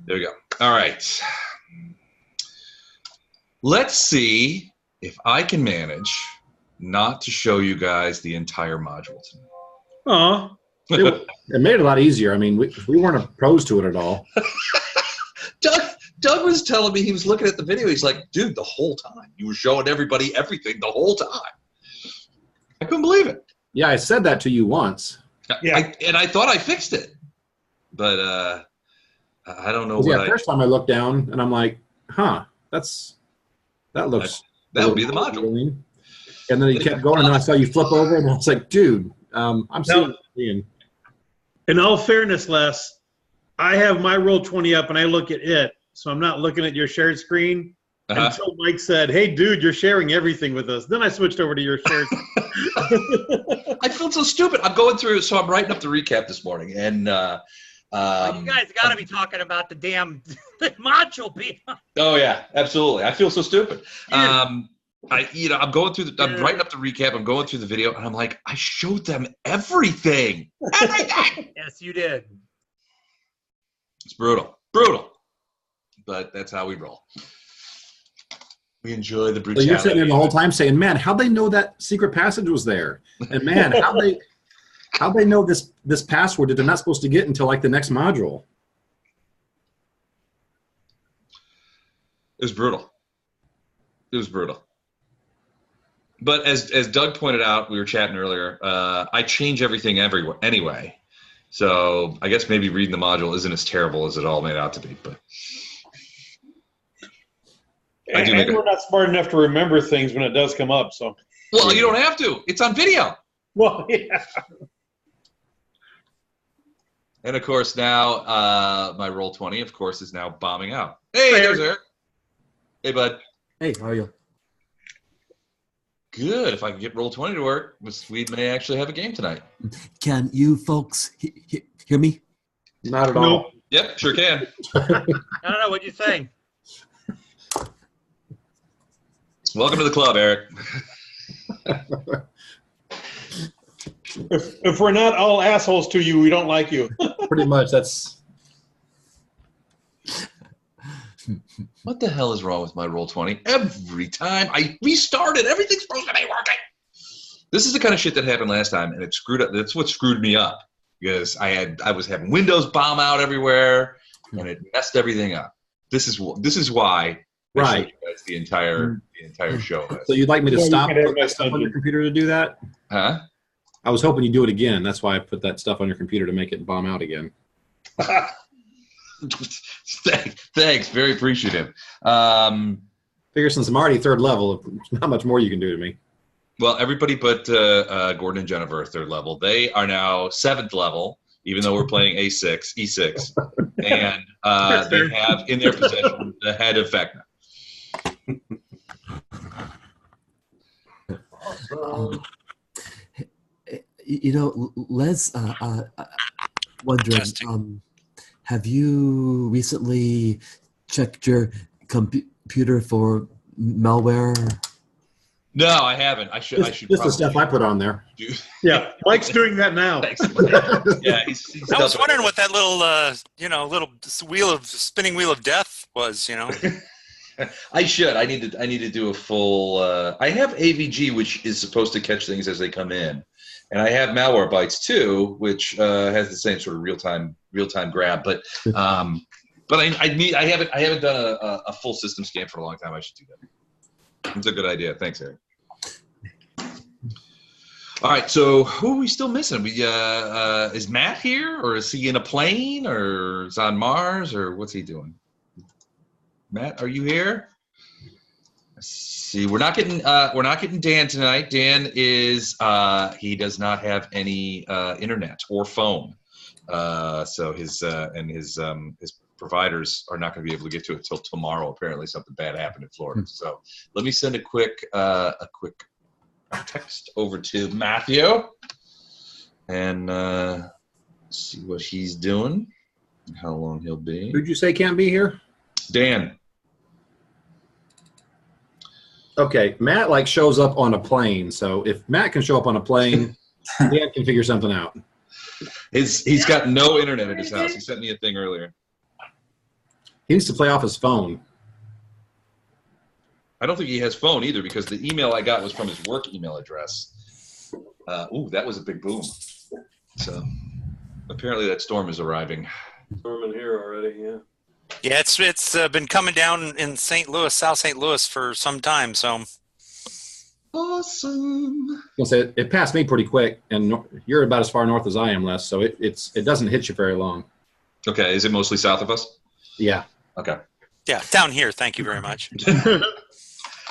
There we go. All right. Let's see if I can manage not to show you guys the entire module tonight. Aw. It made it a lot easier. I mean, we weren't opposed to it at all. Doug was telling me, he was looking at the video. He's like, dude, the whole time. You were showing everybody everything the whole time. I couldn't believe it. Yeah, I said that to you once. Yeah. I thought I fixed it. But I don't know what first time I looked down, and I'm like, huh, that looks... That would be the module. And then he kept going, and then I saw you flip over, and I was like, dude, I'm seeing... In all fairness, Les, I have my Roll20 up, and I look at it, so I'm not looking at your shared screen until Mike said, hey, dude, you're sharing everything with us. Then I switched over to your shared screen. I feel so stupid. I'm going through, so I'm writing up the recap this morning, and... well, you guys got to be talking about the damn module being. Oh yeah, absolutely. I feel so stupid. I'm going through I'm writing up the recap. I'm going through the video, and I'm like, I showed them everything. Everything. Yes, you did. It's brutal, but that's how we roll. We enjoy the brutality. So you're sitting there the whole time saying, "Man, how'd they know that secret passage was there?" And man, how'd they know this password that they're not supposed to get until like the next module? It was brutal. It was brutal. But as Doug pointed out, we were chatting earlier, I change everything everywhere anyway. So I guess maybe reading the module isn't as terrible as it all made out to be. But we're not smart enough to remember things when it does come up. So well, you don't have to. It's on video. Well, yeah. And, of course, now my Roll20, of course, is now bombing out. Hey, there's Eric. Hey, bud. Hey, how are you? Good. If I can get Roll20 to work, we may actually have a game tonight. Can you folks hear me? Not at all. Yep, sure can. I don't know what you're saying. Welcome to the club, Eric. If we're not all assholes to you, we don't like you. Pretty much, that's... What the hell is wrong with my Roll20? Every time I restart it, everything's supposed to be working. This is the kind of shit that happened last time, and it screwed up. That's what screwed me up, because I was having Windows bomb out everywhere, and it messed everything up. This is why I showed you guys the entire show. So you'd like me to stop putting that stuff on your computer to do that? Huh? I was hoping you'd do it again. That's why I put that stuff on your computer to make it bomb out again. Thanks. Very appreciative. Figure since I'm already third level, not much more you can do to me. Well, everybody but Gordon and Jennifer are third level. They are now 7th level, even though we're playing E6. And they have in their possession the head of Vecna. Les, wondering, have you recently checked your computer for malware? No, I haven't. I should. Just the stuff I put on there. Yeah, Mike's doing that now. Thanks. Yeah, he's I was wondering what that little spinning wheel of death was. I should. I need to do a full. I have AVG, which is supposed to catch things as they come in, and I have malware bytes too, which has the same sort of real time grab. But I haven't done a full system scan for a long time. I should do that. It's a good idea. Thanks, Eric. All right, so who are we still missing? Is Matt here, or is he in a plane, or is on Mars, or what's he doing? Matt, are you here? Let's see, we're not getting Dan tonight. Dan is he does not have any internet or phone, so his providers are not going to be able to get to it till tomorrow. Apparently, something bad happened in Florida. So let me send a quick text over to Matthew and see what he's doing and how long he'll be. Who'd you say can't be here? Dan. Okay, Matt shows up on a plane. So if Matt can show up on a plane, Dan can figure something out. He's got no internet at his house. He sent me a thing earlier. He needs to play off his phone. I don't think he has phone either because the email I got was from his work email address. Ooh, that was a big boom. So apparently that storm is arriving. Storm in here already, yeah. Yeah, it's been coming down in St. Louis, South St. Louis for some time. So awesome. I'll say it passed me pretty quick, and you're about as far north as I am, Les. So it doesn't hit you very long. Okay, is it mostly south of us? Yeah. Okay. yeah, down here. Thank you very much.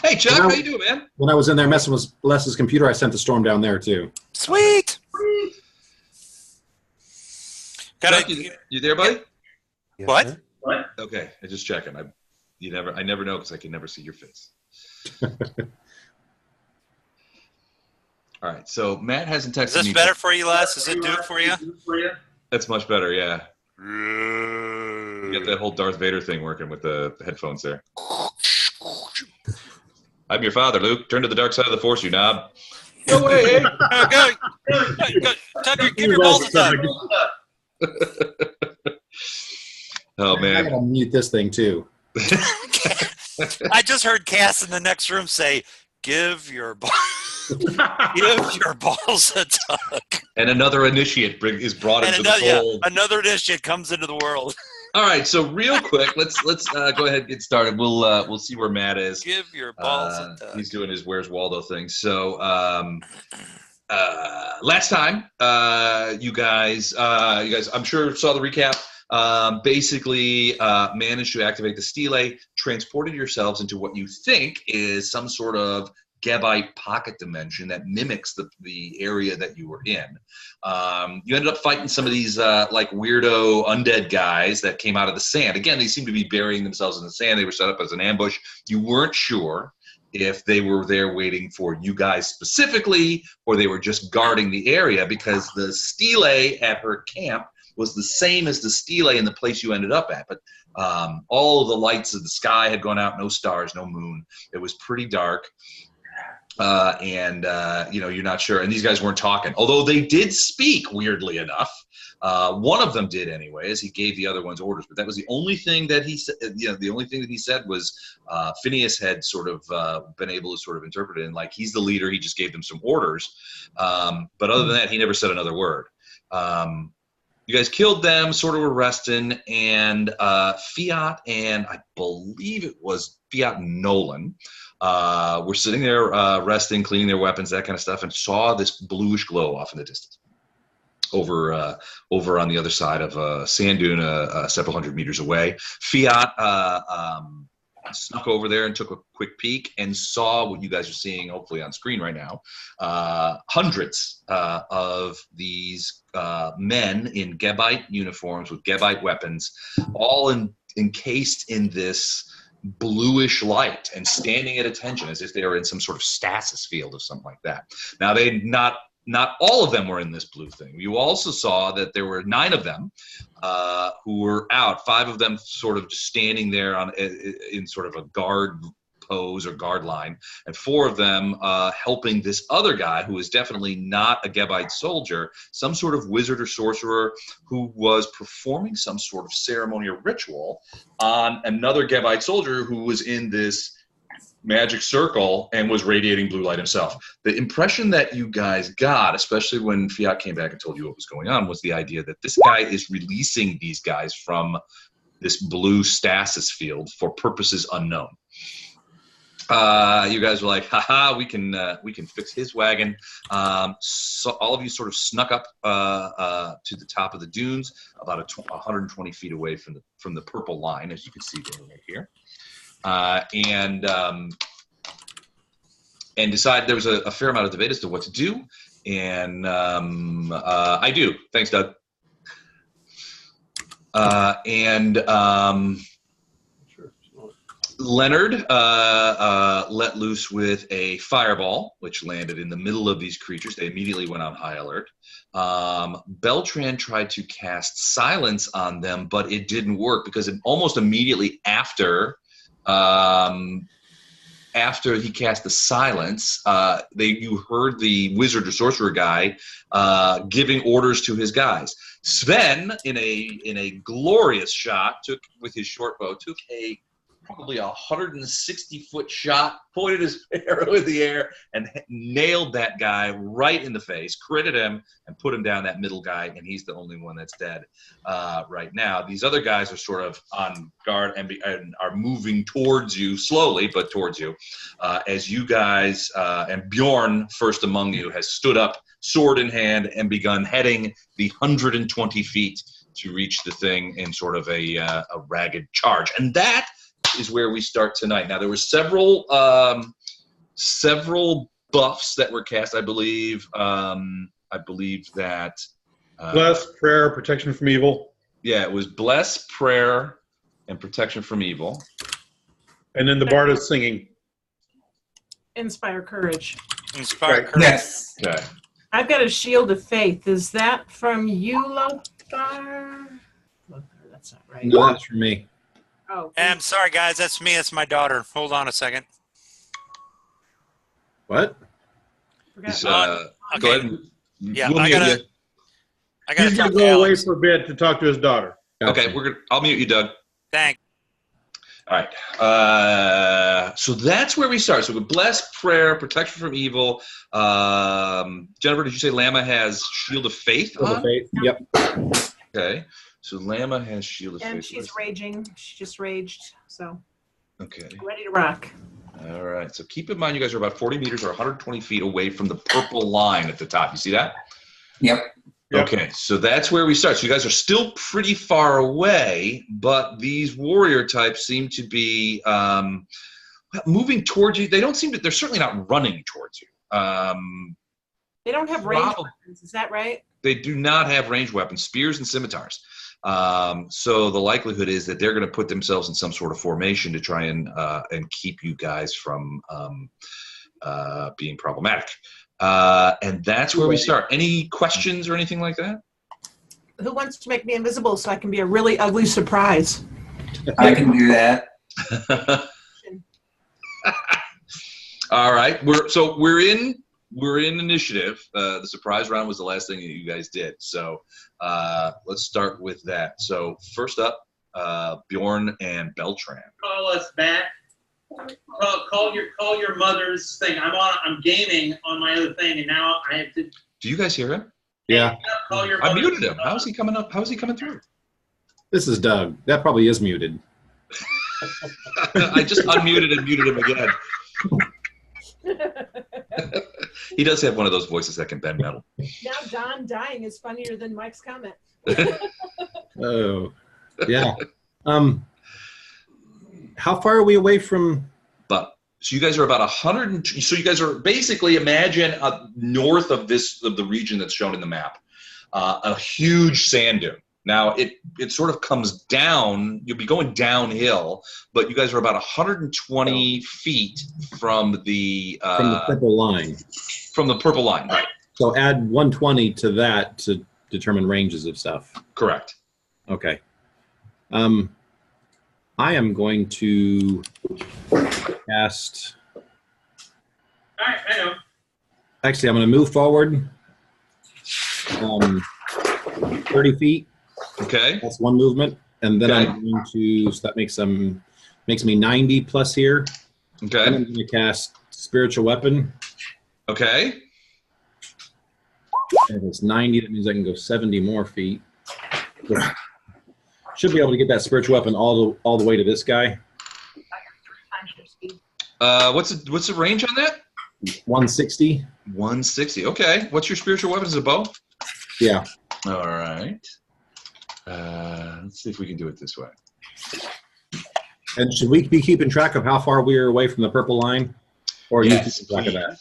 Hey, Chuck, how you doing, man? When I was in there messing with Les's computer, I sent the storm down there too. Sweet. Chuck, you there, buddy? Yes, What? sir. Okay, I'm just checking. I never know because I can never see your face. All right, so Matt hasn't texted Is this me. better for you, Les? Does it do it for you? That's much better, yeah. You got that whole Darth Vader thing working with the headphones there. I'm your father, Luke. Turn to the dark side of the Force, you knob. No way! Go, Tucker, give your balls a tug. Oh, I man. gotta mute this thing too. I just heard Cass in the next room say, give your balls a tug. And another initiate is brought And into the fold. another initiate comes into the world. All right, so real quick, let's go ahead and get started. We'll see where Matt is. Give your balls a tug. He's doing his Where's Waldo thing. So last time, you guys, I'm sure saw the recap. Basically managed to activate the stele, transported yourselves into what you think is some sort of Gebite pocket dimension that mimics the area that you were in. You ended up fighting some of these like weirdo undead guys that came out of the sand. Again, they seem to be burying themselves in the sand. They were set up as an ambush. You weren't sure if they were there waiting for you guys specifically or they were just guarding the area because the stele at her camp was the same as the stele in the place you ended up at. But all of the lights of the sky had gone out, no stars, no moon. It was pretty dark. You're not sure. And these guys weren't talking, although they did speak, weirdly enough. One of them did anyway, as he gave the other ones orders. But that was the only thing that he said. The only thing that he said was Phineas had sort of been able to sort of interpret it. And like, he's the leader. He just gave them some orders. But other than that, he never said another word. You guys killed them, sort of were resting, and Fiat and I believe it was Fiat and Nolan were sitting there resting, cleaning their weapons, that kind of stuff, and saw this bluish glow off in the distance over on the other side of a sand dune several hundred meters away. Fiat snuck over there and took a quick peek and saw what you guys are seeing hopefully on screen right now. Hundreds of these men in Gebite uniforms with Gebite weapons, all encased in this bluish light and standing at attention as if they were in some sort of stasis field or something like that. Now, not all of them were in this blue thing. You also saw that there were 9 of them who were out, 5 of them sort of just standing there in sort of a guard pose or guard line, and 4 of them helping this other guy who is definitely not a Gebite soldier, some sort of wizard or sorcerer who was performing some sort of ceremony or ritual on another Gebite soldier who was in this magic circle and was radiating blue light himself. The impression that you guys got, especially when Fiat came back and told you what was going on, was the idea that this guy is releasing these guys from this blue stasis field for purposes unknown. You guys were like, haha, we can fix his wagon. So all of you sort of snuck up to the top of the dunes, about 120 feet away from the purple line, as you can see right here. And decided there was a fair amount of debate as to what to do. And I do. Thanks, Doug. Leonard let loose with a fireball, which landed in the middle of these creatures. They immediately went on high alert. Beltran tried to cast silence on them, but it didn't work because almost immediately after after he cast the silence, you heard the wizard or sorcerer guy giving orders to his guys. Sven, in a glorious shot, with his short bow, took probably 160-foot shot, pointed his arrow in the air, and nailed that guy right in the face, critted him, and put him down, that middle guy, and he's the only one that's dead right now. These other guys are sort of on guard and are moving towards you, slowly, but towards you, as you guys, and Bjorn, first among you, has stood up, sword in hand, and begun heading the 120 feet to reach the thing in sort of a ragged charge. And that is where we start tonight. Now, there were several buffs that were cast, I believe. I believe that Bless, prayer, protection from evil. Yeah, it was bless, prayer, and protection from evil. And then the bard is singing. Inspire courage. Inspire Right. courage. Yes. Okay. I've got a shield of faith. Is that from you, Lothar? Lothar, that's not right. No, that's for me. Oh, And sorry, guys, that's me. That's my daughter. Hold on a second. What? forgot. He's, okay. Go ahead. And, Yeah, we'll I mute gotta. you. I gotta He's talk going to to go away Alex. for a bit to talk to his daughter. Gotcha. Okay, I'll mute you, Doug. Thanks. All right. So that's where we start. So with bless, prayer, protection from evil. Jennifer, did you say Lama has Shield of Faith Shield of on? Faith. Yep. Okay. So Lama has Shield of And Faith. she's raging. She just raged, so Okay. ready to rock. All right. So keep in mind, you guys are about 40 meters or 120 feet away from the purple line at the top. You see that? Yep. Yep. Okay. So that's where we start. So you guys are still pretty far away, but these warrior types seem to be moving towards you. They don't seem to. They're certainly not running towards you. They don't have range Probably. weapons, is that right? They do not have ranged weapons, spears and scimitars. So the likelihood is that they're going to put themselves in some sort of formation to try and keep you guys from being problematic. And that's where we start. Any questions or anything like that? Who wants to make me invisible so I can be a really ugly surprise? I can do that. All right. We're in initiative. The surprise round was the last thing that you guys did. So let's start with that. So first up, Bjorn and Beltran. Call us back. Call your mother's thing. I'm gaming on my other thing, and now I have to. Do you guys hear him? Yeah. Call your I mother's muted him. How is he coming up? How is he coming through? This is Doug. That probably is muted. I just unmuted and muted him again. He does have one of those voices that can bend metal. Now Don dying is funnier than Mike's comment. Oh, yeah. How far are we away from? So you guys are about 100. So you guys are basically, imagine north of the region that's shown in the map, a huge sand dune. Now it sort of comes down. You'll be going downhill, but you guys are about 120 feet from the purple line. From the purple line, right? So add 120 to that to determine ranges of stuff. Correct. Okay. I am going to cast. All right, I know. Actually, I'm going to move forward 30 feet. Okay. That's one movement, and then Okay. I'm going to. So that makes me 90 plus here. Okay. Then I'm going to cast spiritual weapon. Okay. And if it's 90, that means I can go 70 more feet. Should be able to get that spiritual weapon all the way to this guy. What's the range on that? 160. 160. Okay. What's your spiritual weapon? Is it a bow? Yeah. All right. Let's see if we can do it this way. And should we be keeping track of how far we are away from the purple line? Or are you keeping track of that?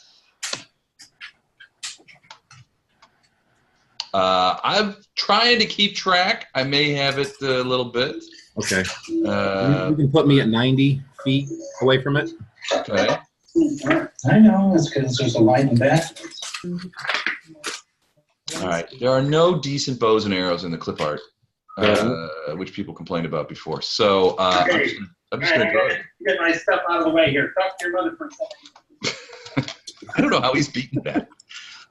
I'm trying to keep track. I may have it a little bit. Okay. You can put me at 90 feet away from it. Okay. I know, it's because there's a light in the back. All right. There are no decent bows and arrows in the clip art, which people complained about before. So I'm I'm just All going right, to I gotta get my stuff out of the way here. Talk to your mother for a second. I don't know how he's beaten that.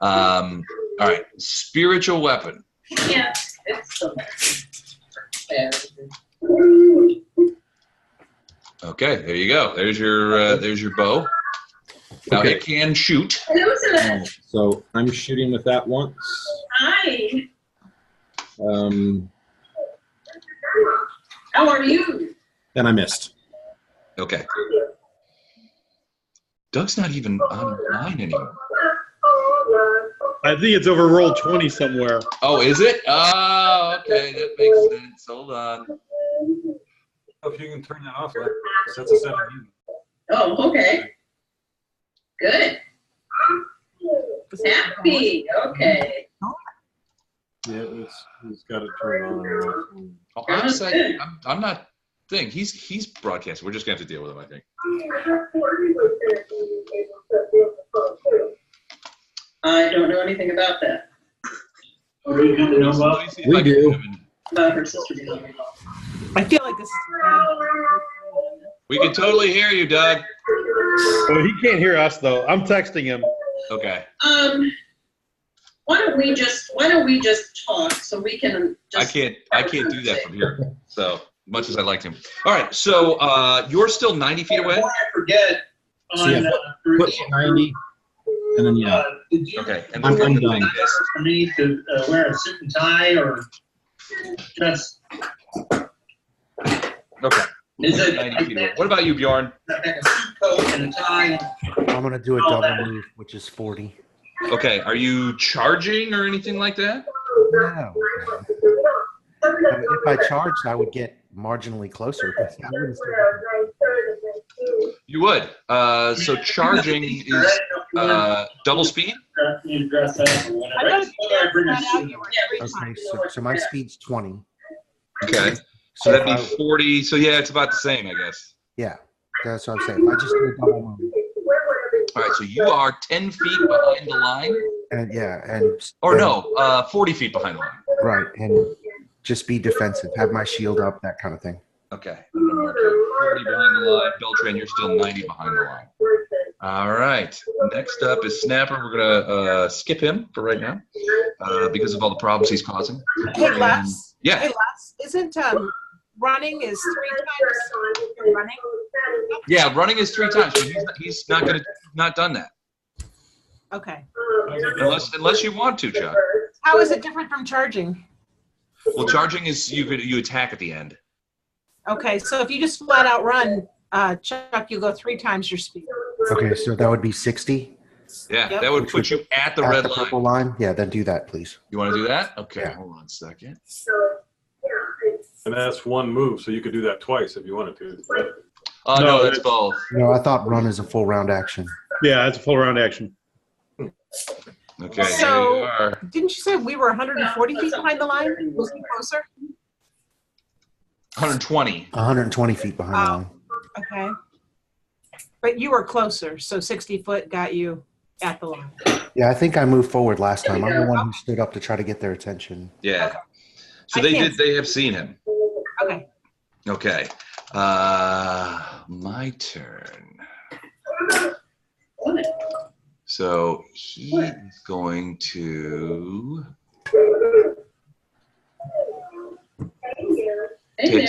All right, spiritual weapon. Yeah, it's so bad. Okay, there you go. There's your bow. Now Okay. it can shoot. So I'm shooting with that once. Hi. How are you? And I missed. Okay. Doug's not even online anymore. I think it's over roll 20 somewhere. Oh, is it? Oh, okay. That makes sense. Hold on. If you can turn that off, that's a 7. Oh, okay. Good. Happy. Okay. Yeah, it's got to turn on. Oh, honestly, I'm not thing. He's broadcasting. We're just gonna have to deal with him, I think. I don't know anything about that. We do. About her sister being on. I feel like this is We can totally hear you, Doug. Well, he can't hear us though. I'm texting him. Okay. Why don't we just talk so we can just I can't do that from here. So much as I liked him. All right, so you're still 90 feet away? Before I forget, So yeah, put 90, and then yeah. did you Okay. And I'm then done. for me to wear a suit and tie or just Okay. is it 90 feet away. What about you, Bjorn? like a suit coat and a tie? I'm going to do a double move, which is 40. Okay. Are you charging or anything like that? No. If I charged, I would get marginally closer. But I wouldn't still- You would. So charging is double speed? You dress up or whatever. I I just thought I'd bring a suit. Okay, so my speed's 20. Okay. So So that'd if be I- 40. So yeah, it's about the same, I guess. Yeah, that's what I'm saying. I just do a double move. All right. So you are 10 feet behind the line. And yeah, and Or and- no, 40 feet behind the line. right, and just be defensive, have my shield up, that kind of thing. Okay. I'm gonna mark you 40 behind the line. Beltran, you're still 90 behind the line. All right. Next up is Snapper. We're gonna skip him for right now because of all the problems he's causing. Hey, Les. Yeah. Hey, Les. Isn't running is 3 times running? Yeah, running is 3 times. But he's not done that Okay. unless you want to, Chuck. How is it different from charging? Well, charging is you attack at the end. Okay, so if you just flat out run, Chuck, you go 3 times your speed. Okay, so that would be 60. Yeah, Yep. that would put you at the At red the line. purple line? Yeah, then do that, please. You want to do that? Okay, Yeah. hold on a second. And that's one move, so you could do that twice if you wanted to. Oh No, no, that's it's- both. No, I thought run is a full round action. Yeah, it's a full round action. Okay, there So- you are. Didn't you say we were 140 feet behind the line? Was he closer? 120. 120 feet behind the Oh. line. Okay. But you were closer, so 60 foot got you at the line. Yeah, I think I moved forward last time. I'm the one who stood up to try to get their attention. Yeah. So I they can't- they have seen him. Okay. Okay. My turn. So he is going to Hey there.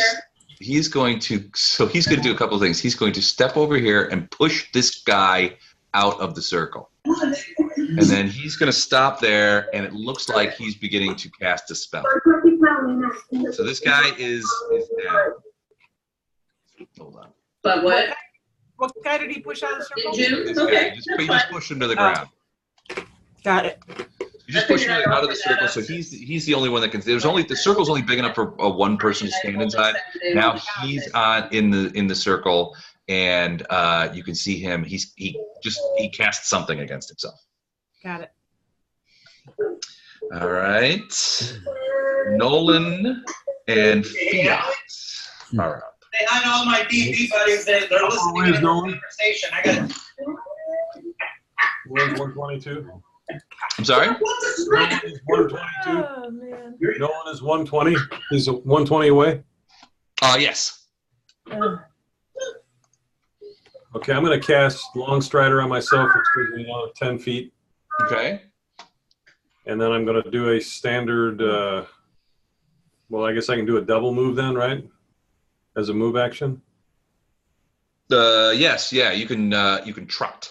he's going to do a couple of things. He's going to step over here and push this guy out of the circle. And then he's going to stop there, and it looks like he's beginning to cast a spell. So this guy is down. Hold on. But what? What guy did he push out of the circle? Did you? This Okay. guy. that's You fine. just push him to the ground. Got it. You just push him out of the circle, so he's the only one that can. The circle's only big enough for one person to stand inside. Now he's in the circle, and you can see him. He casts something against himself. Got it. All right, Nolan and Fiat are up. Say hi to all my DB buddies. They're listening Where's to the Nolan? conversation. I got Where's 122? I'm sorry. Nolan is 122. Oh, man. Nolan is 120. He's 120 away. Yes. Okay, I'm going to cast Long Strider on myself, which gives me another 10 feet. Okay. And then I'm going to do a standard, well, I guess I can do a double move then, right? As a move action? Yes, yeah, you can trot.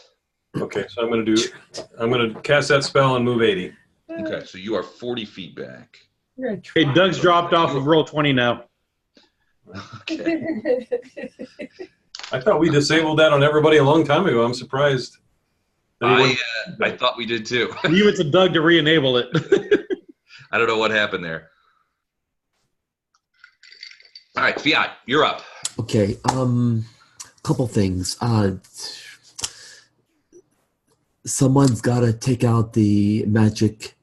Okay, so I'm going to cast that spell and move 80. Okay, so you are 40 feet back. Hey, Doug's dropped off of roll 20 now. Okay. I thought we disabled that on everybody a long time ago. I'm surprised. I thought we did too. Leave it to Doug to re-enable it. I don't know what happened there. All right, Fiat, you're up. Okay. Couple things. Someone's got to take out the magic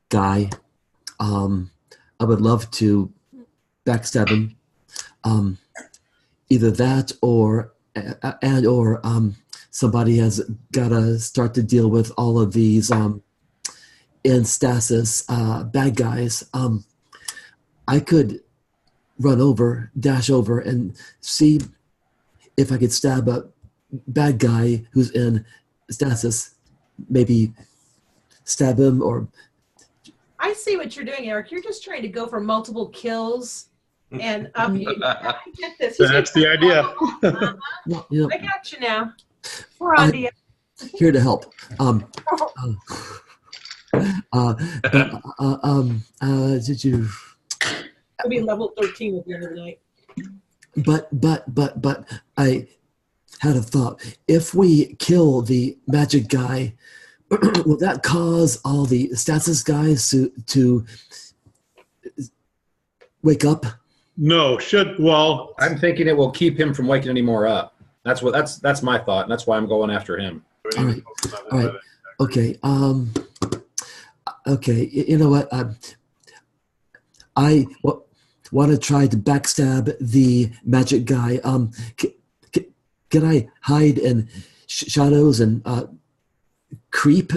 guy. I would love to backstab him. Either that or somebody has got to start to deal with all of these in stasis bad guys. I could dash over and see if I could stab a bad guy who's in stasis. Maybe stab him or... I see what you're doing, Eric. You're just trying to go for multiple kills. And I get this. That's the idea. Well, you know, I got you now. We're on to you. Here to help. Did you? I'll be level 13 at the end of the night. But I had a thought. If we kill the magic guy, will that cause all the stasis guys to wake up? No, well, I'm thinking it will keep him from waking any more up. That's my thought, and that's why I'm going after him. All right. Okay. Okay. You know what? I want to try to backstab the magic guy. Can I hide in shadows and creep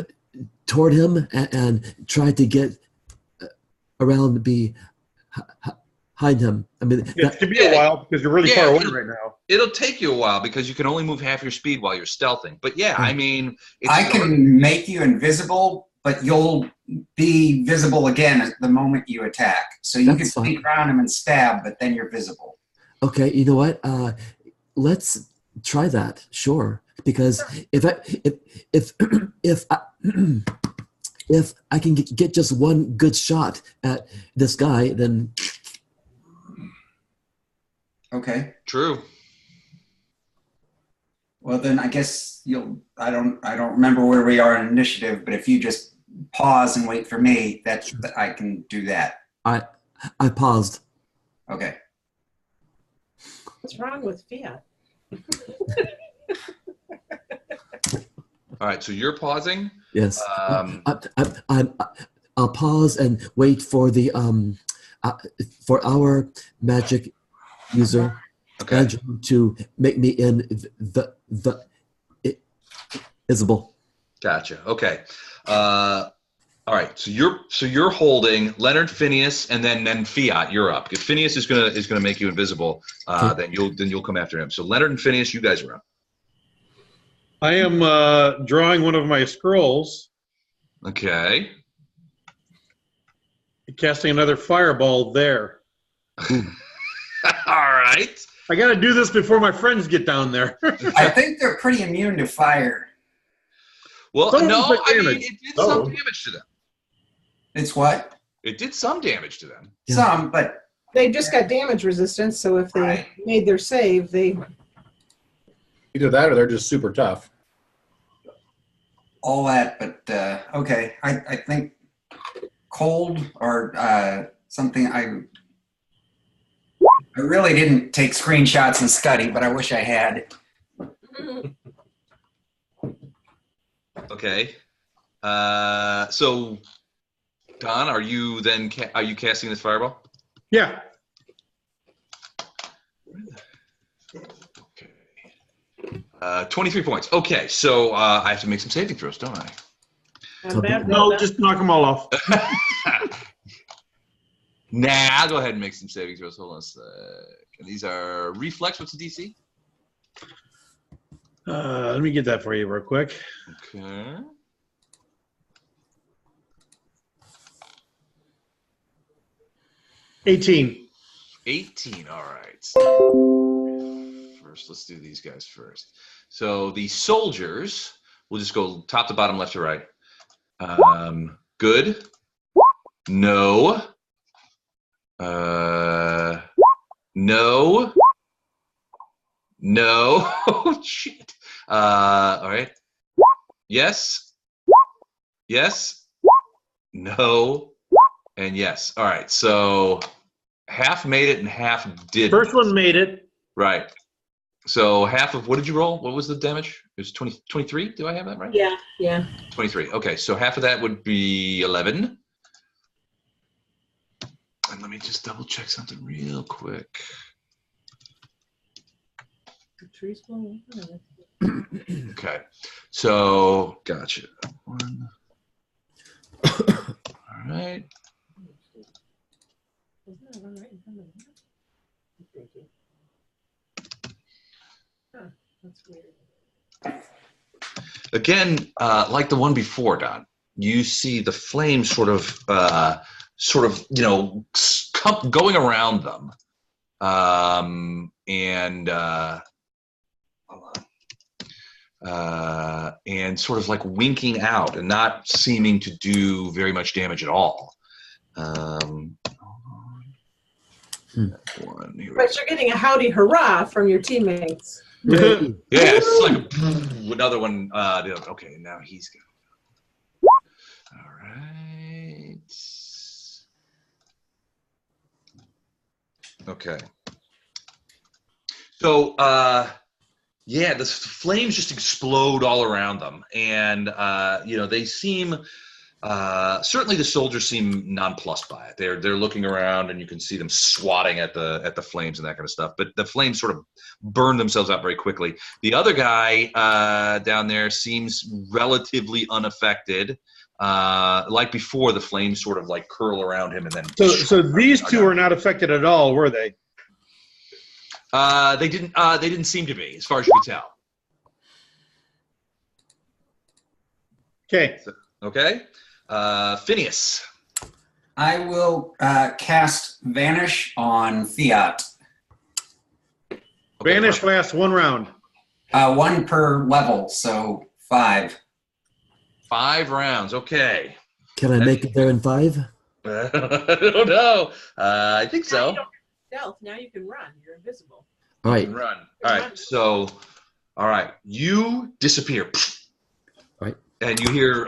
toward him and try to get around behind him? I mean, it could be a while because you're really far away right now. It'll take you a while because you can only move half your speed while you're stealthing. But yeah, I mean, I can make you invisible, but you'll be visible again at the moment you attack. So you can sneak around him and stab, but then you're visible. Okay, you know what? Let's try that. Sure, because if I can get just one good shot at this guy, then okay. True. Well, then I guess I don't remember where we are in initiative, but if you just pause and wait for me, I can do that. I paused. Okay. What's wrong with Fiat? All right, so you're pausing? Yes. I'll pause and wait for the for our magic user Andrew to make me invisible. Gotcha. Okay. All right. So you're holding Leonard, Phineas, and then Fiat. You're up. If Phineas is gonna make you invisible, then you'll come after him. So Leonard and Phineas, you guys are up. I am drawing one of my scrolls. Okay. Casting another fireball there. All right. I got to do this before my friends get down there. I think they're pretty immune to fire. Well, no, I mean, it did some damage to them. It's what? It did some damage to them. Some, but... They just got damage resistance, so if they made their save, they... Either that or they're just super tough. All that, but okay. I think cold or something. I really didn't take screenshots and study, but I wish I had. Okay. So, Don, are you casting this fireball? Yeah. Okay. 23 points. Okay, so I have to make some saving throws, don't I? No, just knock them all off. Nah, I'll go ahead and make some saving throws. Hold on a sec. These are reflex. What's the DC? Let me get that for you real quick. Okay. $18. 18. All right. First, let's do these guys first. So the soldiers, we'll just go top to bottom, left to right. Good. No. No. No. Oh, shit. All right. Yes. Yes. No. And yes. All right. So half made it and half didn't. First one made it. Right. So half of, what did you roll? What was the damage? It was 23? Do I have that right? Yeah, yeah. 23. Okay, so half of that would be 11. And let me just double check something real quick. The tree's falling. Okay, so gotcha. One. All right. Isn't that one right in front of me? Thank you. Huh, that's weird. Again, like the one before, Don, you see the flames sort of, you know, going around them, and sort of like winking out and not seeming to do very much damage at all. One, here we But you're getting a howdy hurrah from your teammates. yeah, it's like another one. Okay, now he's going. All right. Okay. So, yeah, the flames just explode all around them, and you know, they seem. Certainly, the soldiers seem nonplussed by it. They're looking around, and you can see them swatting at the flames and that kind of stuff. But the flames sort of burn themselves out very quickly. The other guy down there seems relatively unaffected. Like before, the flames sort of like curl around him, and then. So these two are not affected at all, were they? They didn't seem to be, as far as you can tell. Okay. Okay. Phineas. I will cast Vanish on Fiat. Okay, Vanish lasts 1 round. 1 per level, so 5. 5 rounds. Okay. Can I make it there in 5? I don't know. I think so. Now you don't have stealth. Now you can run. You're invisible. All right. Run. All right. So, all right. You disappear. Right. And you hear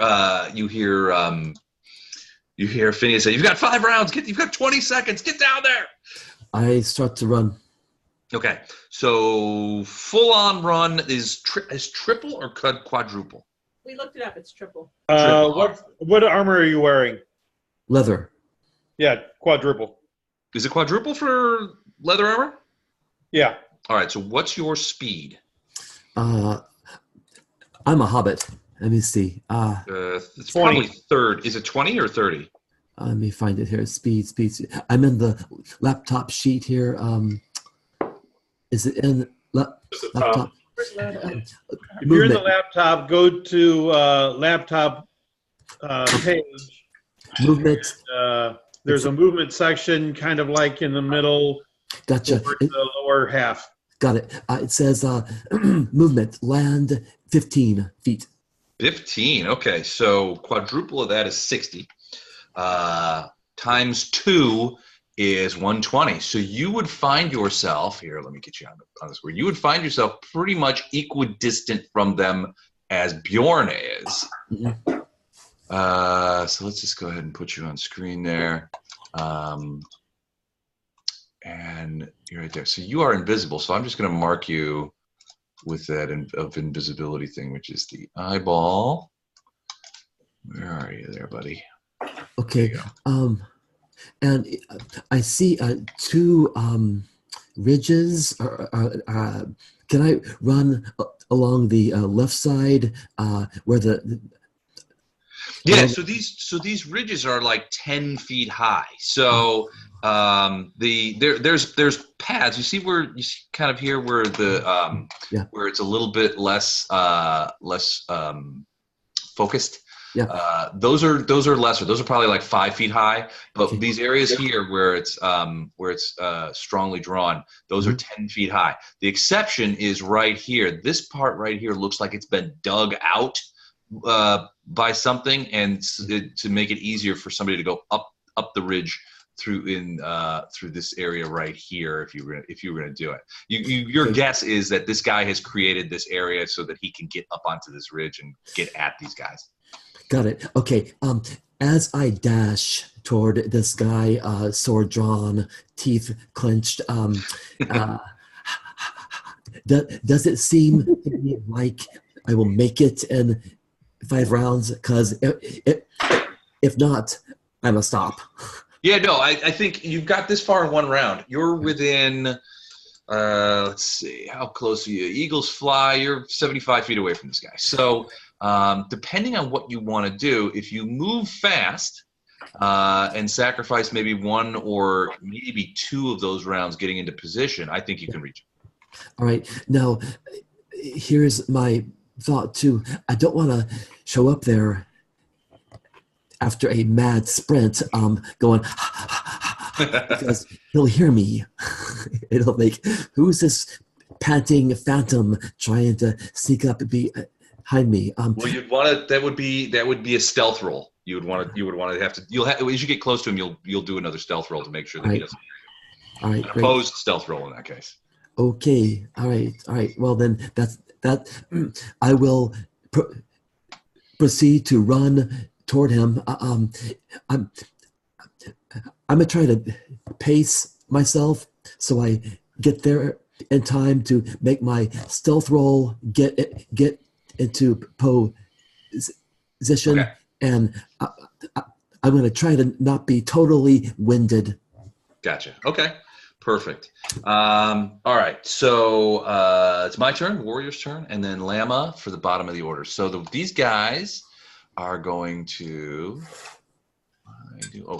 Phineas say, "You've got 5 rounds. You've got 20 seconds. Get down there." I start to run. Okay. So full on run is triple or quadruple? We looked it up. It's triple. What armor are you wearing? Leather. Yeah, quadruple. Is it quadruple for leather armor? Yeah. All right. So what's your speed? I'm a hobbit. Let me see. It's probably third. Is it 20 or 30? Let me find it here. Speed. I'm in the laptop sheet here. Is it in laptop? If you're in the laptop, go to laptop page. Movement. There's a movement section, kind of like in the middle. Gotcha. The lower half. Got it. It says movement, land 15 feet. 15. Okay, so quadruple of that is 60. Times 2 is 120. So you would find yourself here. Let me get you on this word. You would find yourself pretty much equidistant from them as Bjorn is. Mm-hmm. So let's just go ahead and put you on screen there. And you're right there. So you are invisible. So I'm just going to mark you with that of invisibility thing, which is the eyeball. Where are you there, buddy? Okay. And I see 2 ridges. Can I run along the left side where the? Yeah. So these ridges are like 10 feet high. So There's paths. You see where you see kind of here where the where it's a little bit less focused. Yeah. Those are lesser. Those are probably like 5 feet high. But these areas here where it's strongly drawn, those are 10 feet high. The exception is right here. This part right here looks like it's been dug out by something, and to make it easier for somebody to go up the ridge through this area right here. If you were gonna do it, your guess is that this guy has created this area so that he can get up onto this ridge and get at these guys. Got it. Okay. As I dash toward this guy, sword drawn, teeth clenched, does it seem to me like I will make it in 5 rounds? Because if not, I must stop. Yeah, no, I think you've got this far in 1 round. You're within, let's see, how close are you? Eagles fly, you're 75 feet away from this guy. So depending on what you want to do, if you move fast and sacrifice maybe 1 or maybe 2 of those rounds getting into position, I think you can reach him. All right. Now, here's my thought, too. I don't want to show up there after a mad sprint, going, because he'll hear me. It'll make, who's this panting phantom trying to sneak up and behind me? Well, you'd want to. That would be a stealth roll. You would want to have to. As you get close to him, you'll do another stealth roll to make sure that he doesn't hear you. All right. An opposed stealth roll in that case. Okay. All right. Well, then that. I will proceed to run toward him. I'm gonna try to pace myself so I get there in time to make my stealth roll, get into position, okay. And I'm gonna try to not be totally winded. Gotcha. Okay. Perfect. All right. So it's my turn, Warrior's turn, and then Lama for the bottom of the order. So these guys are going to,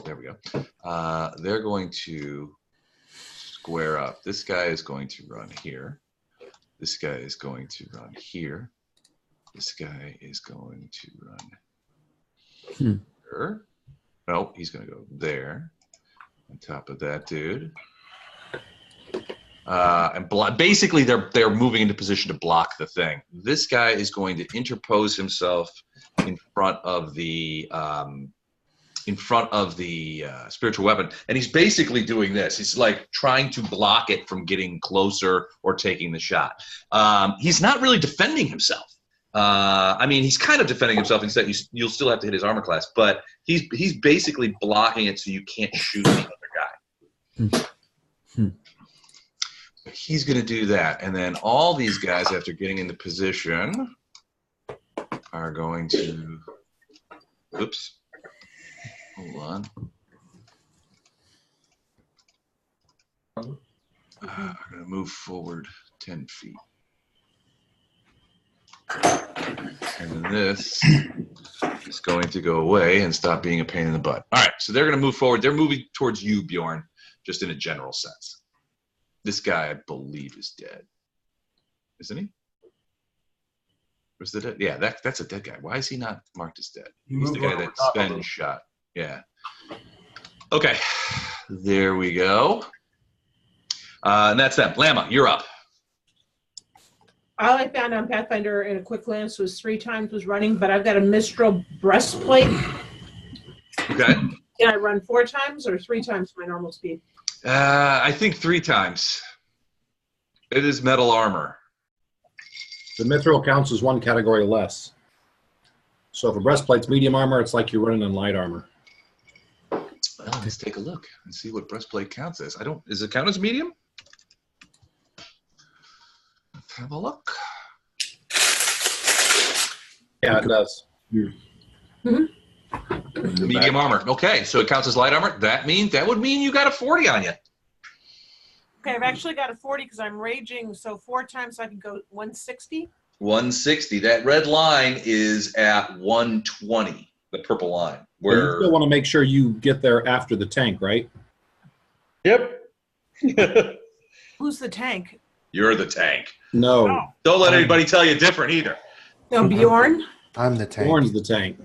there we go. They're going to square up. This guy is going to run here. This guy is going to run here. This guy is going to run here. No, he's going to go there. On top of that dude. And basically they're moving into position to block the thing. This guy is going to interpose himself in front of the spiritual weapon, and he's basically doing this. He's like trying to block it from getting closer or taking the shot. He's not really defending himself. I mean, he's kind of defending himself. Instead, you'll still have to hit his armor class, but he's basically blocking it so you can't shoot the other guy. He's going to do that, and then all these guys, after getting into position, are going to. Oops. Hold on. I'm going to move forward 10 feet. And then this is going to go away and stop being a pain in the butt. All right, so they're going to move forward. They're moving towards you, Bjorn, just in a general sense. This guy, I believe, is dead. Isn't he? Was the dead? Yeah, that's a dead guy. Why is he not marked as dead? He's the guy that Sven shot. Yeah. Okay. There we go. And that's them. Lama, you're up. All I found on Pathfinder in a quick glance was 3 times was running, but I've got a Mistral breastplate. Okay. Can I run 4 times or 3 times my normal speed? I think 3 times. It is metal armor. The mithril counts as 1 category less. So if a breastplate's medium armor, it's like you're running in light armor. Well, let's take a look and see what breastplate counts as. Does it count as medium? Let's have a look. Yeah, it does. Mm-hmm. Medium armor. Okay, so it counts as light armor. That would mean you got a 40 on you. Okay, I've actually got a 40 because I'm raging, so 4 times I can go 160. 160. That red line is at 120, the purple line. Well, you still want to make sure you get there after the tank, right? Yep. Who's the tank? You're the tank. No. Don't let anybody tell you different either. No, Bjorn. I'm the tank. Bjorn's the tank.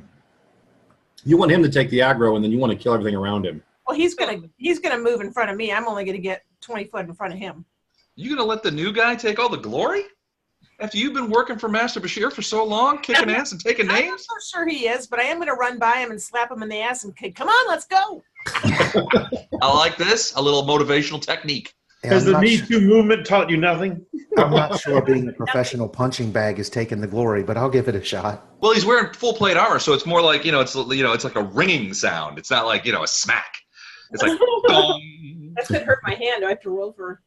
You want him to take the aggro, and then you want to kill everything around him. Well, he's gonna move in front of me. I'm only gonna get 20 foot in front of him. You gonna let the new guy take all the glory? After you've been working for Master Bashir for so long, kicking ass and taking I'm names? not so sure he is, but I am going to run by him and slap him in the ass and kick. Come on, let's go. I like this. A little motivational technique. Yeah, Has I'm the not Me su- Too movement taught you nothing? I'm not sure being a professional punching bag is taking the glory, but I'll give it a shot. Well, he's wearing full plate armor, so it's more like, it's like a ringing sound. It's not like, a smack. It's like, dong. That's going to hurt my hand. Do I have to roll for...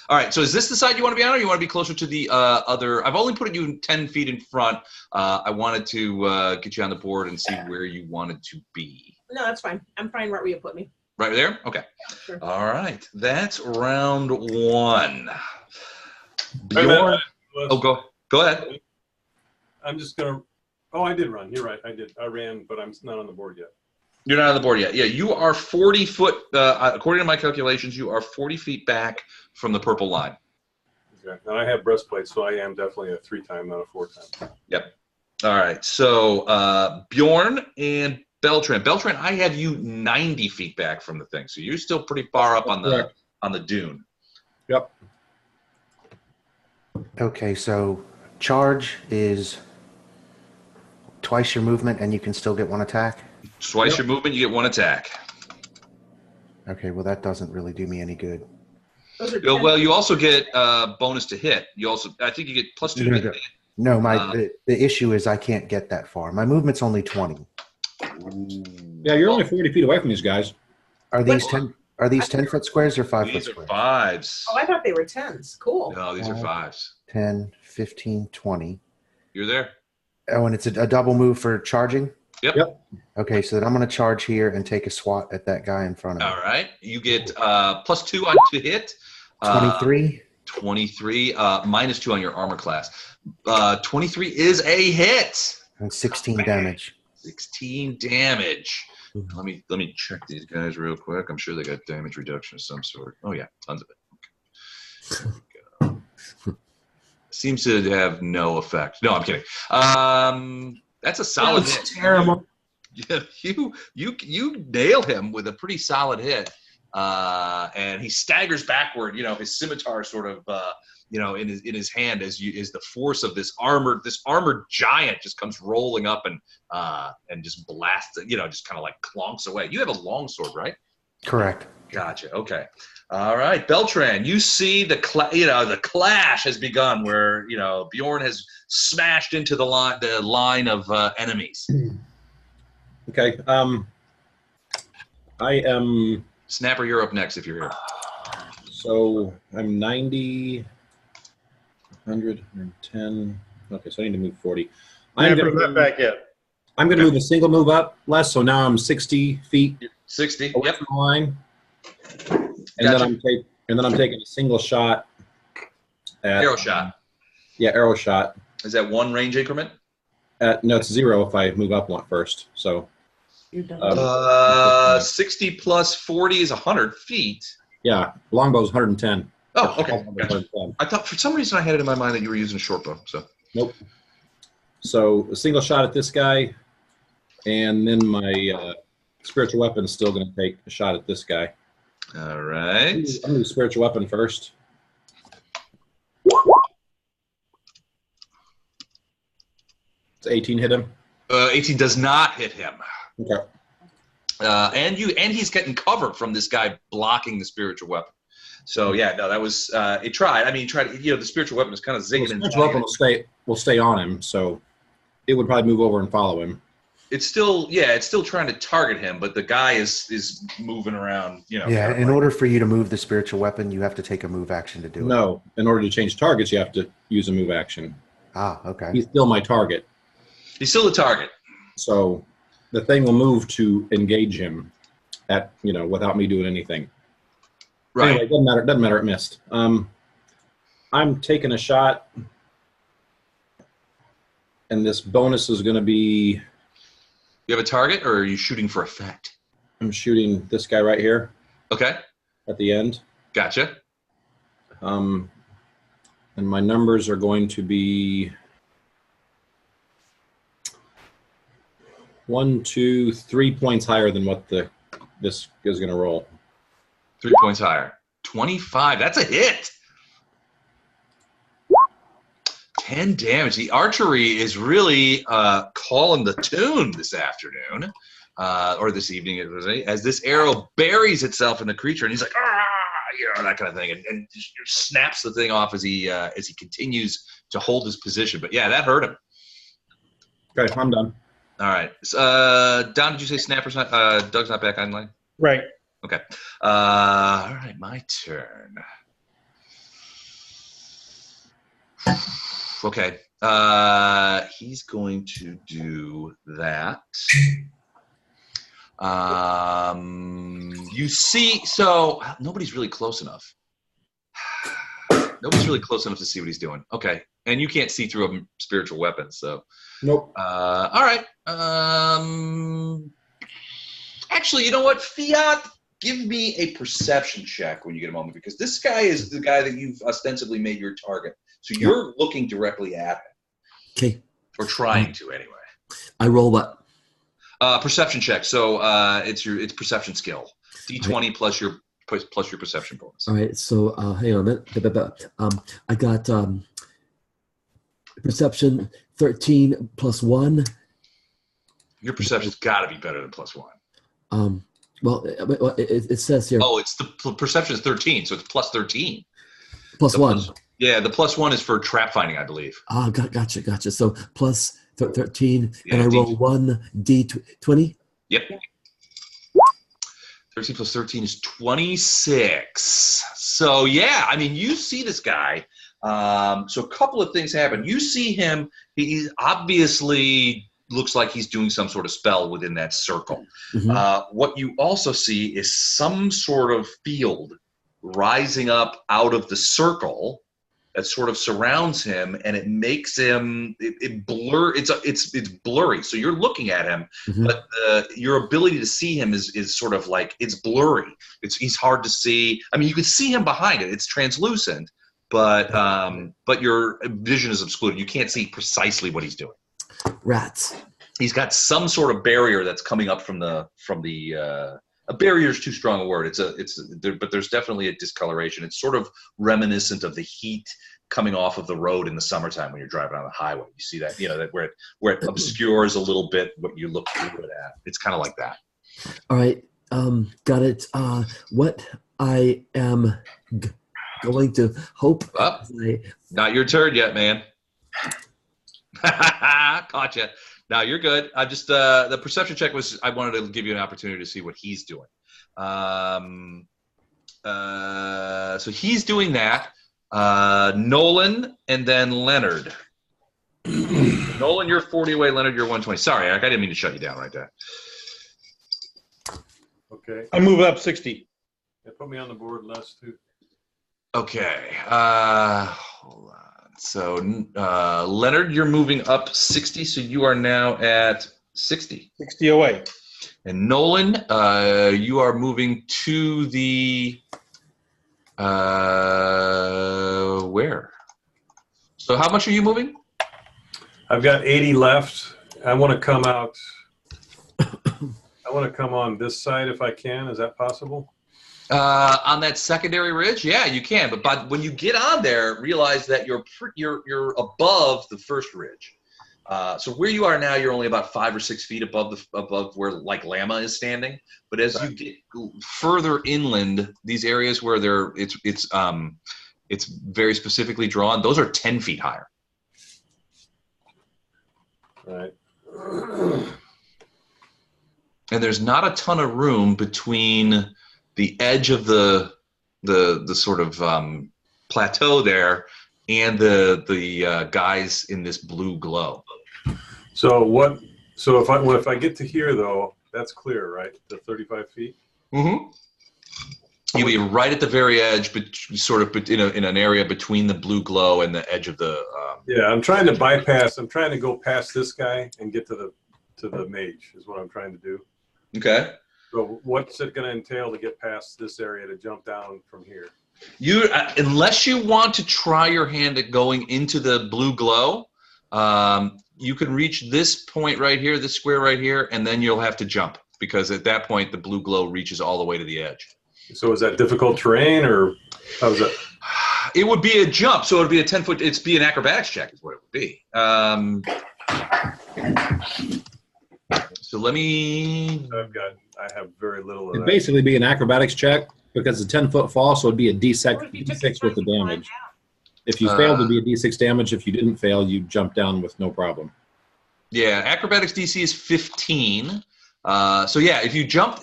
All right, so is this the side you want to be on, or you want to be closer to the other? I've only put you 10 feet in front. I wanted to get you on the board and see where you wanted to be. No, that's fine. I'm fine right where you put me. Right there? Okay. Sure. All right, that's round one. Wait a minute. Bjorn, go ahead. I'm just gonna. Oh, I did run. You're right. I did. I ran, but I'm not on the board yet. You're not on the board yet. Yeah, you are 40 foot, according to my calculations, you are 40 feet back from the purple line. Okay. And I have breastplate, so I am definitely a 3-time, not a 4-time. Yep. All right. So Bjorn and Beltran. Beltran, I have you 90 feet back from the thing, so you're still pretty far up on the dune. Yep. Okay, so charge is twice your movement, and you can still get one attack? Twice your movement, you get one attack. Okay, well, that doesn't really do me any good. Well, you also get bonus to hit. I think you get +2 to hit. No, the issue is I can't get that far. My movement's only 20. Yeah, you're only 40 feet away from these guys. Are these 10-foot squares or 5-foot These are squares? 5s. Oh, I thought they were 10s. Cool. No, these are 5s. 10, 15, 20. You're there. Oh, and it's a double move for charging? Yep. Okay, so then I'm going to charge here and take a swat at that guy in front of me. All right. You get +2 on to hit. 23. 23. -2 on your armor class. 23 is a hit. And 16 damage. 16 damage. Let me check these guys real quick. I'm sure they got damage reduction of some sort. Oh yeah, tons of it. Okay. Seems to have no effect. No, I'm kidding. That's a solid hit. Terrible. Yeah, you nail him with a pretty solid hit, and he staggers backward. His scimitar sort of in his hand as the force of this armored giant just comes rolling up and just blasts. Just kind of like clonks away. You have a longsword, right? Correct. Gotcha. Okay. All right, Beltran. You see the clash has begun where Bjorn has smashed into the line of enemies. Okay. I am. Snapper, you're up next if you're here. So I'm 90, 100, 110. Okay, so I need to move 40. I'm going to back yet. I'm going to move a single move up less, so now I'm 60 feet 60 away from the line. And then I'm taking a single shot. Arrow shot. Yeah, arrow shot. Is that 1 range increment? No, it's 0 if I move up one first. So. 60 plus 40 is 100 feet. Yeah, longbow's 110. Oh, okay. Gotcha. I thought for some reason I had it in my mind that you were using a short bow. So. Nope. So a single shot at this guy, and then my spiritual weapon is still going to take a shot at this guy. All right. I'm going to do spiritual weapon first. Does 18 hit him? 18 does not hit him. Okay. And he's getting covered from this guy blocking the spiritual weapon. So yeah, no, that was it tried. I mean, the spiritual weapon is kind of zigging. The spiritual weapon will stay on him, so it would probably move over and follow him. It's still trying to target him, but the guy is moving around. Yeah, in order for you to move the spiritual weapon, you have to take a move action to do it. No, in order to change targets, you have to use a move action. Ah, okay. He's still my target. He's still the target. So the thing will move to engage him without me doing anything. Right. Anyway, doesn't matter. It missed. I'm taking a shot, and this bonus is going to be. You have a target, or are you shooting for effect? I'm shooting this guy right here. Okay. At the end. Gotcha. And my numbers are going to be 1, 2, 3 points higher than what this is going to roll. 3 points higher. 25. That's a hit. 10 damage. The archery is really calling the tune this afternoon, or this evening, as this arrow buries itself in the creature, and he's like, that kind of thing, and snaps the thing off as he continues to hold his position. But yeah, that hurt him. Okay, I'm done. All right. Don, did you say snapper's not? Doug's not back online. Right. Okay. All right, my turn. Okay. He's going to do that. You see, so nobody's really close enough. Nobody's really close enough to see what he's doing. Okay. And you can't see through a spiritual weapon, so. Nope. All right. Actually, you know what? Fiat, give me a perception check when you get a moment, because this guy is the guy that you've ostensibly made your target. So you're looking directly at him. Okay. Or trying to, anyway. I roll what? Perception check. So it's perception skill. D20 plus your perception bonus. All right. So hang on a minute. I got perception 13 plus 1. Your perception's got to be better than plus 1. Well, it says here. Oh, it's the perception is 13, so it's plus 13. Plus 1. Yeah, the plus 1 is for trap finding, I believe. Ah, gotcha. So plus 13, and I roll 1d20. Yep. 13 plus 13 is 26. So yeah, I mean, you see this guy. So a couple of things happen. You see him. He obviously looks like he's doing some sort of spell within that circle. Mm-hmm. What you also see is some sort of field rising up out of the circle that sort of surrounds him, and it makes him it's blurry. So you're looking at him, mm-hmm. but your ability to see him is sort of like, it's blurry. He's hard to see. I mean, you can see him behind it. It's translucent, but your vision is obscured. You can't see precisely what he's doing. Rats. He's got some sort of barrier that's coming up from the a barrier is too strong a word. But there's definitely a discoloration. It's sort of reminiscent of the heat coming off of the road in the summertime when you're driving on the highway. You see that, that where it obscures a little bit what you look through it at. It's kind of like that. All right, got it. What I am going to hope. Not your turn yet, man. Caught you. No, you're good. I just the perception check was, I wanted to give you an opportunity to see what he's doing. So he's doing that. Nolan and then Leonard. Nolan, you're 40 away. Leonard, you're 120. Sorry, Eric, I didn't mean to shut you down right there. Okay. I move up 60. Yeah, put me on the board less too. Okay. Hold on. So, Leonard, you're moving up 60, so you are now at 60. 60 away. And Nolan, you are moving to the where? So how much are you moving? I've got 80 left. I want to come out. I want to come on this side if I can. Is that possible? On that secondary ridge, yeah, you can. But when you get on there, realize that you're above the first ridge. So where you are now, you're only about 5 or 6 feet above where like Lama is standing. But as you get further inland, these areas where it's very specifically drawn, those are 10 feet higher. Right. And there's not a ton of room between the edge of the sort of plateau there and the guys in this blue glow. So if I get to here though, that's clear, right? The 35 feet. Mm-hmm. You'll be right at the very edge, but sort of in an area between the blue glow and the edge of the. Yeah, I'm trying to bypass. I'm trying to go past this guy and get to the mage. Is what I'm trying to do. Okay. So what's it going to entail to get past this area to jump down from here? You, unless you want to try your hand at going into the blue glow, you can reach this point right here, this square right here, and then you'll have to jump because at that point the blue glow reaches all the way to the edge. So is that difficult terrain or how's that? It would be a jump, so it would be a 10-foot. It's be an acrobatics check, is what it would be. So let me. I have very little of It'd that. basically be an acrobatics check because it's a 10-foot fall, so it'd be a D6 with the damage. If you failed, it'd be a D6 damage. If you didn't fail, you jump down with no problem. Yeah, acrobatics DC is 15. So yeah, if you jump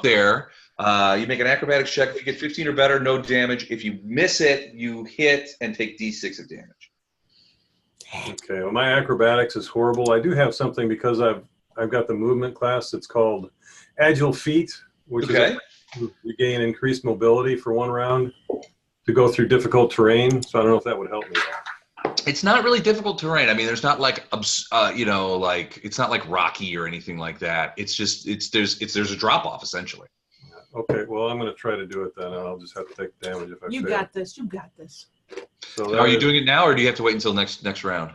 there, you make an acrobatics check. You get 15 or better, no damage. If you miss it, you hit and take D6 of damage. Okay, well, my acrobatics is horrible. I do have something because I've got the movement class. It's called Agile Feet, which is you gain increased mobility for 1 round to go through difficult terrain. So I don't know if that would help me. It's not really difficult terrain. I mean, there's not like like it's not like rocky or anything like that. It's just there's a drop off essentially. Okay, well, I'm going to try to do it then, and I'll just have to take damage if I You fail. got this. You got this. So are you doing it now, or do you have to wait until next round?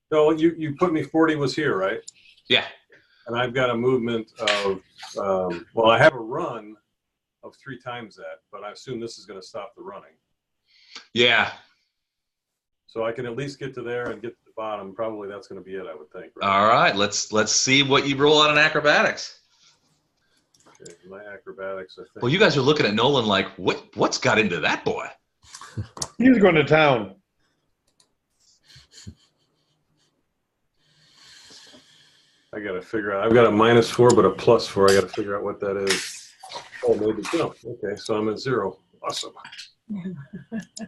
No, you put me 40 was here, right? Yeah. And I've got a movement of, well, I have a run of 3 times that, but I assume this is going to stop the running. Yeah. So I can at least get to there and get to the bottom. Probably that's going to be it, I would think. Right? All right, let's see what you roll out in acrobatics. Okay, my acrobatics, I think. Well, you guys are looking at Nolan like, what's got into that boy? He's going to town. I got to figure out. I've got a -4, but a +4. I got to figure out what that is. Oh, maybe jump. Okay, so I'm at 0. Awesome.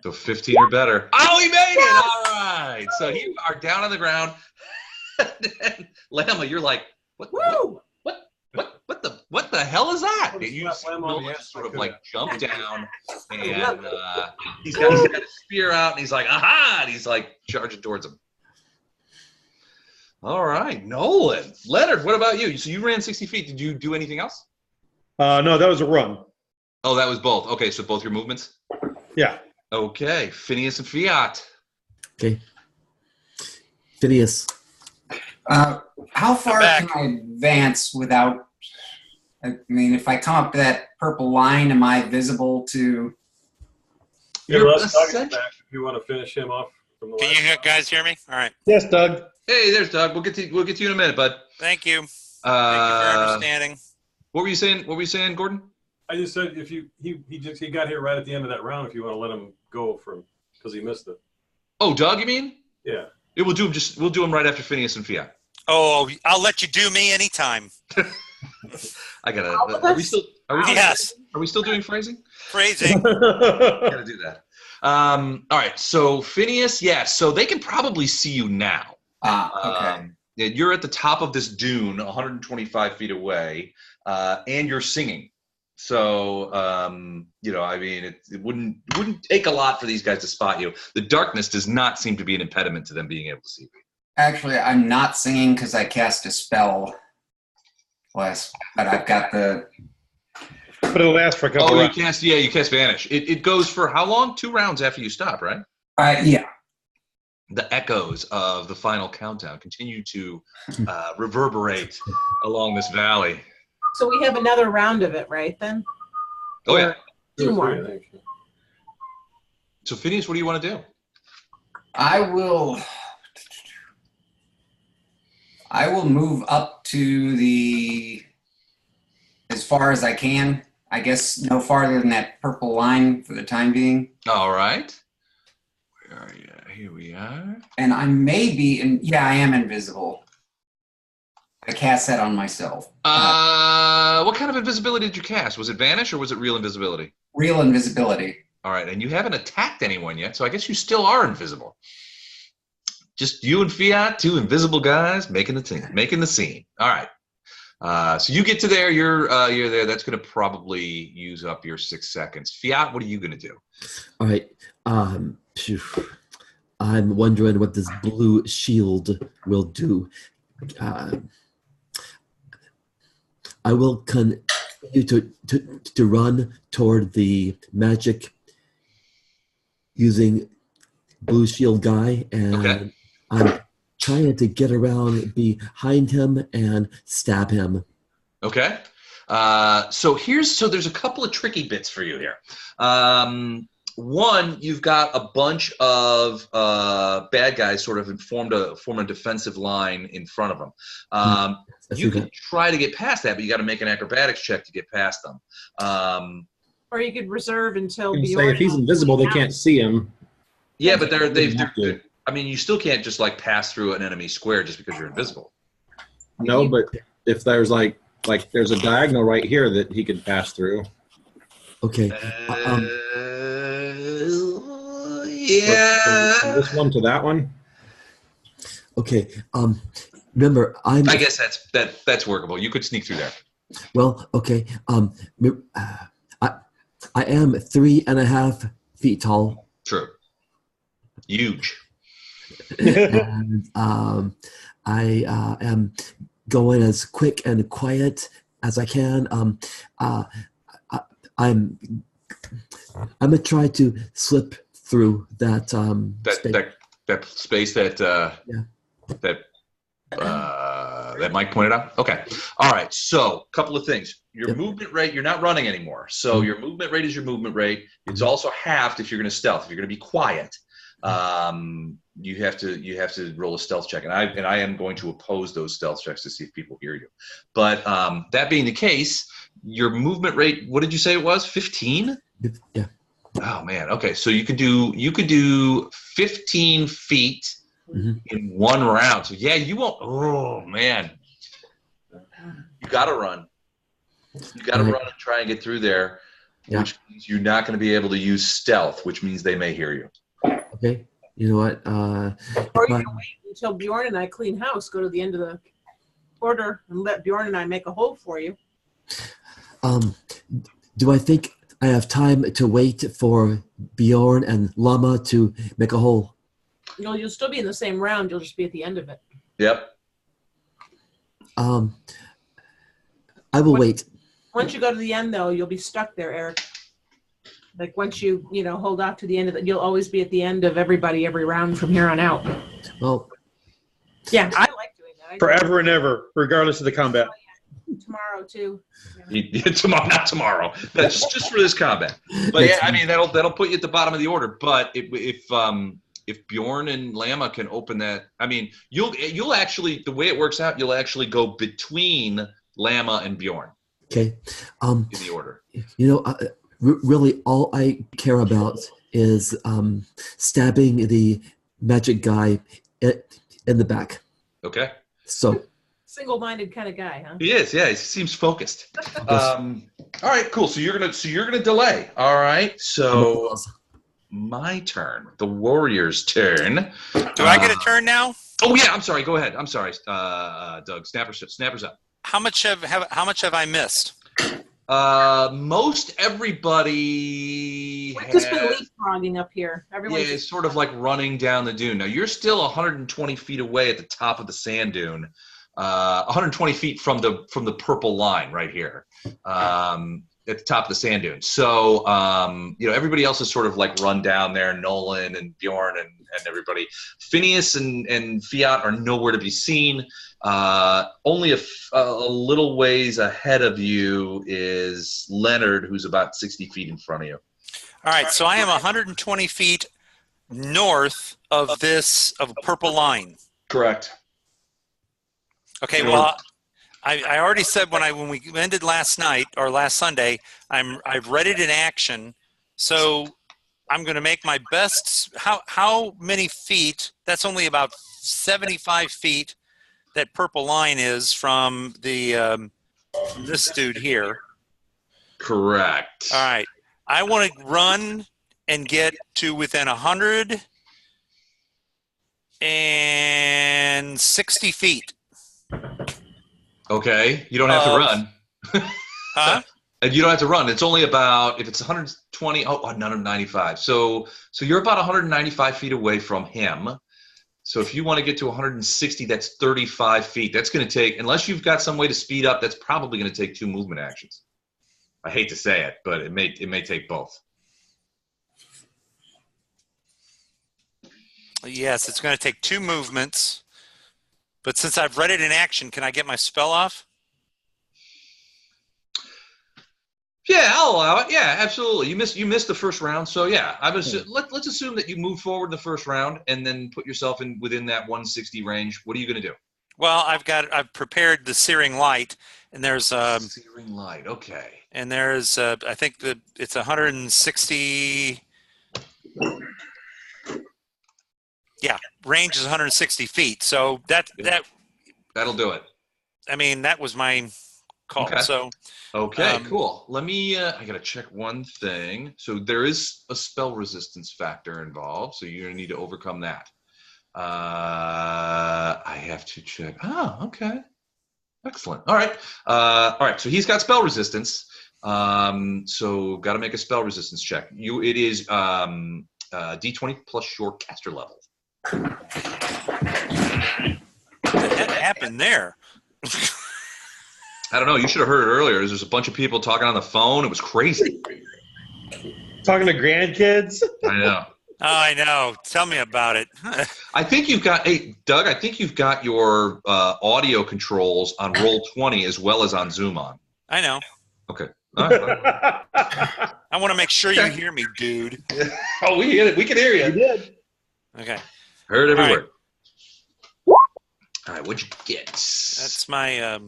So 15 or better. Oh, he made it! All right. So you are down on the ground. Lama, you're like, what the hell is that? You just sort of like jump down, and he's got his spear out, and he's like, aha! And he's like charging towards him. All right, Nolan. Leonard, what about you? So you ran 60 feet. Did you do anything else? No, that was a run. Oh, that was both. Okay, so both your movements? Yeah. Okay, Phineas and Fiat. Okay. Phineas. How far can I advance without, I mean, if I come up to that purple line, am I visible to? You're back if you want to finish him off from the Can you guys hear me? All right. Yes, Doug. Hey, there's Doug. We'll get to you in a minute, bud. Thank you. Thank you for understanding. What were you saying? What were you saying, Gordon? I just said if he got here right at the end of that round. If you want to let him go because he missed it. Oh, Doug, you mean? Yeah. We'll do him right after Phineas and Fiat. Oh, I'll let you do me anytime. I gotta. Are we still? Yes. Are we still doing phrasing? Phrasing. Gotta do that. All right. So Phineas, so they can probably see you now. Okay. You're at the top of this dune, 125 feet away, and you're singing. So, I mean, it wouldn't take a lot for these guys to spot you. The darkness does not seem to be an impediment to them being able to see you. Actually, I'm not singing because I cast a spell. But I've got the. But it'll last for a couple. Oh, you cast Vanish. It goes for how long? 2 rounds after you stop, right? Yeah. The echoes of the final countdown continue to reverberate along this valley. So we have another round of it, right, then? Oh, yeah. 2 more. So, Phineas, what do you want to do? I will move up to as far as I can. I guess no farther than that purple line for the time being. All right. Where are you? Here we are. And I may be I am invisible. I cast that on myself. What kind of invisibility did you cast? Was it Vanish or was it real invisibility? Real invisibility. All right, and you haven't attacked anyone yet, so I guess you still are invisible. Just you and Fiat, 2 invisible guys making the scene. All right. So you get to there. You're there. That's going to probably use up your 6 seconds. Fiat, what are you going to do? All right. I'm wondering what this blue shield will do. I will you to run toward the magic using blue shield guy, and I'm trying to get around behind him and stab him. Okay. So there's a couple of tricky bits for you here. One, you've got a bunch of bad guys sort of form a defensive line in front of them. You can try to get past that, but you got to make an acrobatics check to get past them. Or you could reserve until say if he's invisible, they can't see him. Yeah, but they're I mean, you still can't just like pass through an enemy square just because you're invisible. No, but if there's like there's a diagonal right here that he could pass through. Okay. Yeah. From this one to that one. Okay. Remember, I guess that's workable. You could sneak through there. Well, okay. I am 3.5 feet tall. True. Huge. And I am going as quick and quiet as I can. I'm gonna try to slip through that space. That Mike pointed out. Okay. All right. So, a couple of things. Your movement rate. You're not running anymore. So your movement rate is your movement rate. It's also halved if you're going to stealth. If you're going to be quiet, you have to roll a stealth check, and I am going to oppose those stealth checks to see if people hear you. But that being the case, your movement rate. What did you say it was? 15? Yeah. Oh man. Okay. So you could do 15 feet. In one round. So yeah, you won't. Oh man, you gotta run. You gotta run and try and get through there, which means you're not going to be able to use stealth, which means they may hear you. Okay. You know what? Or you can wait until Bjorn and I clean house. Go to the end of the quarter and let Bjorn and I make a hole for you. Do I think I have time to wait for Bjorn and Llama to make a hole? You'll still be in the same round. You'll just be at the end of it. Yep. I will wait. Once you go to the end, though, you'll be stuck there, Eric. Like once you hold off to the end of it, you'll always be at the end of everybody every round from here on out. Well. Yeah, I like doing that. Forever and ever, regardless of the combat. Tomorrow too. Tomorrow, not tomorrow. That's just for this combat. But yeah, I mean that'll put you at the bottom of the order. But if Bjorn and Llama can open that, I mean, you'll actually, the way it works out, you'll actually go between Llama and Bjorn. Okay. In the order. Really, all I care about is stabbing the magic guy in the back. Okay. So. Single-minded kind of guy, huh? He is. Yeah, he seems focused. All right, cool. So you're gonna delay. All right. So. My turn. The warrior's turn. Do I get a turn now? Oh yeah, I'm sorry. Go ahead. I'm sorry, Doug. Snappers up. How much have I missed? Most everybody. We've just been leapfrogging up here. Everyone's it's sort of like running down the dune. Now you're still 120 feet away at the top of the sand dune. 120 feet from the purple line right here. At the top of the sand dune. So, everybody else is sort of like run down there, Nolan and Bjorn and everybody. Phineas and Fiat are nowhere to be seen. Only a little ways ahead of you is Leonard, who's about 60 feet in front of you. All right, so I am 120 feet north of purple line. Correct. Okay, well, I already said when we ended last night or last Sunday, I've read it in action, so I'm going to make my best. How many feet? That's only about 75 feet. That purple line is from this dude here. Correct. All right, I want to run and get to within 160 feet. Okay, you don't have to run. Huh? And you don't have to run. It's only about, if it's 120, 195. So you're about 195 feet away from him. So if you want to get to 160, that's 35 feet. That's going to take, unless you've got some way to speed up, that's probably going to take 2 movement actions. I hate to say it, but it may take both. Yes, it's going to take 2 movements. But since I've read it in action, can I get my spell off? Yeah, I'll allow it. Yeah, absolutely. You missed the first round, so yeah. Let's assume that you move forward the first round and then put yourself within that 160 range. What are you going to do? Well, I've prepared the Searing Light, and there's Searing Light. Okay. And there's I think it's 160. Yeah, range is 160 feet. So that'll do it. I mean, that was my call. Okay. So. Okay, cool. Let me, I got to check one thing. So there is a spell resistance factor involved, so you're going to need to overcome that. I have to check. Oh, okay. Excellent. All right. So he's got spell resistance. So got to make a spell resistance check. It is D20 plus your caster level. What happened there? I don't know. You should have heard it earlier. There's a bunch of people talking on the phone. It was crazy. Talking to grandkids? I know. Oh, I know. Tell me about it. I think you've got, hey, Doug, I think you've got your audio controls on Roll20 as well as on Zoom on. I know. Okay. All right. I want to make sure you hear me, dude. Oh, we hear it. We can hear you. You did. Okay. Heard everywhere. All right, what'd you get? That's my...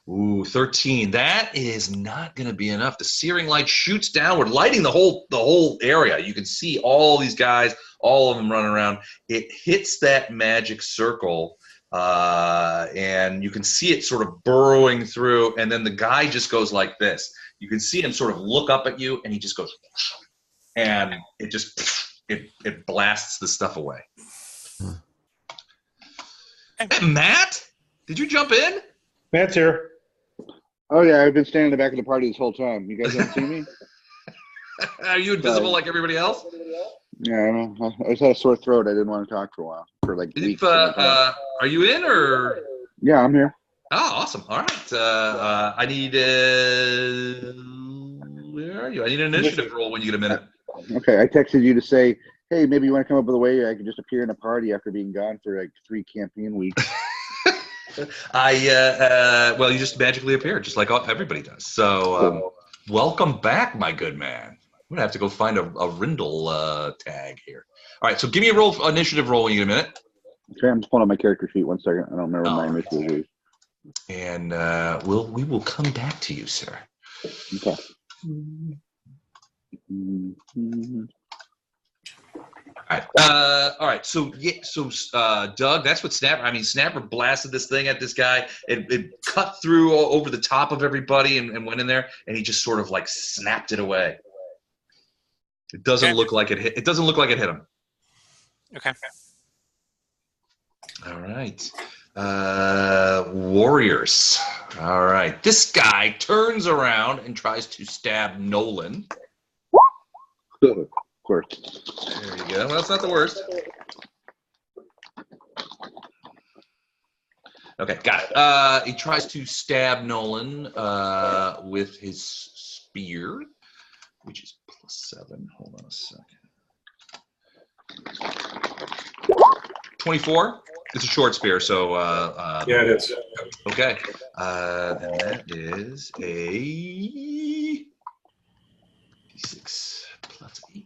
Ooh, 13. That is not going to be enough. The Searing Light shoots downward, lighting the whole area. You can see all these guys, all of them running around. It hits that magic circle, and you can see it sort of burrowing through, and then the guy just goes like this. You can see him sort of look up at you, and he just goes, and it just it blasts the stuff away. Hey, Matt, did you jump in? Matt's here. Oh yeah, I've been standing in the back of the party this whole time. You guys don't see me? Are you invisible like everybody else? Yeah, I know. I just had a sore throat. I didn't want to talk for a while, for like weeks. Are you in or? Yeah, I'm here. Oh, awesome. All right. I need. Where are you? I need an initiative roll when you get a minute. Okay, I texted you to say, hey, maybe you want to come up with a way I could just appear in a party after being gone for like 3 campaign weeks. Well, you just magically appeared, just like everybody does. So, welcome back, my good man. I'm gonna have to go find a Rindle tag here. All right, so give me a initiative roll when you get a minute. Okay, I'm just pulling up my character sheet. 1 second. I don't remember my initiative is. And we will come back to you, sir. Okay. All right. So Doug, that's what Snapper blasted this thing at this guy. It cut through over the top of everybody and went in there, and he just sort of like snapped it away. It doesn't look like it hit. It doesn't look like it hit him. Okay. All right. Warriors. All right. This guy turns around and tries to stab Nolan. Of course. There you go. Well, that's not the worst. Okay, got it. He tries to stab Nolan with his spear, which is +7. Hold on a second. 24. It's a short spear, so yeah, it is. Okay, then that is a d6 +8.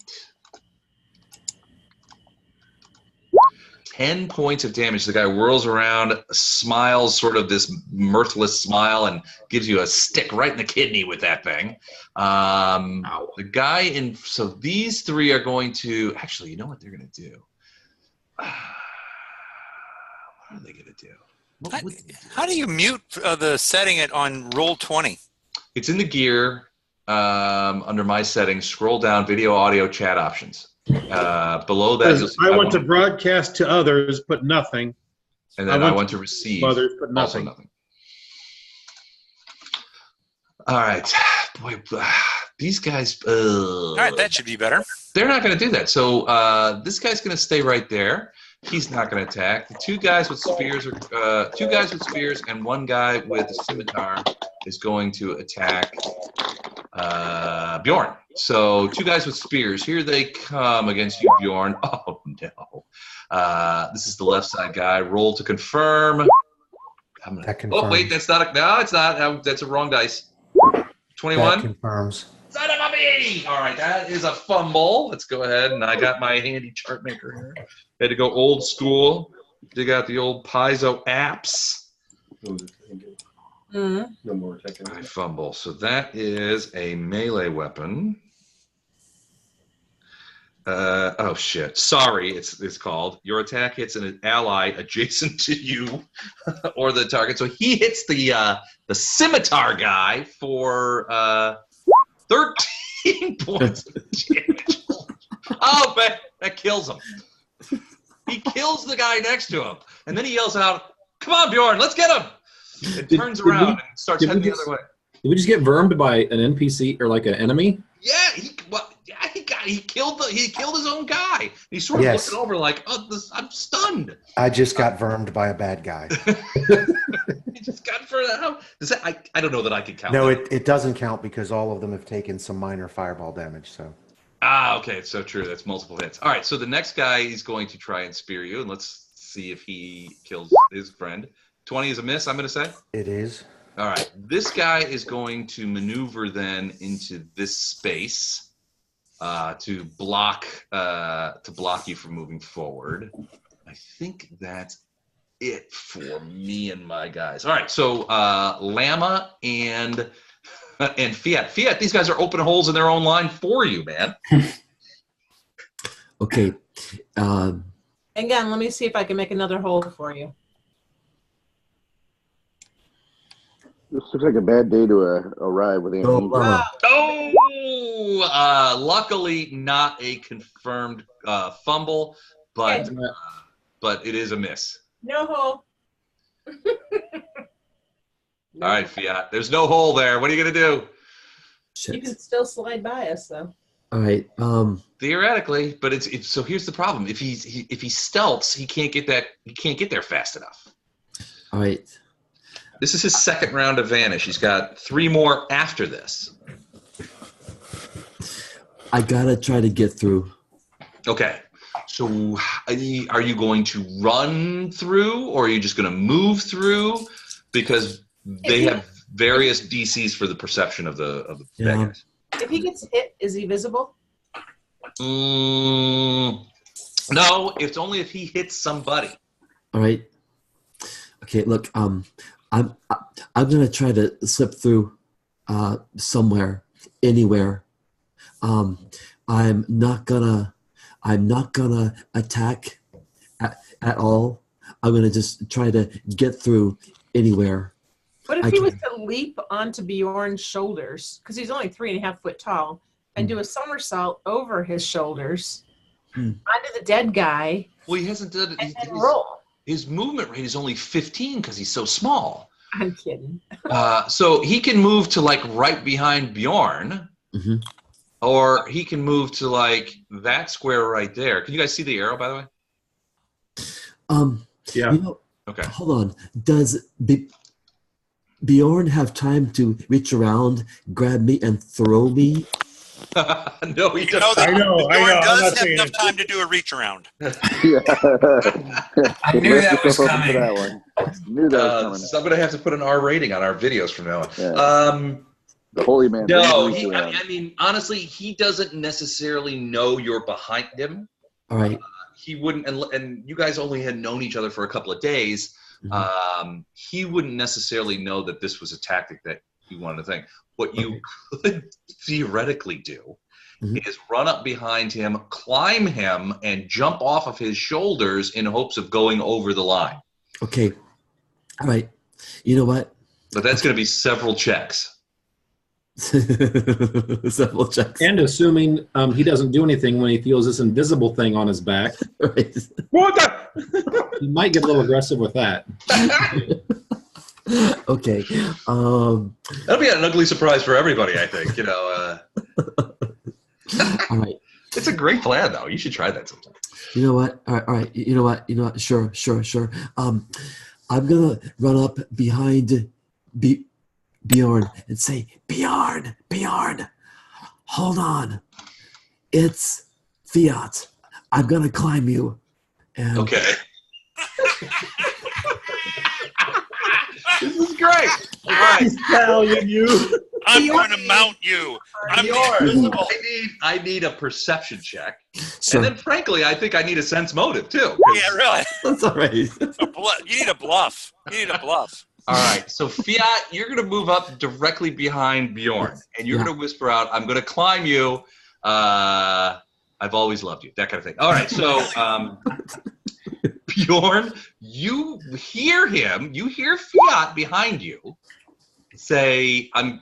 10 points of damage. The guy whirls around, smiles sort of this mirthless smile, and gives you a stick right in the kidney with that thing. The guy so these 3 are going to, actually, you know what they're going to do? What are they going to do? How do you mute the setting it on Roll20? It's in the gear under my settings. Scroll down, video, audio, chat options. Below that, you'll see I want to broadcast to others, but nothing. And then I want to receive others, but nothing. Also nothing. All right, boy, these guys. All right, that should be better. They're not going to do that. So this guy's going to stay right there. He's not going to attack. The 2 guys with spears are 2 guys with spears, and 1 guy with a scimitar is going to attack Bjorn. So 2 guys with spears. Here they come against you, Bjorn. Oh, no. This is the left side guy. Roll to confirm. That confirms. Oh, wait, that's not. No, it's not. That's a wrong dice. 21. That confirms. Son of a bee! All right, that is a fumble. Let's go ahead, and I got my handy chart maker here. Had to go old school. Dig out the old Paizo apps. No more attacking. I fumble. So that is a melee weapon. Oh shit! Sorry, it's called. Your attack hits an ally adjacent to you or the target. So he hits the scimitar guy for 13 points of damage. Oh, that kills him. He kills the guy next to him, and then he yells out, "Come on, Bjorn, let's get him!" It turns around and starts heading the other way. Did we just get vermed by an NPC or like an enemy? Yeah, he killed his own guy. He's sort of looking over like, "Oh, I'm stunned." I just got vermed by a bad guy. He just got for that. I don't know that I could count. No, that. it doesn't count because all of them have taken some minor fireball damage. So. Okay, it's so true. That's multiple hits. All right, so the next guy is going to try and spear you, and let's see if he kills his friend. 20 is a miss, I'm going to say. It is. All right, this guy is going to maneuver then into this space to block you from moving forward. I think that's it for me and my guys. All right, so Llama and Fiat. Fiat, these guys are opening holes in their own line for you, man. Okay. Again, let me see if I can make another hole for you. This looks like a bad day to arrive with amnesia. Luckily not a confirmed fumble, but it is a miss. No hole. All right, Fiat. There's no hole there. What are you gonna do? You can still slide by us, though. All right. Theoretically, but it's so. Here's the problem: if he stealths, he can't get there fast enough. All right. This is his second round of vanish. He's got 3 more after this. I gotta try to get through. Okay. So, are you going to run through, or are you just going to move through? Because they have various DCs for the perception of the bad guys. If he gets hit, is he visible? No, it's only if he hits somebody. All right. Okay. Look. I'm gonna try to slip through somewhere, anywhere. I'm not gonna attack at all. I'm gonna just try to get through anywhere. What if he was to leap onto Bjorn's shoulders, because he's only 3.5 foot tall, and do a somersault over his shoulders onto the dead guy? Well, he hasn't done it. And roll. His movement rate is only 15 because he's so small. I'm kidding. So he can move to like right behind Bjorn, or he can move to like that square right there. Can you guys see the arrow, by the way? Yeah. You know, okay. Hold on. Does Bjorn have time to reach around, grab me, and throw me? No, he doesn't. Bjorn does have enough time to do a reach around. I knew that was coming. So I'm going to have to put an R rating on our videos from now on. Yeah. The holy man. No, I mean, honestly, he doesn't necessarily know you're behind him. All right. He wouldn't, and you guys only had known each other for a couple of days. He wouldn't necessarily know that this was a tactic that you wanted to think. What you could theoretically do is run up behind him, climb him, and jump off of his shoulders in hopes of going over the line. Okay. All right. You know what? But that's going to be several checks. Several checks. And assuming he doesn't do anything when he feels this invisible thing on his back. Right. What the? He might get a little aggressive with that. Okay. That'll be an ugly surprise for everybody, I think. All right. It's a great plan, though. You should try that sometime. You know what? All right. You know what? Sure. I'm gonna run up behind Bjorn and say, Bjorn, hold on. It's Fiat. I'm going to climb you. And Okay. This is great. All right. He's stallion you. I'm going to mount you. I'm invisible. I need a perception check. Sure. And then, frankly, I think I need a sense motive, too. Yeah, really. That's all right. You need a bluff. All right. So, Fiat, you're going to move up directly behind Bjorn. And you're going to whisper out, I'm going to climb you. I've always loved you. That kind of thing. All right. So, Bjorn, you hear him. You hear Fiat behind you say, I'm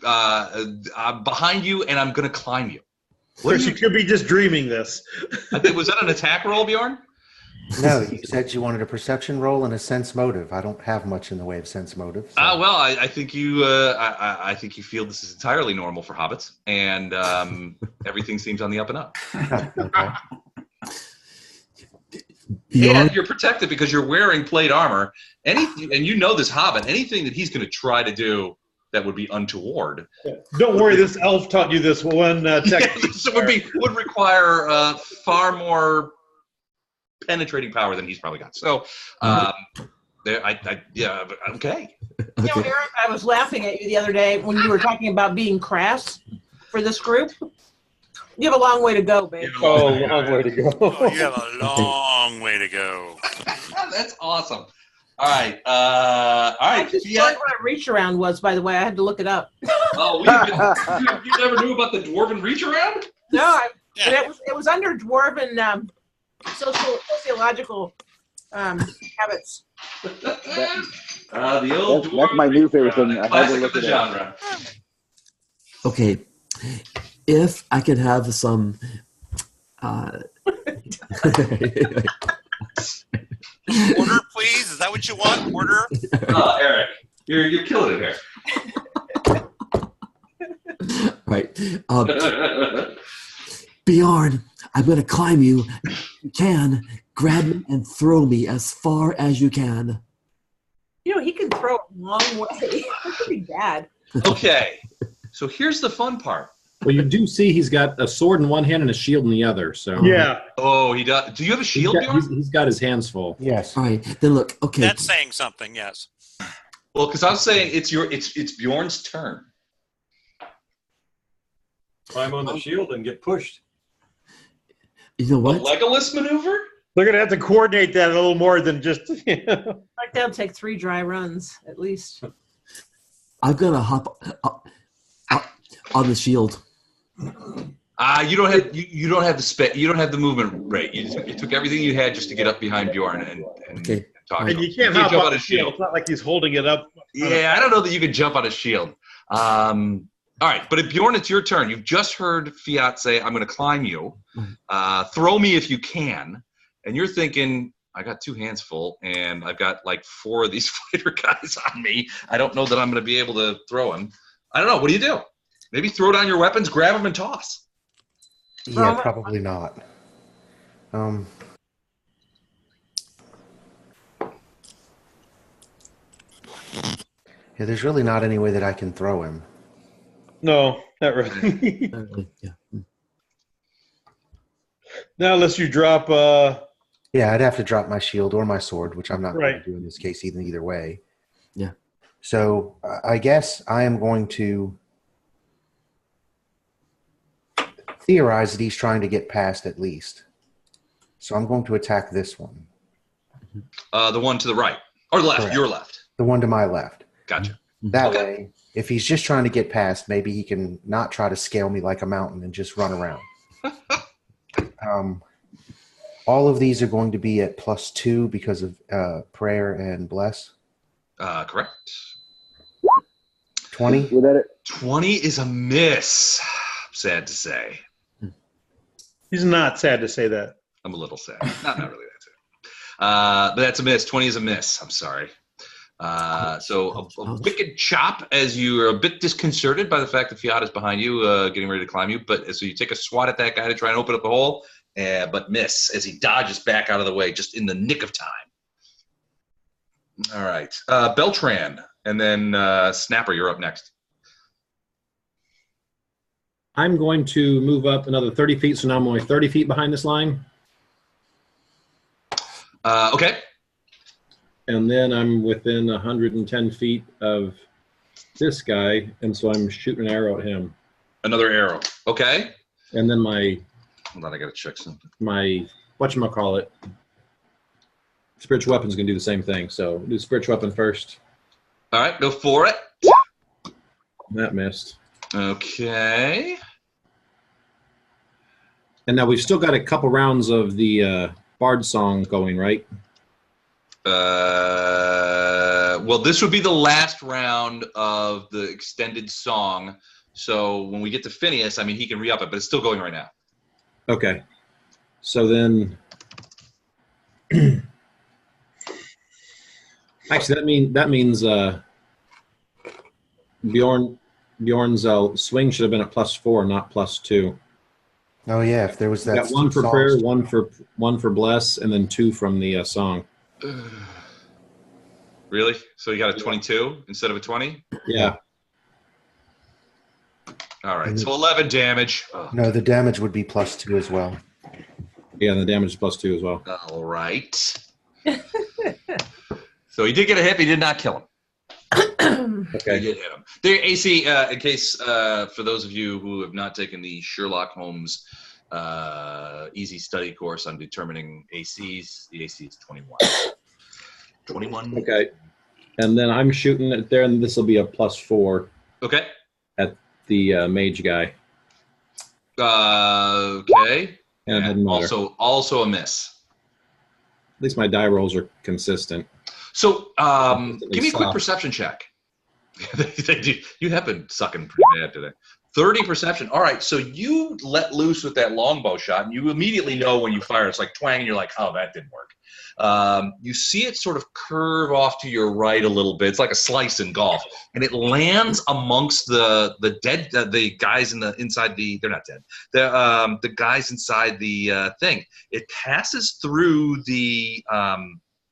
behind you and I'm going to climb you. So she could be just dreaming this. Was that an attack roll, Bjorn? No, you said you wanted a perception roll and a sense motive. I don't have much in the way of sense motive. So. Well, I think you I think you feel this is entirely normal for hobbits, and everything seems on the up and up. Okay. And you're protected because you're wearing plate armor. Anything, and you know this hobbit. Anything that he's going to try to do that would be untoward. Don't worry, this elf taught you this one technique. This would require far more penetrating power than he's probably got. So, okay. You know, Eric, I was laughing at you the other day when you were talking about being crass for this group. You have a long way to go, babe. Long way to go. Oh, you have a long way to go. That's awesome. All right. I just learned what a reach around was, by the way. I had to look it up. Oh, you never knew about the dwarven reach around? No, it was under dwarven sociological habits. The old that's my new favorite thing. I had to look at genre. Okay. If I could have some Order, please. Is that what you want? Order? Eric, you're killing it here. Right. Bjorn, I'm going to climb you. You can grab me and throw me as far as you can. You know, he can throw a long way. That could be bad. Okay. So here's the fun part. Well, you do see he's got a sword in one hand and a shield in the other. So yeah. Oh, he does. Do you have a shield, Bjorn? He's got his hands full. Yes. All right. Then look. Okay. That's saying something. Yes. Well, because I was saying it's Bjorn's turn. Climb on the shield and get pushed. You know what? A Legolas maneuver? They're going to have to coordinate that a little more than just. Like that'll take 3 dry runs at least. I'm gonna hop on the shield. You don't have you don't have the movement rate. You took everything you had just to get up behind Bjorn and okay. talk. And you can't hop on a shield. It's not like he's holding it up. Yeah, I don't know that you can jump on a shield. All right, but Bjorn, it's your turn. You've just heard Fiat say, "I'm going to climb you. Throw me if you can." And you're thinking, I got 2 hands full, and I've got like 4 of these fighter guys on me. I don't know that I'm going to be able to throw him. I don't know. What do you do? Maybe throw down your weapons, grab them, and toss. Yeah, probably not. Yeah, there's really not any way that I can throw him. No, not really. Yeah. Now, unless you drop. Yeah, I'd have to drop my shield or my sword, which I'm not going Right. to do in this case either way. Yeah. So I guess I am going to theorize that he's trying to get past at least. So I'm going to attack this one. The one to the right or left. Correct. Your left. The one to my left. Gotcha. That way, if he's just trying to get past, maybe he can not try to scale me like a mountain and just run around. All of these are going to be at +2 because of prayer and bless. Correct. 20. 20 is a miss. Sad to say. He's not sad to say that. I'm a little sad. Not really that sad. But that's a miss. 20 is a miss. I'm sorry. So a wicked chop as you are a bit disconcerted by the fact that Fiat is behind you, getting ready to climb you. But so you take a swat at that guy to try and open up the hole, but miss as he dodges back out of the way just in the nick of time. All right. Beltran and then Snapper, you're up next. I'm going to move up another 30 feet, so now I'm only 30 feet behind this line. Okay. And then I'm within 110 feet of this guy, and so I'm shooting an arrow at him. Another arrow. Okay. And then my... Hold on, I got to check something. My, whatchamacallit, spiritual weapon's going to do the same thing. So do spiritual weapon first. All right, go for it. That missed. Okay. And now we've still got a couple rounds of the Bard song going, right? Well, this would be the last round of the extended song. So when we get to Phineas, I mean, he can re-up it, but it's still going right now. Okay. So then... Actually, that means Bjorn's swing should have been at +4, not +2. Oh yeah, if there was that. Got one for prayer, one for bless, and then 2 from the song. Really? So you got a 22 instead of a 20? Yeah. All right. So 11 damage. No, the damage would be +2 as well. Yeah, and the damage is +2 as well. All right. So he did get a hit, but he did not kill him. Okay. He did hit him. There, AC, in case for those of you who have not taken the Sherlock Holmes easy study course on determining ACs, the AC is 21. 21. Okay. And then I'm shooting it there, and this will be a +4. Okay. At the mage guy. Okay. And also a miss. At least my die rolls are consistent. So give me a quick perception check. You have been sucking pretty bad today. 30 perception. All right, so you let loose with that longbow shot, and you immediately know when you fire. It's like twang, and you're like, oh, that didn't work. You see it sort of curve off to your right a little bit. It's like a slice in golf, and it lands amongst the dead, the guys inside the. They're not dead. The guys inside the thing. It passes through the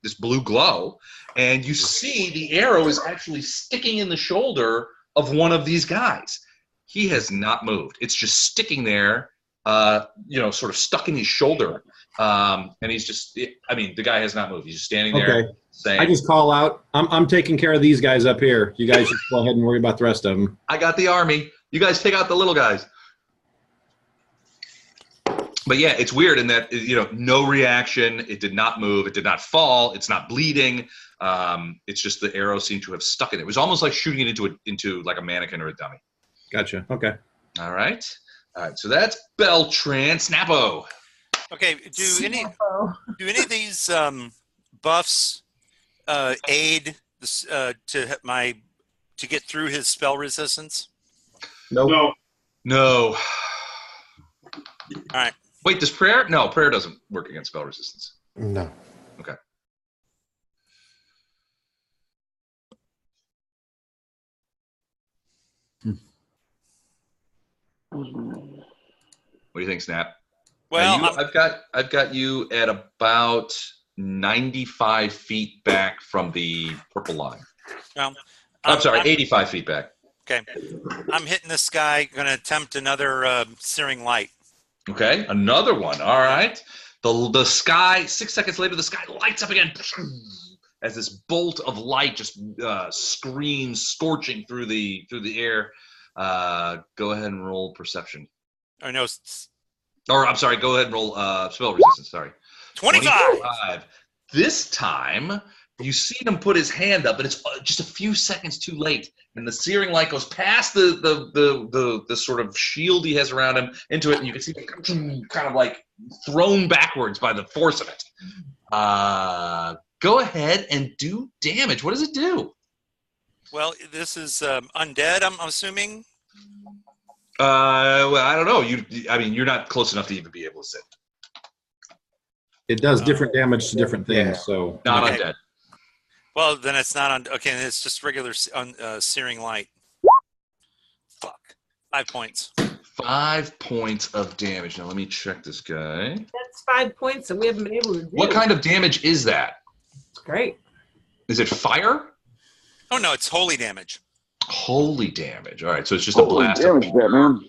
this blue glow, and you see the arrow is actually sticking in the shoulder of one of these guys. He has not moved. It's just sticking there, sort of stuck in his shoulder. And he's just, I mean, the guy has not moved. He's just standing there. Okay. Saying, I just call out, I'm taking care of these guys up here. You guys just go ahead and worry about the rest of them. I got the army. You guys take out the little guys. But yeah, it's weird in that, no reaction. It did not move. It did not fall. It's not bleeding. It's just the arrow seemed to have stuck in it. It was almost like shooting it into like a mannequin or a dummy. Gotcha. Okay. All right. So that's Beltran. Snappo. Okay. Do any of these buffs aid this, to get through his spell resistance? Nope. No. All right. Wait, does prayer? No, prayer doesn't work against spell resistance. No. Okay. What do you think, Snap? Well, I've got you at about 95 feet back from the purple line. Well, I'm sorry, 85 feet back. Okay. I'm hitting this guy. Going to attempt another searing light. Okay, another one. All right. The sky, 6 seconds later, the sky lights up again as this bolt of light just screams, scorching through the air. Go ahead and roll perception. Oh, no. Or, I'm sorry, go ahead and roll spell resistance. Sorry. 25. This time, you see him put his hand up, but it's just a few seconds too late. And the searing light goes past the sort of shield he has around him into it, and you can see him kind of like thrown backwards by the force of it. Go ahead and do damage. What does it do? Well, this is undead, I'm assuming. Well, I don't know. You're not close enough to even be able to sit. It does different damage to different things, so not undead. Well, then it's not on. Okay, it's just regular searing light. Fuck. 5 points. 5 points of damage. Now let me check this guy. That's 5 points that we haven't been able to do. What kind of damage is that? Great. Is it fire? Oh no, it's holy damage. Holy damage. All right, so it's just Holy a blast damage, of Batman.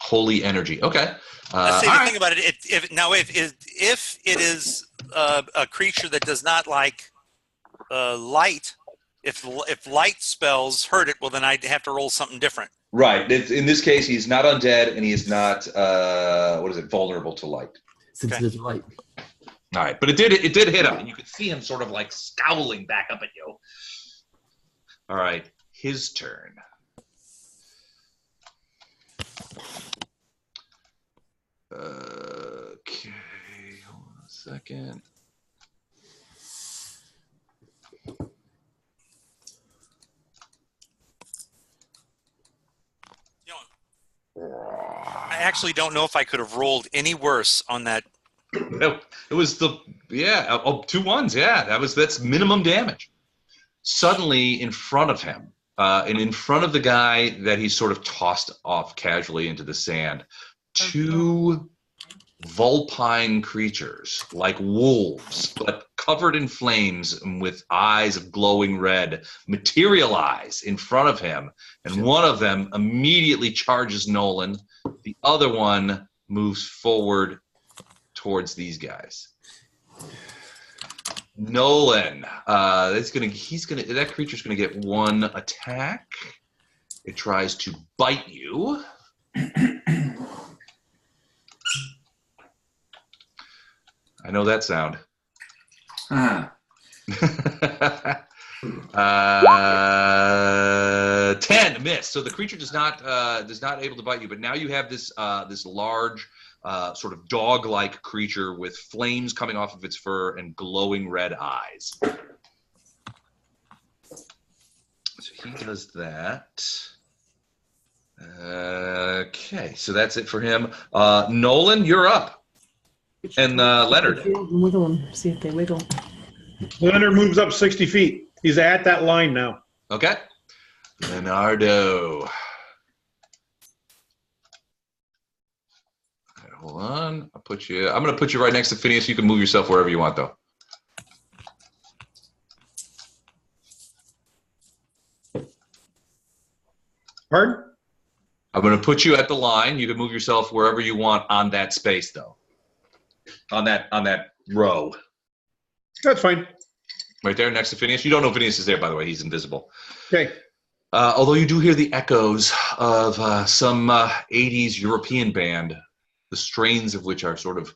holy energy. Okay. Let's see. The thing about it, if it is a creature that does not like light, if light spells hurt it, well, then I'd have to roll something different. Right. In this case, he's not undead, and he is not vulnerable to light. Sensitive to light. All right, but it did hit him, and you could see him sort of like scowling back up at you. All right, his turn. Okay, hold on a second. I actually don't know if I could have rolled any worse on that. It was 2 1s. Yeah, that's minimum damage. Suddenly, in front of him, and in front of the guy that he sort of tossed off casually into the sand, 2 vulpine creatures, like wolves, but covered in flames and with eyes of glowing red, materialize in front of him. And one of them immediately charges Nolan. The other one moves forward towards these guys. Nolan, that creature's gonna get 1 attack. It tries to bite you. I know that sound. 10 miss. So the creature does not able to bite you, but now you have this large sort of dog-like creature with flames coming off of its fur and glowing red eyes. So he does that. Okay, so that's it for him. Nolan, you're up. And Leonard. Wiggle them. See if they wiggle. Leonard moves up 60 feet. He's at that line now. Okay. Leonardo. Right, hold on. I'm going to put you right next to Phineas. You can move yourself wherever you want, though. Pardon? I'm going to put you at the line. You can move yourself wherever you want on that space, though. On that row. That's fine. Right there next to Phineas. You don't know Phineas is there, by the way. He's invisible. Okay. Although you do hear the echoes of some 80s European band, the strains of which are sort of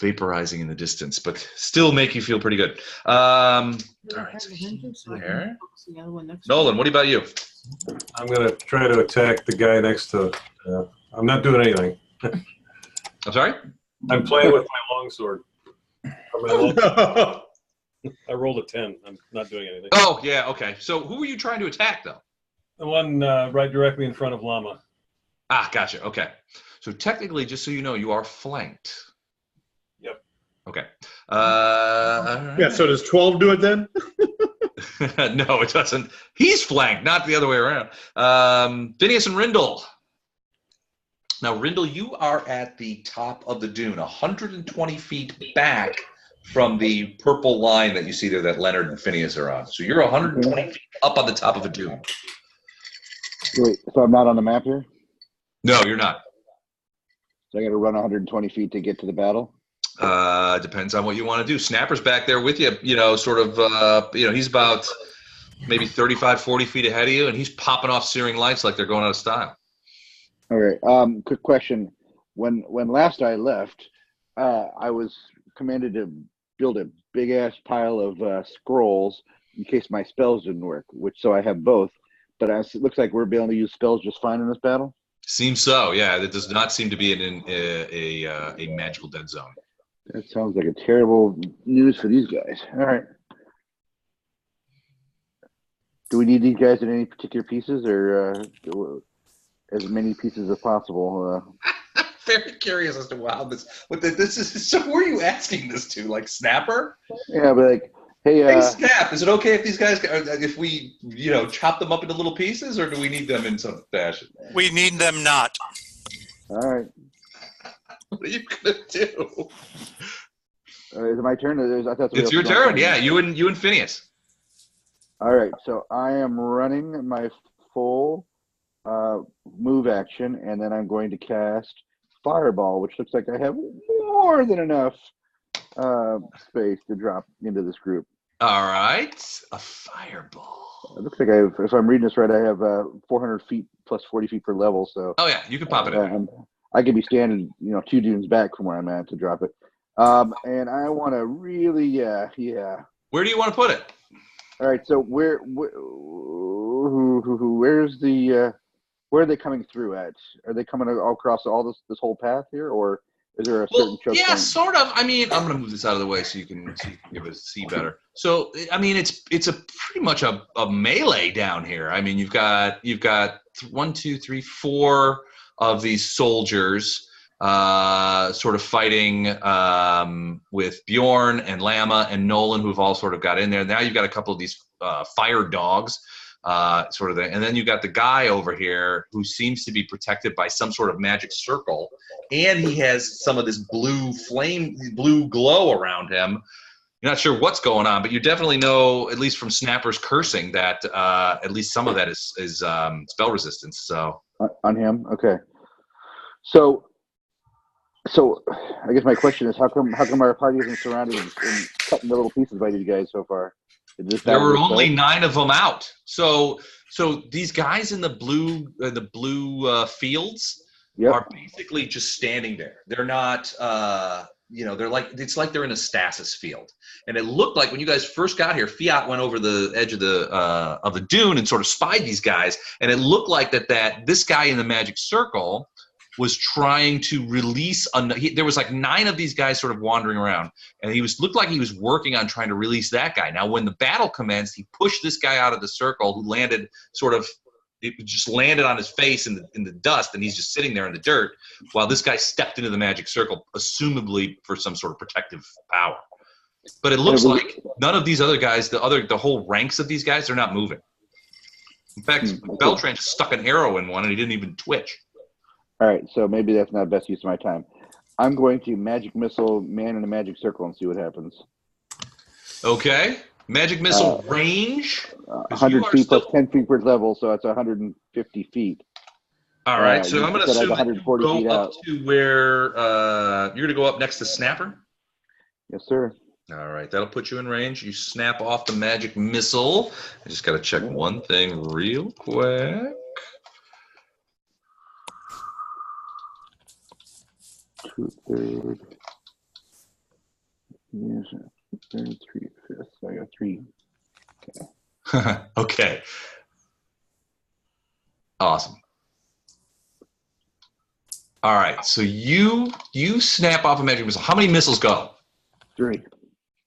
vaporizing in the distance, but still make you feel pretty good. All right. So there. Nolan, what about you? I'm going to try to attack the guy next to. I'm not doing anything. I'm sorry? I'm playing with my longsword. I rolled a 10. I'm not doing anything. Oh, yeah, okay. So who were you trying to attack, though? The one right directly in front of Llama. Ah, gotcha. Okay. So technically, just so you know, you are flanked. Yep. Okay. Yeah, so does 12 do it then? No, it doesn't. He's flanked, not the other way around. Phineas and Rindle. Now, Rindle, you are at the top of the dune, 120 feet back from the purple line that you see there that Leonard and Phineas are on. So you're 120 feet up on the top of a dune. Wait, so I'm not on the map here? No, you're not. So I got to run 120 feet to get to the battle? Depends on what you want to do. Snapper's back there with you, he's about maybe 35, 40 feet ahead of you, and he's popping off searing lights like they're going out of style. Okay. Quick question. When last I left, I was commanded to build a big ass pile of scrolls in case my spells didn't work. So I have both. But it looks like we're able to use spells just fine in this battle. Seems so. Yeah, it does not seem to be a magical dead zone. That sounds like a terrible news for these guys. All right. Do we need these guys in any particular pieces, or as many pieces as possible? Very curious as to how this is. So who are you asking this to? Like Snapper? Yeah, but like, hey, Snap, is it okay if these guys, if we, chop them up into little pieces, or do we need them in some fashion? We need them not. All right. What are you gonna do? Is it my turn? It's your turn. Yeah, you and Phineas. All right, so I am running my full move action, and then I'm going to cast Fireball, which looks like I have more than enough space to drop into this group. All right, a fireball. It looks like I have, if I'm reading this right, I have 400 feet plus 40 feet per level. So. Oh yeah, you can pop it in. I could be standing, 2 dunes back from where I'm at to drop it. And I want to really, yeah. Where do you want to put it? All right, so where's the, where are they coming through at? Are they coming all across all this whole path here, or is there a certain choke yeah, point? sort of. I mean, I'm going to move this out of the way so you can give it see better. So, I mean, it's a pretty much a melee down here. I mean, you've got 1, 2, 3, 4 of these soldiers sort of fighting with Bjorn and Lama and Nolan, who've all sort of got in there. Now you've got a couple of these fire dogs. Sort of thing. And then you got the guy over here who seems to be protected by some sort of magic circle, and he has some of this blue glow around him. You're not sure what's going on, but you definitely know, at least from Snapper's cursing, that at least some of that is spell resistance. So on him, okay. So I guess my question is, how come our party isn't surrounded and cut into little pieces by these guys so far? There were only 9 of them out. So these guys in the blue fields are basically just standing there. They're not, they're like, it's like they're in a stasis field. And it looked like when you guys first got here, Fiat went over the edge of the dune and sort of spied these guys. And it looked like that this guy in the magic circle was trying to release. There was like 9 of these guys sort of wandering around, and looked like he was working on trying to release that guy. Now, when the battle commenced, he pushed this guy out of the circle, who landed just landed on his face in the dust, and he's just sitting there in the dirt while this guy stepped into the magic circle, assumably for some sort of protective power. But it looks like none of these other guys, the whole ranks of these guys, they're not moving. In fact, Beltran just stuck an arrow in one, and he didn't even twitch. All right, so maybe that's not best use of my time. I'm going to magic missile man in a magic circle and see what happens. Okay. Magic missile range? 100 feet plus 10 feet per level, so that's 150 feet. All right, so I'm going to assume that you go feet up out. to where you're going to go up next to Snapper? Yes, sir. All right, that'll put you in range. You snap off the magic missile. I just got to check one thing real quick. 2/3. Yes, 3/5. So I got 3. Okay. Okay. Awesome. All right. So you snap off a magic missile. How many missiles go? 3.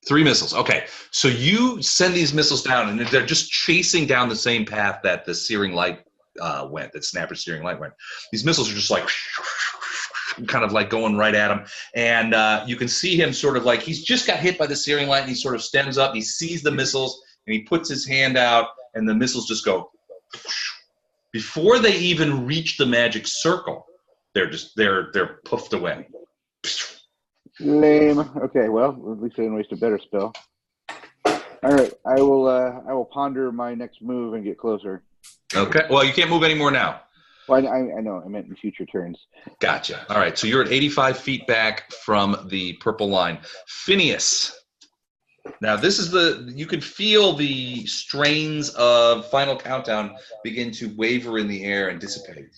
3 missiles. Okay. So you send these missiles down, and they're just chasing down the same path that the searing light went. That Snapper's searing light went. These missiles are just like kind of like going right at him, and you can see him sort of like he's just got hit by the searing light, and he sort of stems up, he sees the missiles, and he puts his hand out, and the missiles just go before they even reach the magic circle. They're puffed away. Lame. Okay, well, at least I didn't waste a better spell. All right, I will ponder my next move and get closer. Okay. Well, you can't move anymore now. Well, I know. I meant in future turns. Gotcha. All right. So you're at 85 feet back from the purple line. Phineas. Now, this is you can feel the strains of Final Countdown begin to waver in the air and dissipate.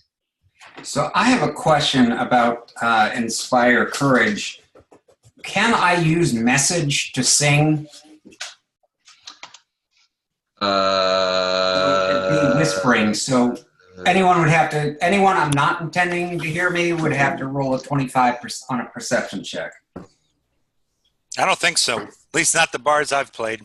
So I have a question about Inspire Courage. Can I use message to sing? It'd be whispering, so anyone I'm not intending to hear me would have to roll a 25% on a perception check. I don't think so. At least not the bards I've played.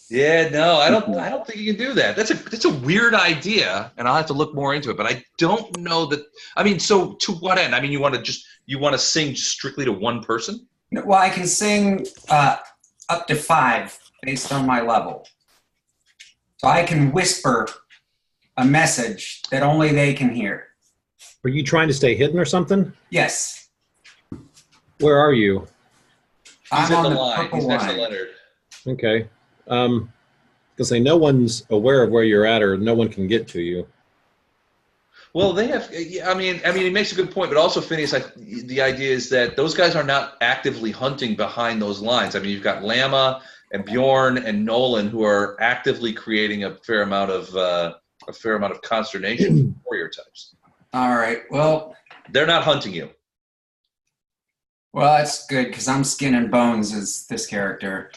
Yeah, no, I don't think you can do that. That's a weird idea, and I'll have to look more into it. But I don't know that. I mean, so to what end? I mean, you want to sing strictly to one person? Well, I can sing up to 5 based on my level. So I can whisper a message that only they can hear. Are you trying to stay hidden or something? Yes. Where are you? He's I'm in on the the line. purple He's next to line. Leonard. Okay. Because no one's aware of where you're at, or no one can get to you. Well, they have. I mean, he makes a good point, but also Phineas, the idea is that those guys are not actively hunting behind those lines. I mean, you've got Lama and Bjorn and Nolan who are actively creating a fair amount of consternation for warrior types. All right. Well, they're not hunting you. Well, that's good because I'm skin and bones as this character.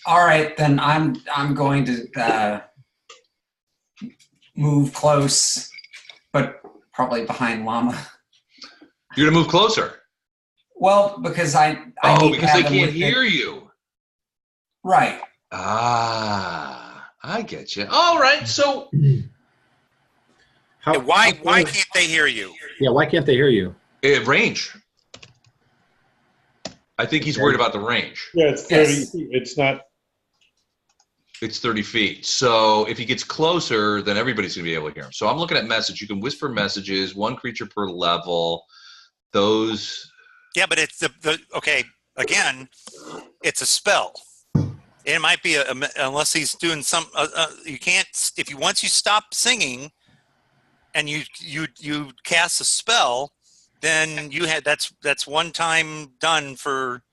All right, then I'm going to move close, but probably behind Llama. You're gonna move closer. Well, because I need because to they have can't them hear you. Right. Ah, I get you. All right, so why can't they hear you? Yeah, why can't they hear you? Range. I think he's worried about the range. Yeah, it's 30 feet. It's not. It's 30 feet. So if he gets closer, then everybody's going to be able to hear him. So I'm looking at message. You can whisper messages, one creature per level. Those. Yeah, but it's okay. Again, it's a spell. It might be unless he's doing some. You can't once you stop singing, and you cast a spell, then that's one time done for.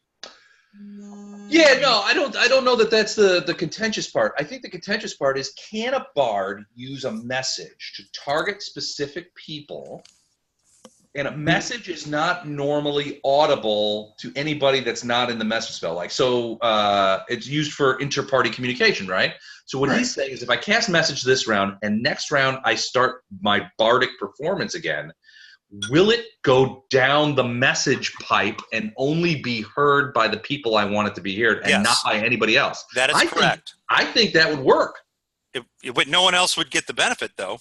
Yeah, no, I don't know that that's the contentious part. I think the contentious part is, can a bard use a message to target specific people? And a message is not normally audible to anybody that's not in the message spell. Like, so it's used for inter-party communication, right? So what he's saying is, if I cast message this round and next round I start my bardic performance again, will it go down the message pipe and only be heard by the people I want it to be heard and not by anybody else? That is correct. I think that would work. But no one else would get the benefit, though.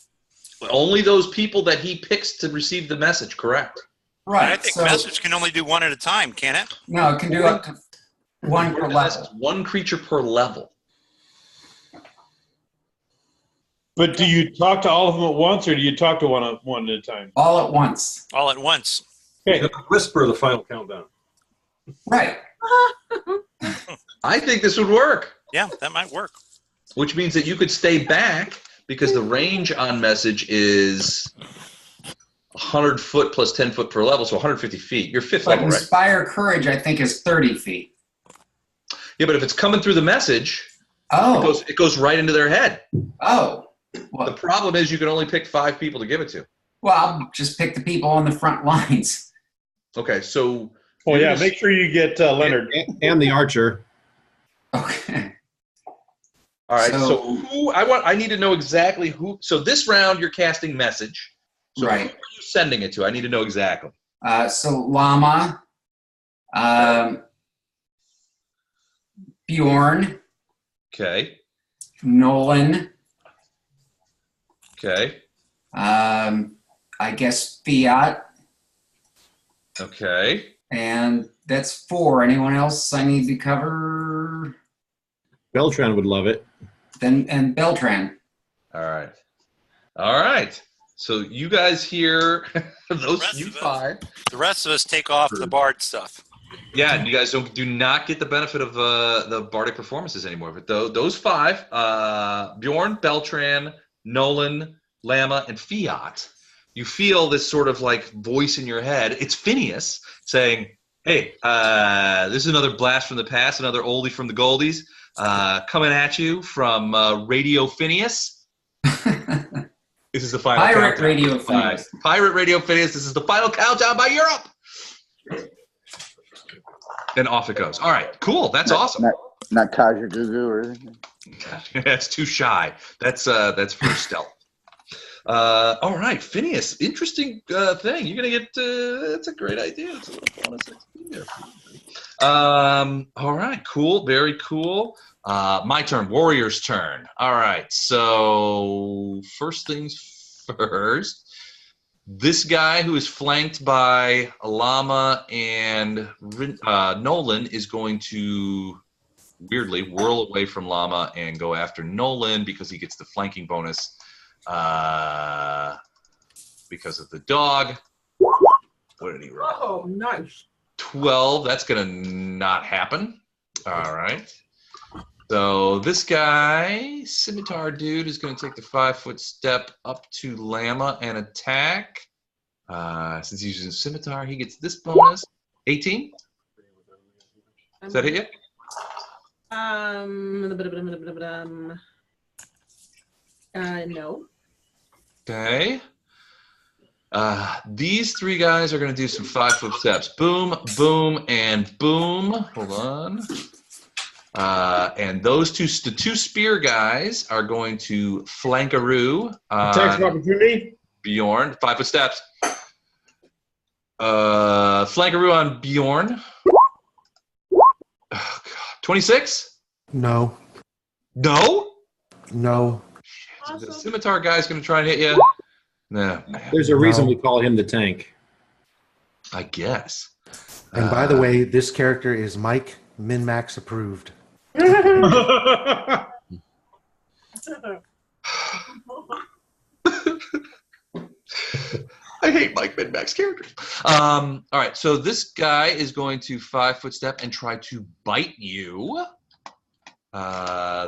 Only those people that he picks to receive the message, correct? Right. I think message can only do one at a time, can it? No, it can do up to one per level. One creature per level. But do you talk to all of them at once, or do you talk to one at a time? All at once. All at once. Okay. Whisper the final countdown. Right. I think this would work. Yeah, that might work. Which means that you could stay back because the range on message is 100 foot plus 10 foot per level, so 150 feet. You're fifth level, right? Inspire Courage, I think, is 30 feet. Yeah, but if it's coming through the message, it goes right into their head. Oh. Well, the problem is you can only pick 5 people to give it to. Well, I'll just pick the people on the front lines. Okay, so. Oh yeah, make sure you get Leonard and the archer. Okay. All right. So who I need to know exactly who. So this round you're casting message. So who are you sending it to? I need to know exactly. So Llama, Bjorn. Okay. Nolan. Okay. I guess Fiat. Okay. And that's 4. Anyone else I need to cover? Beltran would love it. And Beltran. All right. So you guys hear you 5. The rest of us take off the bard stuff. Yeah, you guys do not get the benefit of the bardic performances anymore. But those 5, Bjorn, Beltran, Nolan, Lama, and Fiat, you feel this sort of like voice in your head. It's Phineas saying, hey, this is another blast from the past, another oldie from the goldies, coming at you from Radio Phineas. This is the final Pirate countdown. Radio Phineas. Pirate Radio Phineas. This is the final countdown by Europe. And off it goes. All right, cool. That's awesome. Not Kaja Gugu or anything. That's too shy. That's for stealth. All right, Phineas. Interesting thing. You're gonna get. That's a great idea. It's a little bonus XP there. All right, cool. Very cool. My turn. Warrior's turn. All right. So first things first. This guy who is flanked by Lama and Nolan is going to weirdly whirl away from Lama and go after Nolan because he gets the flanking bonus because of the dog. What did he roll? Oh, nice. 12. That's going to not happen. All right. So this guy, scimitar dude, is going to take the 5-foot step up to Llama and attack. Since he's using scimitar, he gets this bonus. 18? Does that hit you? No. Okay. These three guys are going to do some 5-foot steps. Boom, boom, and boom. Hold on. And those the two spear guys are going to flankaroo. Attacks of opportunity. Bjorn, 5-foot steps. Flankaroo on Bjorn. Oh, God. 26? No. No? No. The scimitar guy's going to try and hit you. No. There's a reason we call him the tank. I guess. And by the way, this character is Mike Min-Max approved. I hate Mike Min-Max characters. All right, so this guy is going to 5-foot step and try to bite you.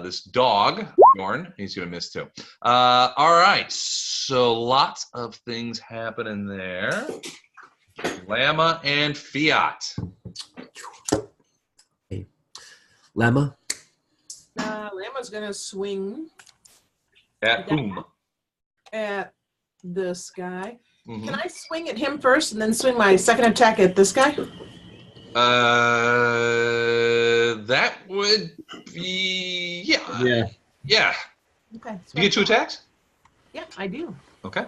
This dog, Bjorn, he's going to miss too. All right, so lots of things happening there. Llama and Fiat. Hey. Llama? Llama's going to swing. At whom? At this guy. Mm-hmm. Can I swing at him first and then swing my second attack at this guy? That would be Yeah. Okay. You get 2 attacks? Yeah, I do. Okay.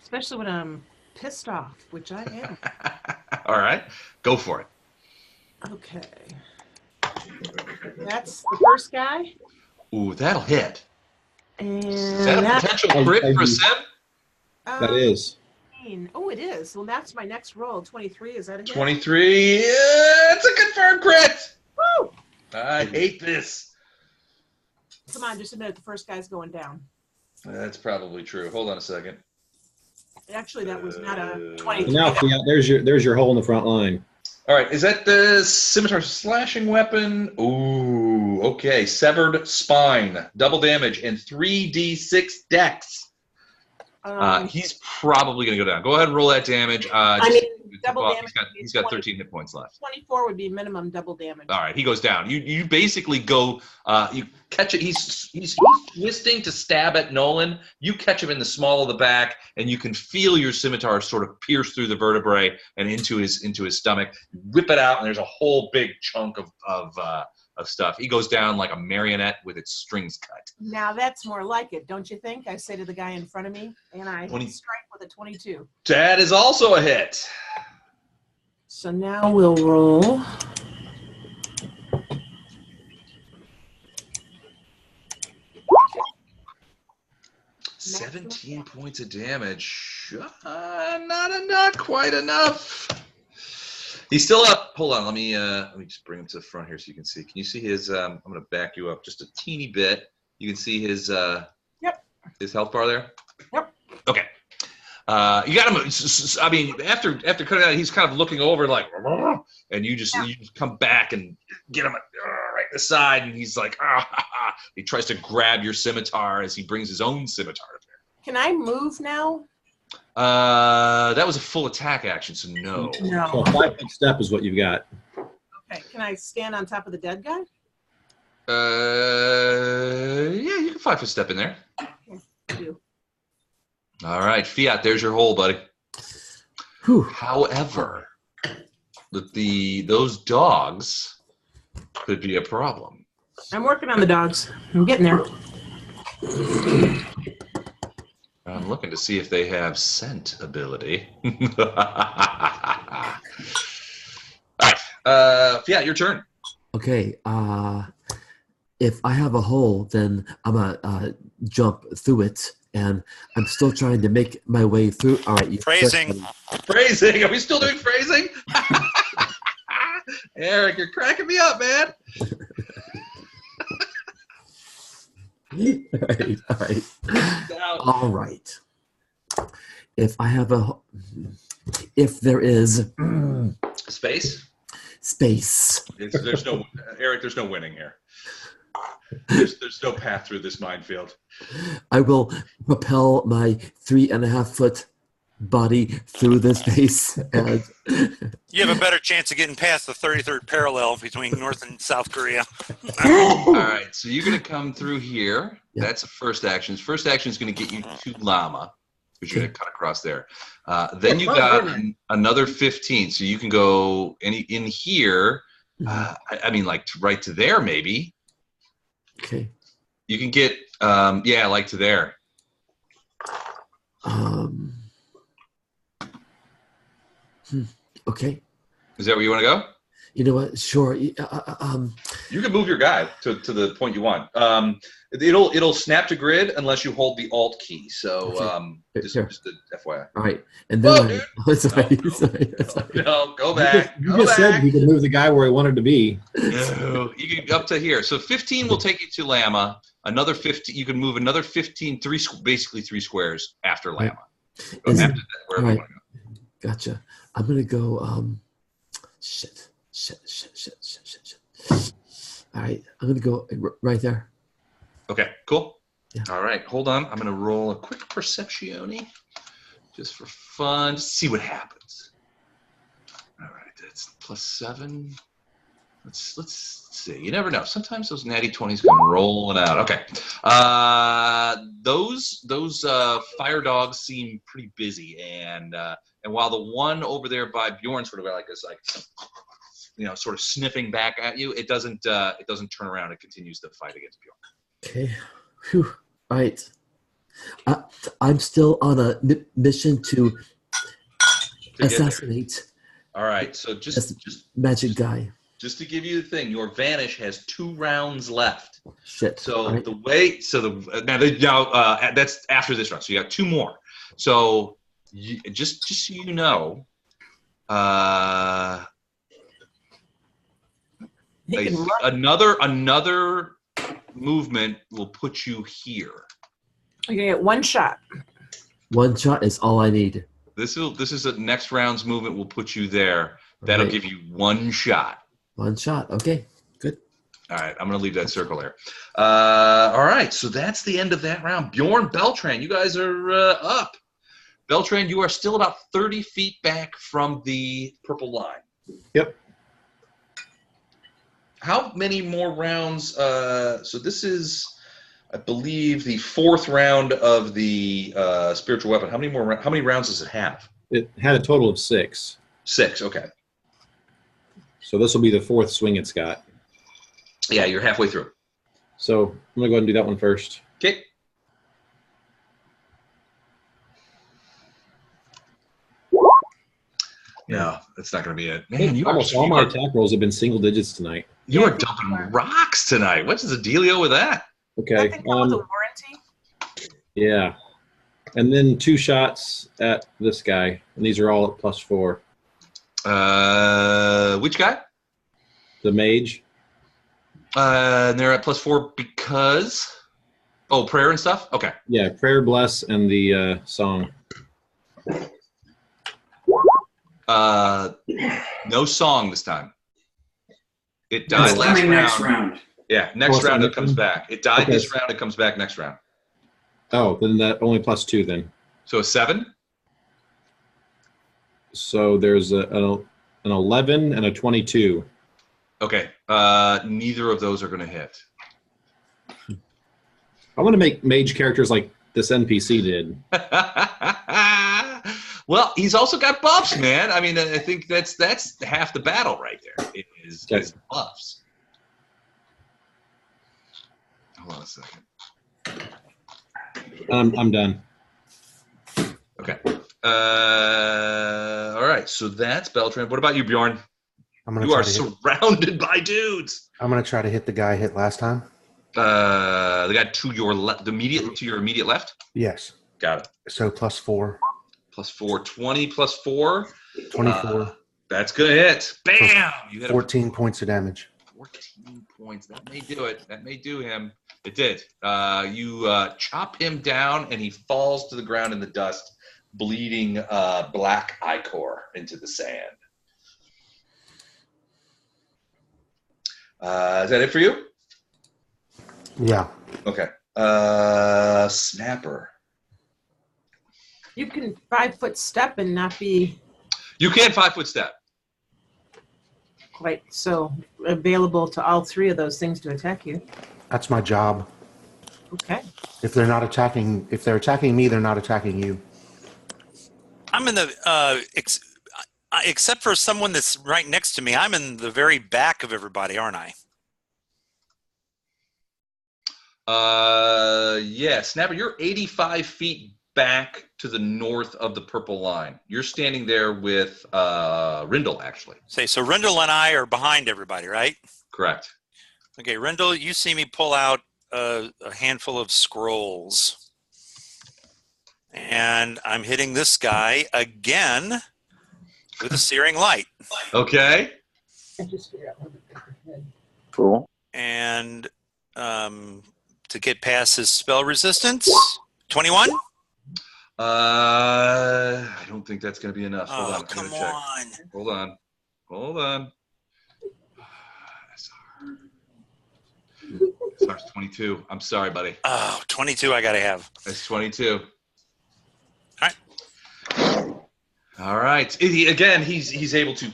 Especially when I'm pissed off, which I am. All right, go for it. Okay. That's the first guy. Ooh, that'll hit. And Is that a potential crit for Sim? That is. Oh, it is. Well, that's my next roll. 23. Is that a hit? 23. It's a confirmed crit. Woo! I hate this. Come on, just a minute. The first guy's going down. That's probably true. Hold on a second. Actually, that was not a 23. Now, yeah, there's your hole in the front line. All right, is that the scimitar slashing weapon? Ooh, okay. Severed spine, double damage, and 3d6 dex. He's probably going to go down. Go ahead and roll that damage. Double damage. He's got 13 hit points left. 24 would be minimum double damage. All right, he goes down. You basically go. You catch it. He's twisting to stab at Nolan. You catch him in the small of the back, and you can feel your scimitar sort of pierce through the vertebrae and into his stomach. Whip it out, and there's a whole big chunk of stuff. He goes down like a marionette with its strings cut. Now that's more like it, don't you think? I say to the guy in front of me, and I strike with a 22. That is also a hit. So now we'll roll. $17 points of damage. Not quite enough. He's still up. Hold on. Let me just bring him to the front here so you can see. Can you see his? I'm going to back you up just a teeny bit. You can see his. His health bar there. Yep. Okay. You got him. I mean, after cutting out, he's kind of looking over like, and you just come back and get him right in the side, and he's like, he tries to grab your scimitar as he brings his own scimitar to bear. Can I move now? That was a full attack action, so no. No. So 5-foot step is what you've got. Okay. Can I stand on top of the dead guy? Yeah, you can 5-foot step in there. Okay. I do. All right, Fiat, there's your hole, buddy. Whew. However, those dogs could be a problem. I'm working on the dogs. I'm getting there. I'm looking to see if they have scent ability. All right, Fiat, your turn. Okay. If I have a hole, then I'm gonna jump through it, and I'm still trying to make my way through. All right. Phrasing. Phrasing. Are we still doing phrasing? Eric, you're cracking me up, man. All right. If there is space. Space. There's no Eric. There's no winning here. There's no path through this minefield. I will propel my 3.5-foot body through this space. And You have a better chance of getting past the 33rd parallel between North and South Korea. All right, so you're going to come through here. Yeah. That's a first action. First action is going to get you to Llama, because you're going to cut across there. Then you got another 15, so you can go in here. I mean, like right to there, maybe. Okay. You can get, like to there. Okay. Is that where you want to go? You know what? Sure. You can move your guy to the point you want. It'll snap to grid unless you hold the Alt key. So just a FYI. All right. And then sorry. No, go back. You just said you could move the guy where he wanted to be. No, you can up to here. So 15 will take you to Llama. Another 15, you can move another 15, basically 3 squares after Llama. So after that, wherever you want to go. Gotcha. I'm gonna go. Shit. All right, I'm gonna go right there. Okay, cool. Yeah. All right, hold on. I'm gonna roll a quick perceptione, just for fun, just see what happens. All right, that's +7. Let's see. You never know. Sometimes those natty 20s come rolling out. Okay. Those fire dogs seem pretty busy, and while the one over there by Bjorn sort of is sort of sniffing back at you, it doesn't turn around. It continues to fight against Bjorn. Okay. Whew. All right. I'm still on a mission to assassinate. All right. So just magic guy. Just to give you the thing, your vanish has 2 rounds left. Shit. So right. That's after this round. So you got 2 more. So just so you know, another movement will put you here. You're gonna get 1 shot. 1 shot is all I need. This is a next round's movement will put you there. That'll give you 1 shot. 1 shot. Okay, good. All right, I'm going to leave that circle there. All right, so that's the end of that round. Bjorn, Beltran, you guys are up. Beltran, you are still about 30 feet back from the purple line. Yep. How many more rounds? So this is, I believe, the 4th round of the spiritual weapon. How many rounds does it have? It had a total of 6. 6, okay. So this will be the 4th swing it's got. Yeah, you're halfway through. So I'm going to go ahead and do that one first. Okay. No, that's not going to be it. Man, all my attack rolls have been single digits tonight. You are dumping rocks tonight. What's the dealio with that? Okay. The warranty. Yeah. And then 2 shots at this guy. And these are all at +4. Which guy? The mage. And they're at +4 because prayer and stuff. Okay. Yeah, prayer, bless, and the song. No song this time. It died next round. Yeah, next round it comes back. It died this round. It comes back next round. Oh, then that only +2 then. So a 7. So there's an 11 and a 22. Okay. Neither of those are going to hit. I want to make mage characters like this NPC did. Well, he's also got buffs, man. I mean, I think that's half the battle right there. It is buffs. Hold on a second. I'm done. Okay. All right. So that's Beltran. What about you, Bjorn? You are surrounded by dudes. I'm gonna try to hit the guy I hit last time. The guy to your immediate left. Yes. Got it. So +4. +4, 20 +4. 24. That's gonna hit. Bam! You hit 14 points of damage. 14 points. That may do it. That may do him. It did. You chop him down, and he falls to the ground in the dust, bleeding black ichor into the sand. Is that it for you? Yeah. Okay. Snapper. You can 5-foot step and not be You can 5-foot step. quite so available to all three of those things to attack you. That's my job. Okay. If they're attacking me, they're not attacking you. I'm in the except for someone that's right next to me. I'm in the very back of everybody, aren't I? Yeah, Snapper, you're 85 feet back to the north of the purple line. You're standing there with Rindle, actually. So Rindle and I are behind everybody, right? Correct. Okay, Rindle, you see me pull out a handful of scrolls. And I'm hitting this guy again with a searing light. Okay. Cool. And to get past his spell resistance, 21? I don't think that's going to be enough. Hold on. Come check. on. Hold on. SR's 22. I'm sorry, buddy. Oh, 22 I got to have. It's 22. All right. Again, he's able to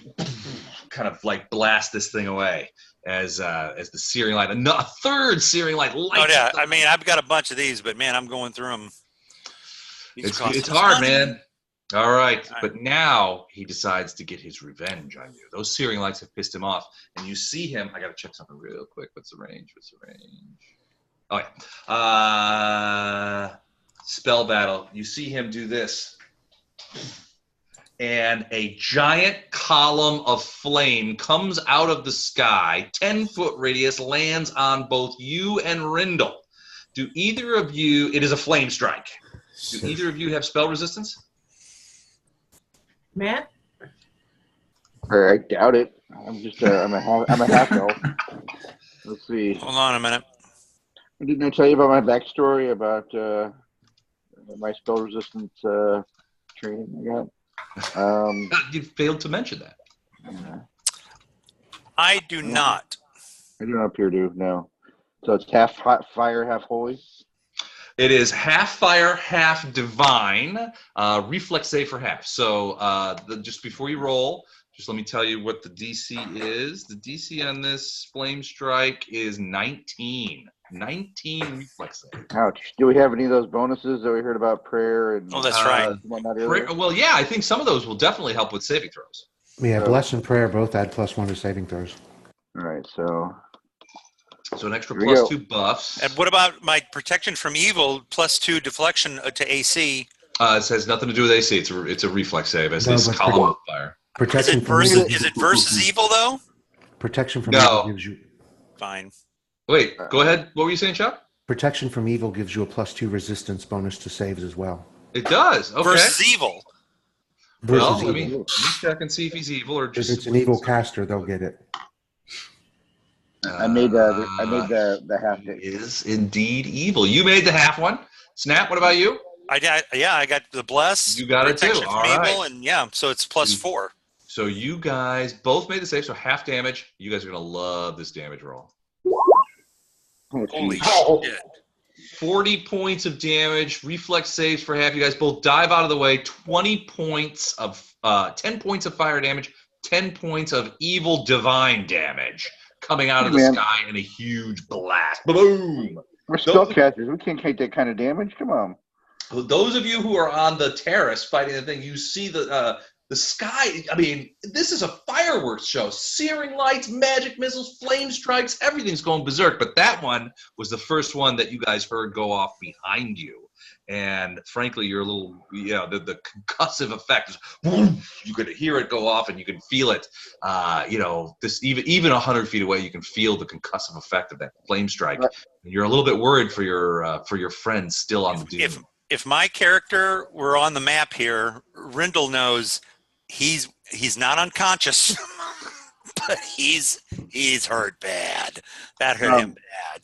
kind of like blast this thing away as the searing light, a third searing light. Oh yeah, I mean I've got a bunch of these, but man, I'm going through them. It's hard, man. All right, but now he decides to get his revenge on you. Those searing lights have pissed him off, and you see him. I got to check something real quick. What's the range? Oh yeah. Spell battle. You see him do this. And a giant column of flame comes out of the sky, 10-foot radius, lands on both you and Rindle. Do either of you, it is a flame strike. Do either of you have spell resistance? Matt? I doubt it. I'm a half elf. Let's see. Hold on a minute. Didn't I tell you about my backstory about my spell resistance training I got? You failed to mention that. I do not. I do not appear to, no. So it's half fire, half holy? It is half fire, half divine. Reflex save for half. So just before you roll, just let me tell you what the DC is. The DC on this flame strike is 19. 19 reflex save. Ouch. Do we have any of those bonuses that we heard about prayer and that's right. Well, yeah, I think some of those will definitely help with saving throws. Yeah, bless and prayer both add +1 to saving throws. All right, so an extra +2 buffs. And what about my protection from evil +2 deflection to AC? It has nothing to do with AC. It's a reflex save as this column of fire. Protection is it versus evil though? Protection from evil gives you. Fine. Wait, go ahead. What were you saying, Chuck? Protection from evil gives you a +2 resistance bonus to saves as well. It does. Okay. Versus evil. Well, let me check and see if he's evil or just. If it's an evil caster, they'll get it. I made the half. He is indeed evil. You made the half one. Snap. What about you? I got the bless. You got it too. Protection All from right. evil, and so it's +4. So you guys both made the save. So half damage. You guys are gonna love this damage roll. Holy shit. 40 points of damage, reflex saves for half. You guys both dive out of the way. 10 points of fire damage, 10 points of evil divine damage coming out of the sky in a huge blast. Boom! We're spellcasters. We can't take that kind of damage. Come on. Those of you who are on the terrace fighting the thing, you see the sky. I mean, this is a fireworks show. Searing lights, magic missiles, flame strikes, everything's going berserk. But that one was the first one that you guys heard go off behind you. And frankly, you're a little, the concussive effect is, boom, you could hear it go off and you can feel it. This even 100 feet away, you can feel the concussive effect of that flame strike. And you're a little bit worried for your friends still on the dune. If my character were on the map here, Rindle knows he's not unconscious, but he's hurt bad. That hurt him bad.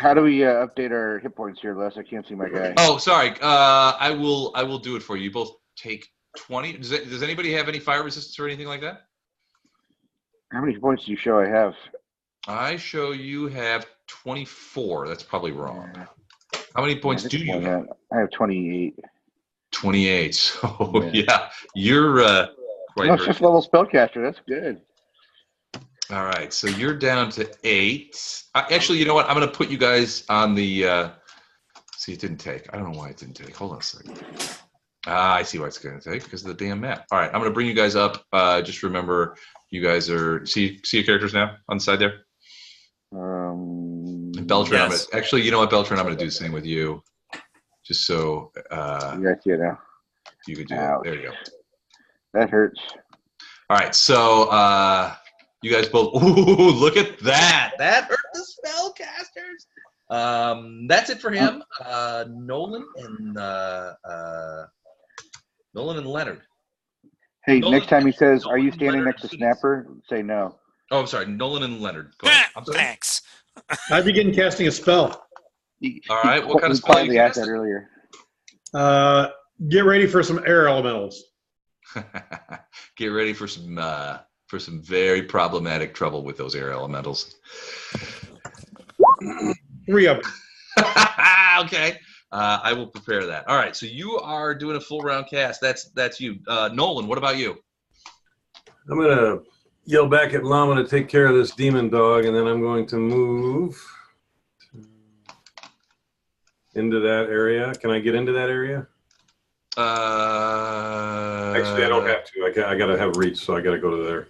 How do we update our hit points here, Les? I can't see my guy. Oh, sorry. I will do it for you. You both take 20. Does anybody have any fire resistance or anything like that? How many points do you show I have? I show you have 24. That's probably wrong. How many points do you have? I have 28. 28. So yeah, you're quite That's hurt. 5th level spellcaster. That's good. All right, so you're down to 8. Actually, you know what? I'm going to put you guys on the. See, it didn't take. I don't know why it didn't take. Hold on a second. I see why it's going to take because of the damn map. All right, I'm going to bring you guys up. Just remember, you guys are see your characters now on the side there. And Beltran, Yes. actually, you know what, Beltran, I'm going to do the same with you, just so You guys see it now. you could do that. There you go. That hurts. All right, so you guys both. Ooh, look at that! That hurt the spellcasters. That's it for him. Nolan and Leonard. Hey, Nolan, next time he says, "Are you Nolan, standing Leonard, next to Snapper?" Say no. Oh, I'm sorry, Nolan and Leonard. Go ahead. I'm sorry. Thanks. I begin casting a spell. All right, what kind of spell are you Quietly asked that casting? earlier. Get ready for some air elementals. Get ready for some very problematic trouble with those air elementals. 3 of them. Okay. I will prepare that. All right. So you are doing a full round cast. That's you. Nolan, what about you? I'm going to yell back at Llama to take care of this demon dog, and then I'm going to move into that area. Can I get into that area? Actually, I don't have to. I got to have reach, so I got to go to there.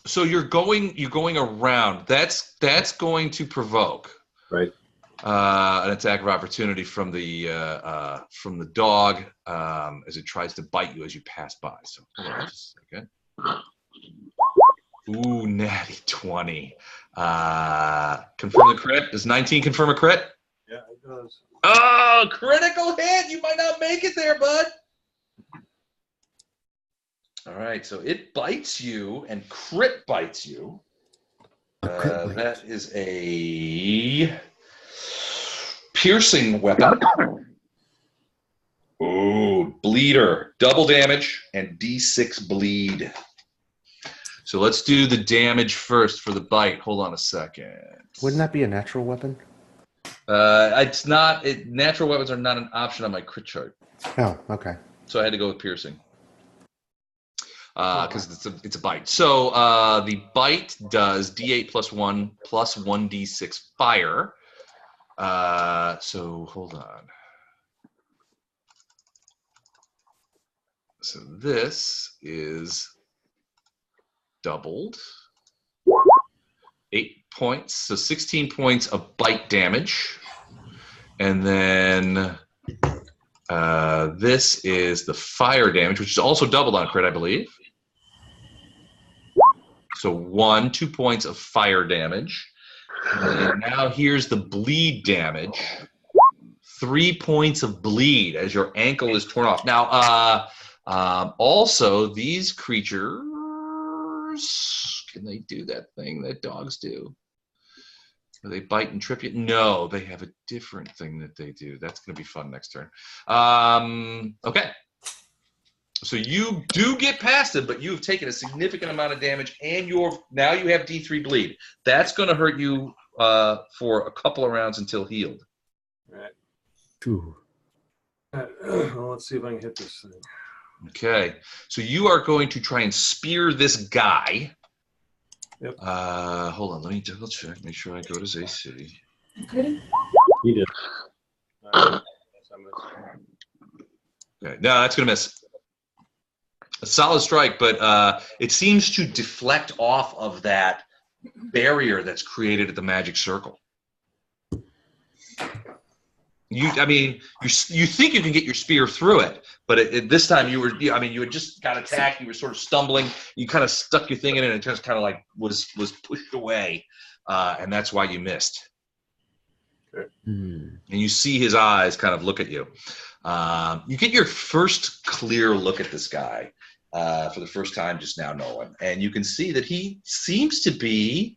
So you're going around. That's going to provoke. Right. An attack of opportunity from the dog as it tries to bite you as you pass by. So hold on just a second. Ooh, natty 20. Confirm the crit. Does 19 confirm a crit? Yeah, it does. Oh, critical hit! You might not make it there, bud. All right, so it bites you and crit bites you. That is a piercing weapon. Ooh, bleeder. Double damage and D6 bleed. So let's do the damage first for the bite. Hold on a second. Wouldn't that be a natural weapon? It's not. Natural weapons are not an option on my crit chart. Oh, okay. So I had to go with piercing. Because it's a bite. So the bite does D8 plus 1 plus 1d6 fire. So hold on. So this is doubled. 8 points. So 16 points of bite damage. And then this is the fire damage, which is also doubled on crit, I believe. So 2 points of fire damage. And now here's the bleed damage. 3 points of bleed as your ankle is torn off. Now, also, these creatures, can they do that thing that dogs do? Do they bite and trip you? No, they have a different thing that they do. That's going to be fun next turn. Okay. So you do get past it, but you've taken a significant amount of damage, and now you have D3 bleed. That's going to hurt you for a couple of rounds until healed. All right. Ooh. Well, let's see if I can hit this thing. Okay. So you are going to try and spear this guy. Yep. Hold on. Let me double check. Make sure I go to his AC. He did. Okay. No, that's going to miss. A solid strike, but it seems to deflect off of that barrier that's created at the magic circle. You think you can get your spear through it, but this time you had just got attacked. You were sort of stumbling. You kind of stuck your thing in it, and it just kind of like was pushed away, and that's why you missed. Okay. And you see his eyes kind of look at you. You get your first clear look at this guy for the first time just now, Nolan, and you can see that he seems to be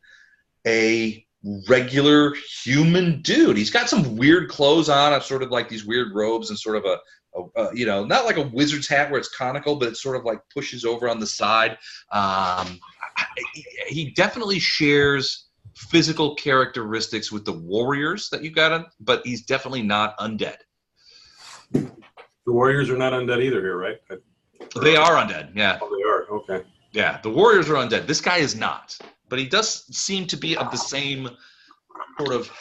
a regular human dude. He's got some weird clothes on, sort of like these weird robes and sort of a not like a wizard's hat where it's conical, but it sort of like pushes over on the side. He definitely shares physical characteristics with the warriors that you got, but he's definitely not undead. The warriors are not undead either here, right? They are undead, yeah. Oh, they are, okay. Yeah, the warriors are undead. This guy is not, but he does seem to be of the same sort of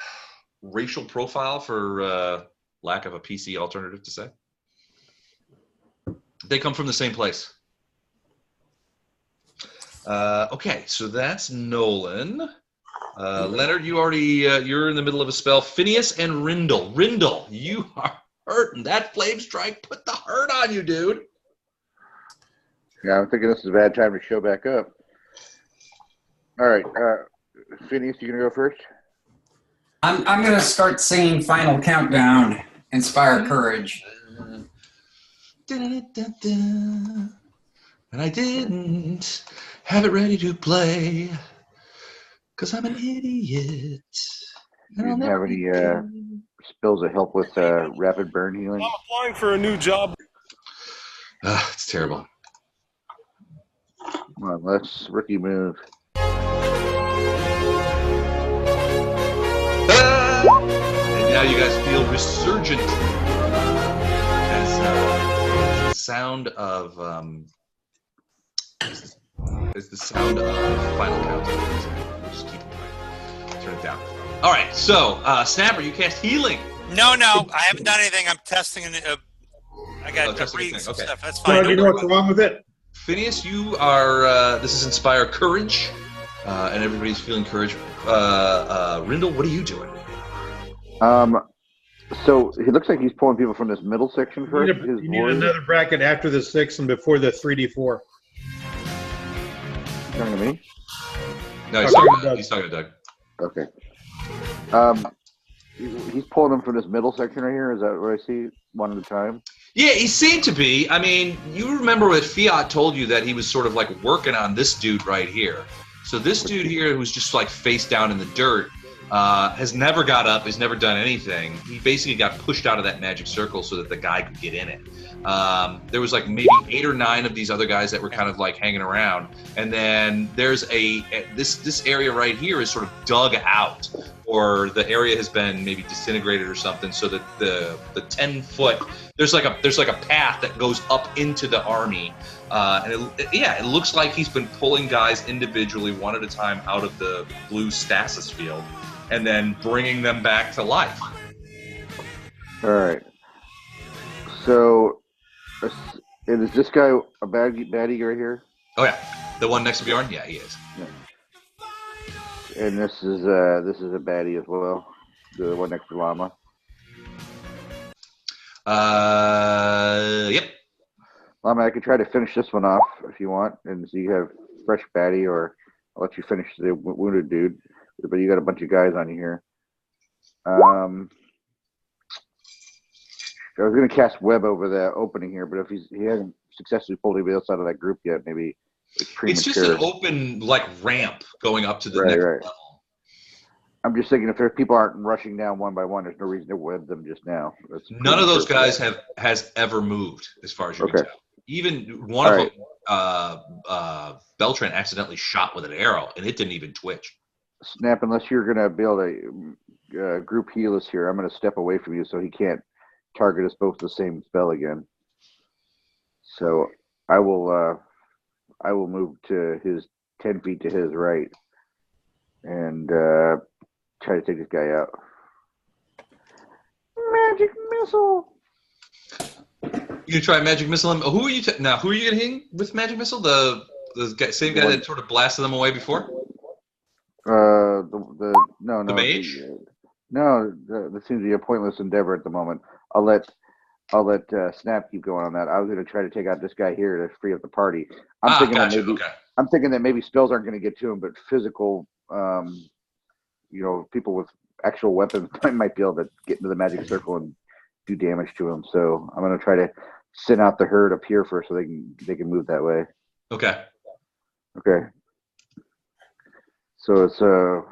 racial profile, for lack of a PC alternative to say. They come from the same place. Okay, so that's Nolan. Leonard, you already you're in the middle of a spell. Phineas and Rindle. Rindle, you are hurting. That flame strike put the hurt on you, dude. Yeah, I'm thinking this is a bad time to show back up. All right, Phineas, you gonna go first? I'm gonna start singing Final Countdown, Inspire Courage. And I didn't have it ready to play because I'm an idiot. You didn't have any spells that help with rapid burn healing? I'm applying for a new job. It's terrible. Come on, let's rookie move. And now you guys feel resurgent as the sound of Final Countdown. We'll just keep it playing. Turn it down. All right, so Snapper, you cast healing. No, I haven't done anything. I'm testing. I got reading some stuff. That's fine. Do you know what's wrong with it? Phineas, you are. This is Inspire Courage, and everybody's feeling courage. Rindle, what are you doing? So he looks like he's pulling people from this middle section first. You need another bracket after the 6 and before the 3d4. Talking to me? No, he's talking to Doug. Okay. He's pulling them from this middle section right here. Is that what I see? One at a time? Yeah, he seemed to be. I mean, you remember what Fiat told you, that he was sort of like working on this dude right here. So this dude here, who's just like face down in the dirt, has never got up, has never done anything. He basically got pushed out of that magic circle so that the guy could get in it. There was like maybe 8 or 9 of these other guys that were kind of like hanging around, and then there's this area right here is sort of dug out, or the area has been maybe disintegrated or something, so that the 10-foot there's like a path that goes up into the army, and it looks like he's been pulling guys individually, one at a time, out of the blue stasis field, and then bringing them back to life. All right. So, is this guy a baddie right here? Oh yeah, the one next to Bjorn. Yeah, he is. Yeah. And this is a baddie as well. The one next to Llama. Yep. Llama, I could try to finish this one off if you want, and so you have fresh baddie, or I'll let you finish the wounded dude. But you got a bunch of guys on you here. I was going to cast Web over the opening here, but if he hasn't successfully pulled anybody else out of that group yet, maybe it's premature. It's just an open ramp going up to the next level. I'm just thinking if there's people aren't rushing down one by one, there's no reason to web them just now. None of those guys has ever moved, as far as you can tell. Even one of them, Beltran accidentally shot with an arrow, and it didn't even twitch. Snap, unless you're going to build a group heal us here, I'm going to step away from you so he can't target us both the same spell again. So I will move to his 10 feet to his right and try to take this guy out. Magic missile. You gonna try magic missile him? Who are you who are you gonna hit with magic missile? The same guy that sort of blasted them away before? The mage? That seems to be a pointless endeavor at the moment. I'll let Snap keep going on that. I was going to try to take out this guy here to free up the party. I'm thinking that maybe spells aren't going to get to him, but physical, people with actual weapons might be able to get into the magic circle and do damage to him. So I'm going to try to send out the herd up here first so they can move that way. Okay. Okay. So it's an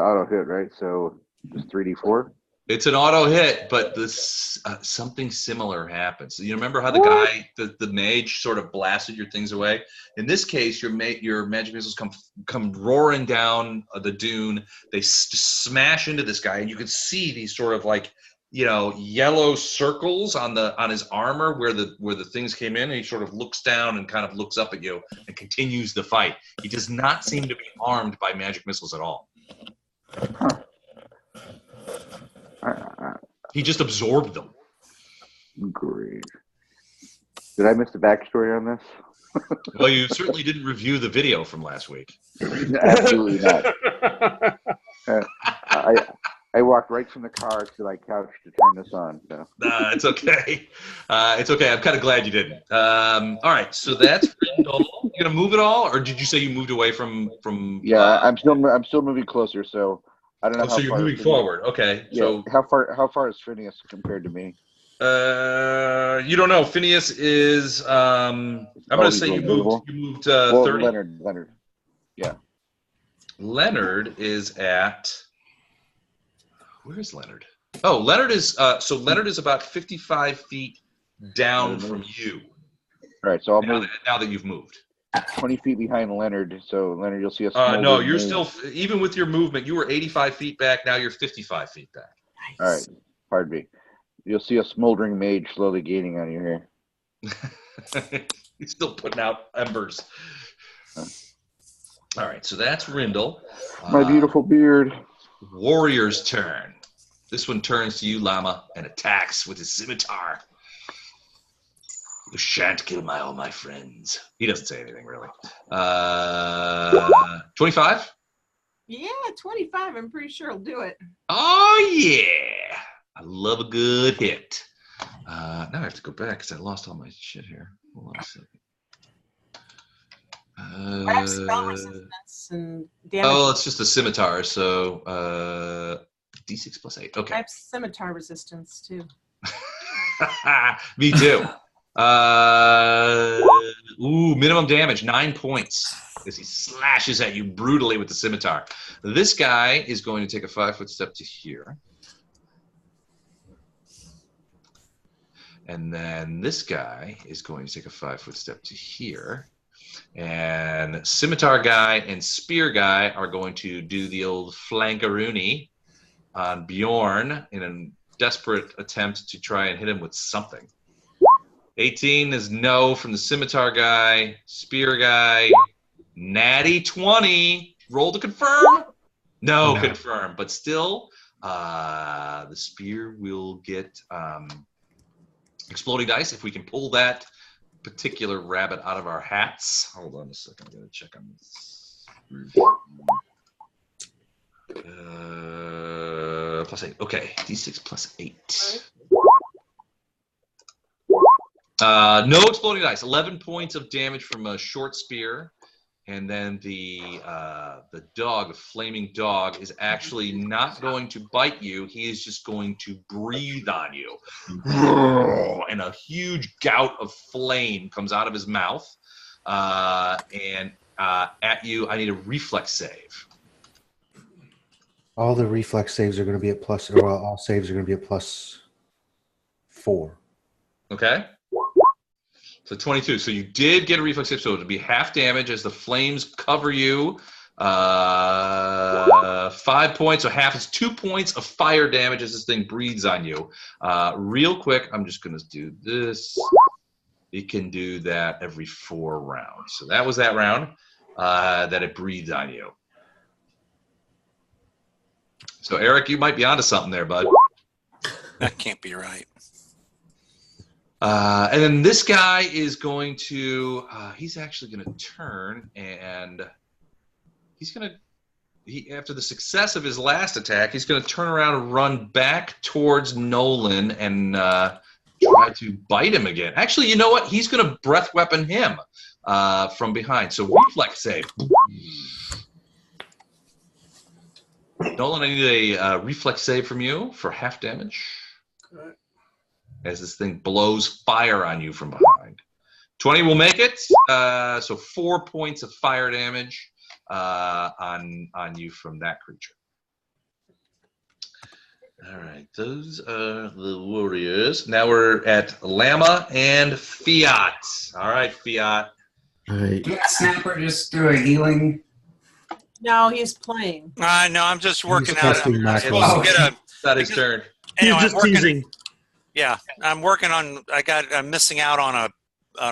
auto hit, right? So just 3d4. It's an auto hit, but this something similar happens. You remember how the guy, the mage, sort of blasted your things away? In this case, your magic missiles come roaring down the dune. They smash into this guy, and you can see these sort of like, yellow circles on his armor where the things came in. And he sort of looks down and kind of looks up at you and continues the fight. He does not seem to be armed by magic missiles at all. Huh. He just absorbed them. Great. Did I miss the backstory on this? Well, you certainly didn't review the video from last week. Absolutely not. I walked right from the car to my couch to turn this on. So. It's okay. It's okay. I'm kind of glad you didn't. All right. So that's Rindle. You gonna move it all, or did you say you moved away from? Yeah, I'm still moving closer. So I don't know. So you're moving forward. Okay. Yeah. So how far is Phineas compared to me? You don't know. Phineas is. I'm gonna say you moved 30. Leonard. Yeah. Leonard is at. Where's Leonard? Oh, Leonard is Leonard is about 55 feet down from you. All right, so I'll move now that you've moved. 20 feet behind Leonard. So Leonard, you'll see a small. No, you're still even with your movement. You were 85 feet back. Now you're 55 feet back. Nice. All right, pardon me. You'll see a smoldering mage slowly gaining on you here. He's still putting out embers. All right, so that's Rindle. My beautiful beard. Warrior's turn. This one turns to you, Llama, and attacks with his scimitar. You shan't kill all my friends. He doesn't say anything, really. 25? Yeah, 25. I'm pretty sure I'll do it. Oh, yeah. I love a good hit. Now I have to go back because I lost all my shit here. Hold on a second. I have spell resistance and damage. Oh, it's just a scimitar, so D6 plus 8. Okay. I have scimitar resistance too. Me too. Minimum damage, 9 points as he slashes at you brutally with the scimitar. This guy is going to take a 5-foot step to here. And then this guy is going to take a 5-foot step to here. And scimitar guy and spear guy are going to do the old flankaroony on Bjorn in a desperate attempt to try and hit him with something. 18 is no from the scimitar guy. Spear guy, natty 20. Roll to confirm. No, confirm. But still, the spear will get exploding dice if we can pull that particular rabbit out of our hats. Hold on a second. I'm going to check on this. Plus 8. Okay. D6 plus 8. No exploding dice. 11 points of damage from a short spear. And then the dog, the flaming dog, is actually not going to bite you. He is just going to breathe on you. And a huge gout of flame comes out of his mouth. And at you, I need a reflex save. All the reflex saves are going to be at plus, or all saves are going to be at +4. Okay. So 22. So you did get a reflex save. So it'll be half damage as the flames cover you. 5 points. So half is 2 points of fire damage as this thing breathes on you. Real quick, I'm just going to do this. It can do that every 4 rounds. So that was that round that it breathed on you. So Eric, you might be onto something there, bud. That can't be right. And then this guy is going to, he's actually going to turn and he's going to, after the success of his last attack, he's going to turn around and run back towards Nolan and try to bite him again. Actually, you know what? He's going to breath weapon him from behind. So reflex save. Nolan, I need a reflex save from you for half damage. Okay. As this thing blows fire on you from behind. 20 will make it. So 4 points of fire damage on you from that creature. All right, those are the warriors. Now we're at Llama and Fiat. All right, Fiat. All right. Can Snapper just do a healing? No, he's playing. No, I'm just working He's out. testing I'm my supposed to get a. It's not his turn. Anyway, He's just teasing. Yeah, I'm working on. I'm missing out on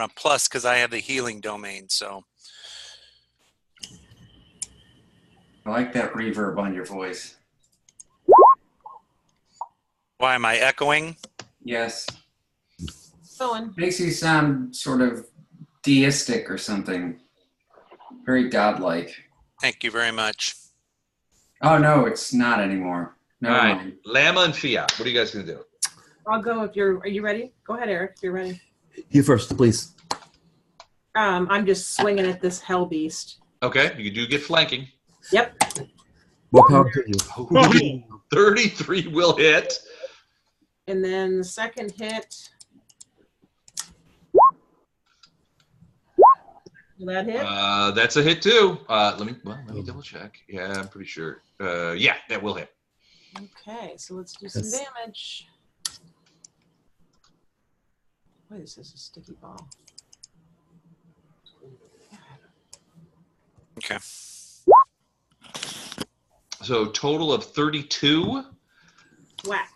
a plus because I have the healing domain. So I like that reverb on your voice. why am I echoing? Yes. Going. Makes you sound sort of deistic or something. Very godlike. Thank you very much. Oh, no, it's not anymore. No, All right, Llama and Fiat. What are you guys going to do? I'll go if you're. Are you ready? Go ahead, Eric. If you're ready. You first, please. I'm just swinging at this hell beast. Okay, you do get flanking. Yep. More power to you. 33 will hit. And then the second hit. Will that hit? That's a hit too. Let me double check. Yeah, I'm pretty sure. Yeah, that will hit. Okay, so let's do some Yes. damage. Boy, this is a sticky ball. Okay. So total of 32. Whack.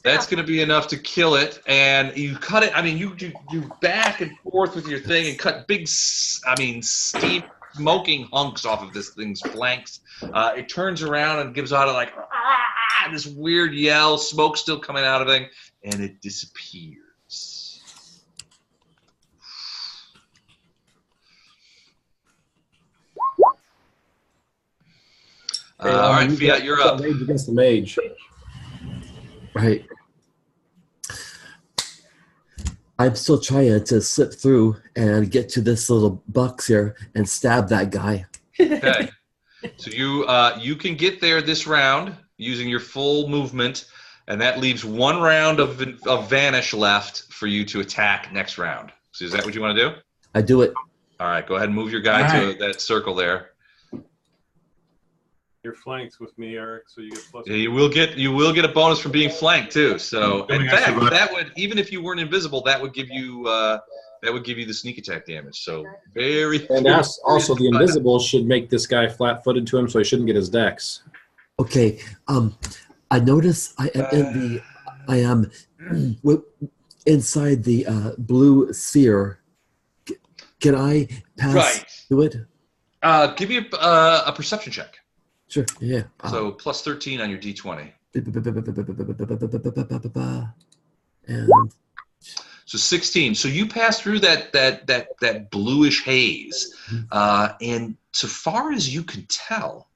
That's going to be enough to kill it, and you cut it. I mean, you back and forth with your thing and cut big, steam smoking hunks off of this thing's flanks. It turns around and gives out a this weird yell, smoke still coming out of it, and it disappears. All right, Fiat, you're up. Rage against the mage. Right. I'm still trying to slip through and get to this little box here and stab that guy. Okay. So you can get there this round using your full movement, and that leaves one round of vanish left for you to attack next round. So is that what you want to do? I do it. All right, go ahead and move your guy to that circle there. You're flanked with me, Eric, so you get plus. Yeah, you will get a bonus for being flanked too. So in fact, that would, even if you weren't invisible, that would give you the sneak attack damage. So very. And also the invisible should make this guy flat-footed to him, so he shouldn't get his dex. Okay. I notice I am inside the blue sphere. Can I pass through it? Give me a perception check. Sure. Yeah. So plus 13 on your d20. And so 16. So you pass through that bluish haze, and so far as you can tell,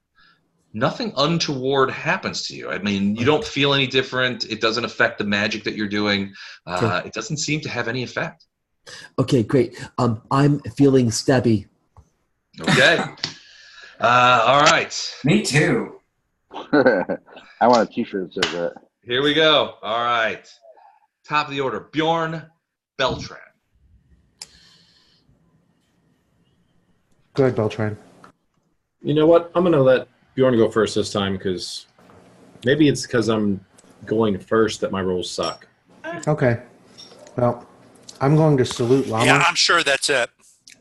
nothing untoward happens to you. I mean, you don't feel any different. It doesn't affect the magic that you're doing. It doesn't seem to have any effect. Okay, great. I'm feeling stabby. Okay. All right. Me too. I want a T-shirt that says that. Here we go. All right. Top of the order, Bjorn Beltran. Go ahead, Beltran. You know what? I'm going to let Bjorn go first this time because maybe it's because I'm going first that my rolls suck. Okay. Well, I'm going to salute Llama. Yeah, I'm sure that's it.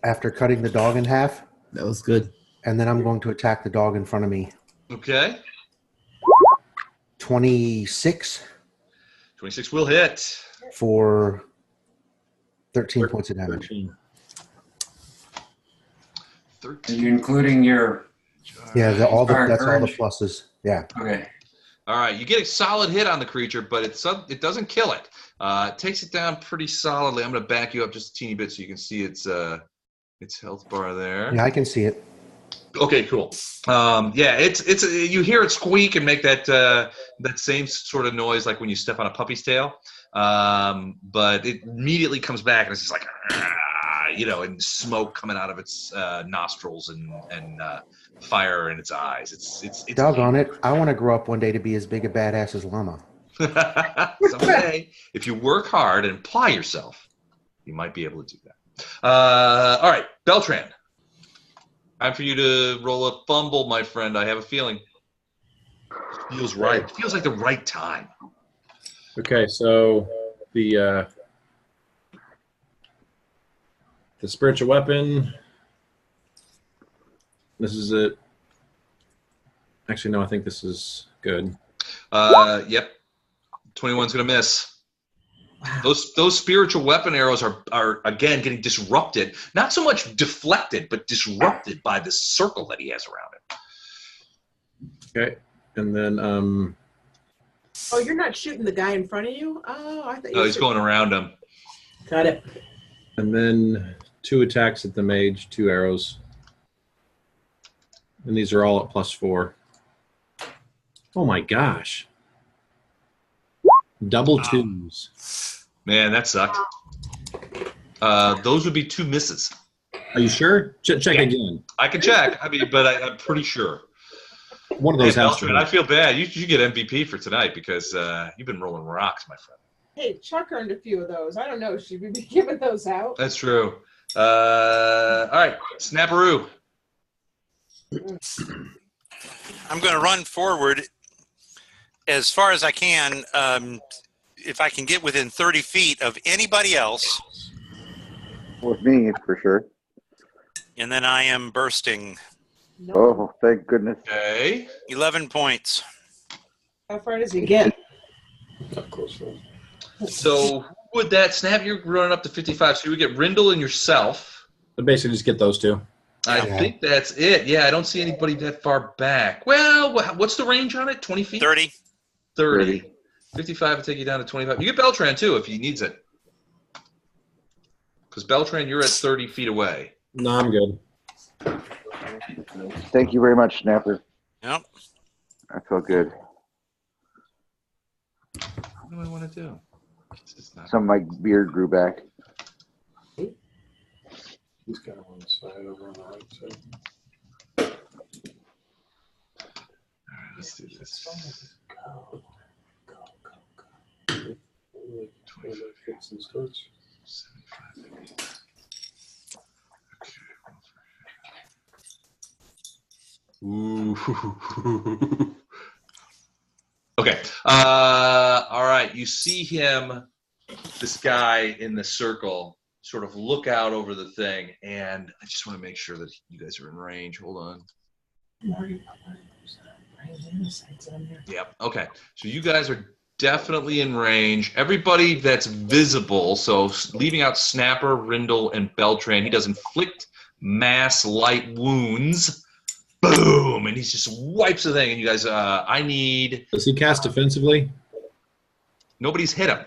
After cutting the dog in half. That was good. And then I'm going to attack the dog in front of me. Okay. 26. 26 will hit. For 13 points of damage. 13. Are you including your... Yeah, that's all the pluses. Yeah. Okay. All right, you get a solid hit on the creature, but it doesn't kill it. It takes it down pretty solidly. I'm going to back you up just a teeny bit so you can see its health bar there. Yeah, I can see it. Okay, cool. Yeah, it's you hear it squeak and make that same sort of noise like when you step on a puppy's tail, but it immediately comes back and it's just like, and smoke coming out of its nostrils and fire in its eyes. It's doggone it. I want to grow up one day to be as big a badass as Llama. Someday, if you work hard and apply yourself, you might be able to do that. All right, Beltran. Time for you to roll a fumble, my friend. I have a feeling. Feels right. It feels like the right time. Okay, so the spiritual weapon. This is it. Actually, no, I think this is good. Yep. 21's gonna miss. Wow. Those spiritual weapon arrows are again getting disrupted. Not so much deflected, but disrupted by the circle that he has around it. Okay, and then Oh, you're not shooting the guy in front of you? Oh, I thought you no, he's going around him. Got it. And then 2 attacks at the mage, 2 arrows. And these are all at +4. Oh my gosh. Double 2s. Man, that sucked. Those would be 2 misses. Are you sure? Check again. I can check. I mean, but I'm pretty sure. One of those has to Beltran, I feel bad. You get MVP for tonight because you've been rolling rocks, my friend. Hey, Chuck earned a few of those. I don't know. Should we be giving those out? That's true. All right, Snapperoo. I'm going to run forward as far as I can. If I can get within 30 feet of anybody else. With me, for sure. And then I am bursting. Oh, thank goodness. Okay. 11 points. How far does he get? Not close enough. So with that, Snap, you're running up to 55. So you would get Rindle and yourself. So basically just get those 2. I think that's it. Yeah, I don't see anybody that far back. Well, what's the range on it? 20 feet? 30. 30. 55 will take you down to 25. You get Beltran, too, if he needs it. Because Beltran, you're at 30 feet away. No, I'm good. Thank you very much, Snapper. Yep. I feel good. What do I want to do? Some of my beard grew back. He's got him on the side over on the right side. All right, let's do this. Go. 25 hits and starts. 75. Ooh. Okay. All right. You see him, this guy in the circle, sort of look out over the thing, and I just want to make sure that you guys are in range. Hold on. Yep. Okay. So you guys are definitely in range. Everybody that's visible, so leaving out Snapper, Rindle, and Beltran, he does inflict mass light wounds. Boom! And he just wipes the thing. And you guys, I need... Does he cast defensively? Nobody's hit him.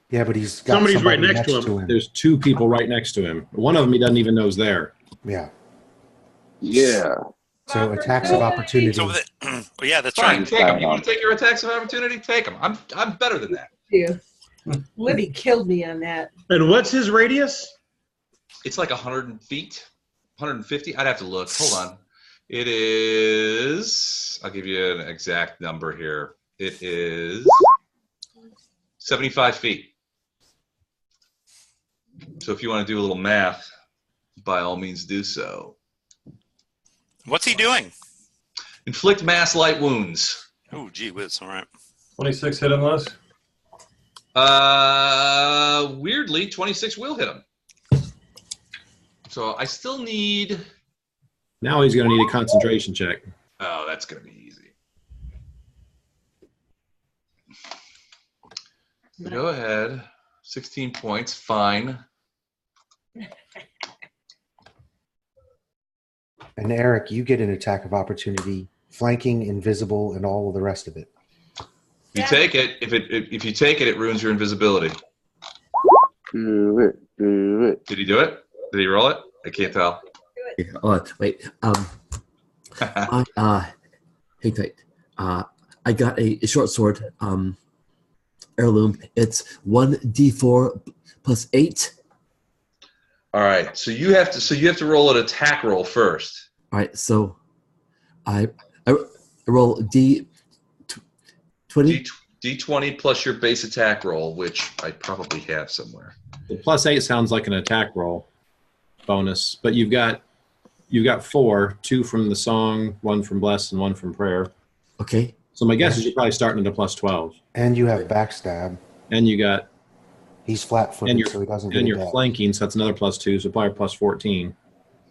Yeah, but he's got Somebody's somebody right next to him. There's 2 people right next to him. One of them he doesn't even know is there. Yeah. Yeah. So attacks of opportunity. So yeah, that's Fine, right. take them. You want to take your attacks of opportunity? Take them. I'm better than that. Yeah. Libby killed me on that. And what's his radius? It's like 100 feet, 150. I'd have to look. Hold on. It is, I'll give you an exact number here. It is 75 feet. So if you want to do a little math, by all means do so. What's he doing? Inflict mass light wounds. Oh, gee whiz. All right. 26 hit him less. Weirdly, 26 will hit him. So I still need... Now he's going to need a concentration check. Oh, that's going to be easy. So go ahead. 16 points. Fine. And Eric, you get an attack of opportunity, flanking, invisible, and all of the rest of it. You take it. If you take it, it ruins your invisibility. Do it. Do it. Did he do it? Did he roll it? I can't tell. Wait. Hang tight. I got a short sword, heirloom. It's 1d4 plus 8. All right. So you have to roll an attack roll first. All right. So I roll D20. D20 plus your base attack roll, which I probably have somewhere. The plus 8 sounds like an attack roll bonus, but you've got 4, 2 from the song, 1 from bless, and 1 from prayer. Okay. So my guess is you're probably starting at a +12. And you have backstab. And you got. He's flat-footed, so he doesn't get and a you're deck. flanking, so that's another +2, so probably +14.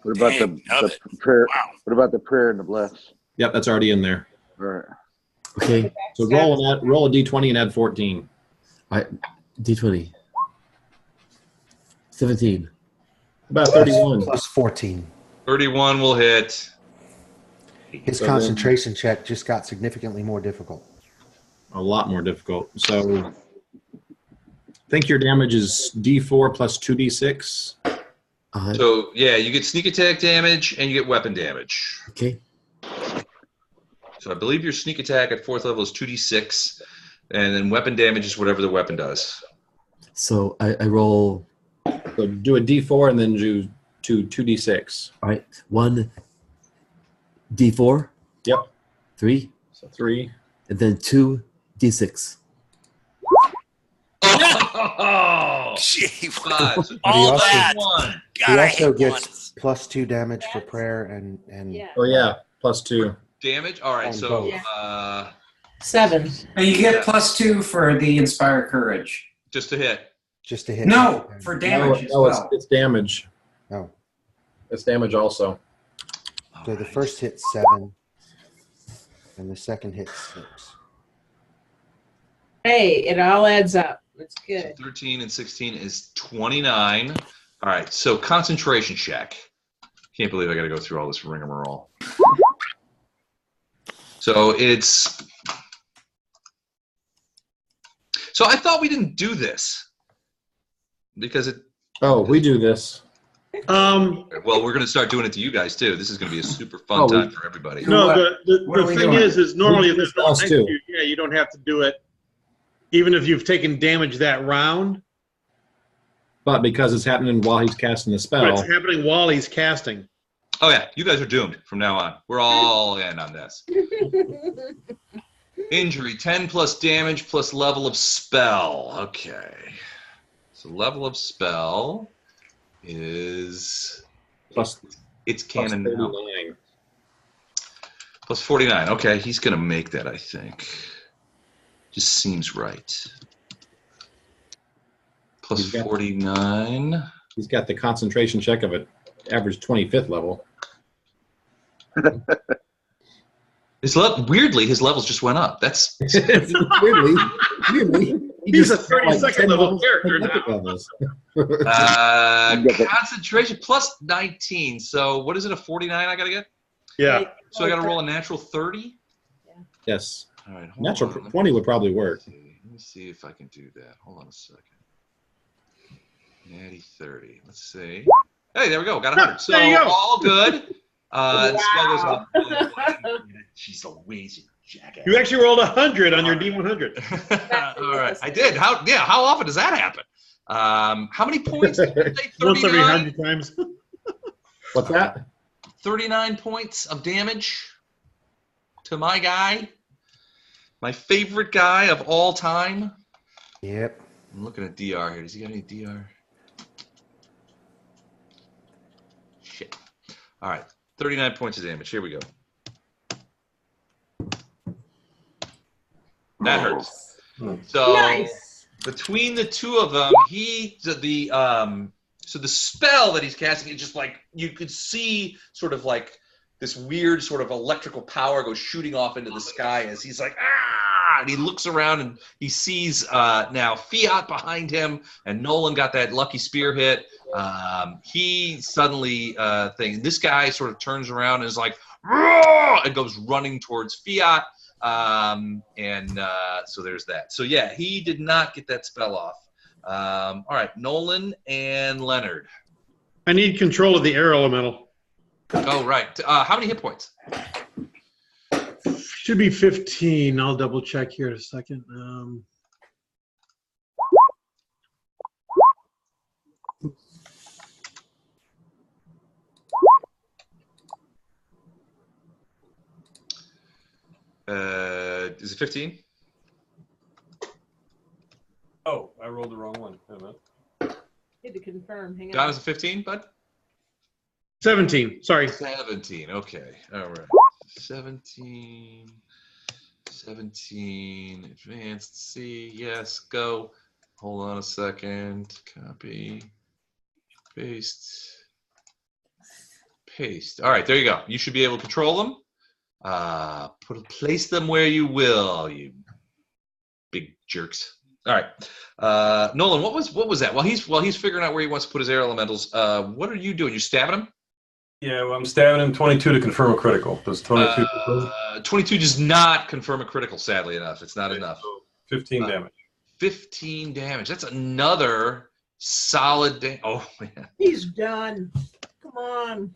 What about the prayer? Wow. What about the prayer and the bless? Yep, that's already in there. All right. Okay. So roll a d20 and add 14. All right. D20. 17. About 31. Plus 14. 31 will hit. His concentration check just got significantly more difficult. A lot more difficult. So I think your damage is d4 plus 2d6. So yeah, you get sneak attack damage and you get weapon damage. Okay. So I believe your sneak attack at 4th level is 2d6, and then weapon damage is whatever the weapon does. So I roll. So do a d4 and then do 2d6. All right. 1 d4. Yep. 3. So 3. And then 2 d6. Oh, gee, All that. He also gets +2 damage for prayer and Oh yeah, +2 damage. All right, so 7. And you get +2 for the Inspire Courage. just a hit. Just a hit. No, for damage as well. it's damage. Oh. It's damage also. So the first hit's 7, and the second hit's 6. Hey, it all adds up. It's good. 13 and 16 is 29. All right, so concentration check. Can't believe I got to go through all this rigmarole. So it's. So I thought we didn't do this because it. Oh, we do this. Well, we're going to start doing it to you guys too. This is going to be a super fun time for everybody. No, the thing is normally if there's no us too. yeah, you don't have to do it, even if you've taken damage that round. But because it's happening while he's casting the spell. But it's happening while he's casting. Oh yeah, you guys are doomed from now on. We're all in on this. Injury, 10 plus damage plus level of spell. Okay. So level of spell is plus it's canon plus now. Plus 49. Okay, he's gonna make that, I think. Just seems right. Plus 49. He's got the concentration check of an average 25th level. Weirdly, his levels just went up. That's weirdly. He's a 32nd level character now. Concentration plus 19. So what is it? A 49 I gotta get? Yeah. So I gotta roll a natural 30. Yes. All right. Natural 20 would probably work. Let me see if I can do that. Hold on a second. Natty 30. Let's see. Hey, there we go. Got 100. So there you go. all good. The spell goes up. She's a lazy jackass. You actually rolled 100 on your D100. All right, I did. How often does that happen? How many points? Did you say? Once every 100 times. What's that? 39 points of damage to my guy. My favorite guy of all time. Yep. I'm looking at DR here. Does he got any DR? Shit. All right. 39 points of damage. Here we go. That hurts. So nice. Between the two of them, so the spell that he's casting is just like you could see sort of like this weird sort of electrical power goes shooting off into the sky as he's like and he looks around and he sees now Fiat behind him and Nolan got that lucky spear hit. He suddenly this guy sort of turns around and is like and goes running towards Fiat. So there's that. So yeah, he did not get that spell off. All right, Nolan and Leonard. I need control of the air elemental. Oh, right. How many hit points? Should be 15. I'll double check here in a second. Is it 15? Oh, I rolled the wrong one. Need to confirm. Hang on. Don, is it 15, bud? 17. Sorry. 17. Okay. All right. 17. 17 advanced C. Yes, go. Hold on a second. Copy. Paste. Paste. All right, there you go. You should be able to control them. Place them where you will, you big jerks. All right, Nolan, what was that? While he's figuring out where he wants to put his air elementals, what are you doing? You stabbing him? Yeah, well, I'm stabbing him 22 to confirm a critical. Does 22 confirm? 22 does not confirm a critical, sadly enough. It's not enough. So 15 damage. 15 damage. That's another solid damage. Oh, man. He's done. Come on.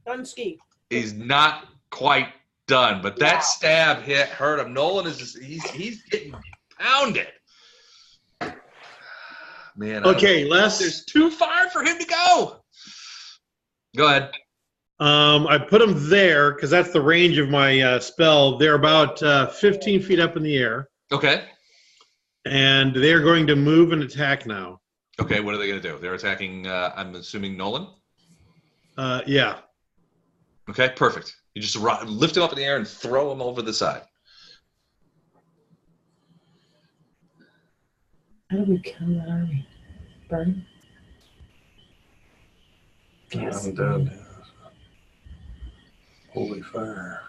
Dunsky. He's not quite done, but that stab hurt him. Nolan is just, he's getting pounded. Man. Okay, Les. There's too far for him to go. Go ahead. I put them there because that's the range of my spell. They're about 15 feet up in the air. Okay. And they're going to move and attack now. Okay, what are they going to do? They're attacking, I'm assuming, Nolan? Yeah. Okay, perfect. You just lift him up in the air and throw him over the side. How do we kill that army? Burn? Yes. I'm dead. Holy fire.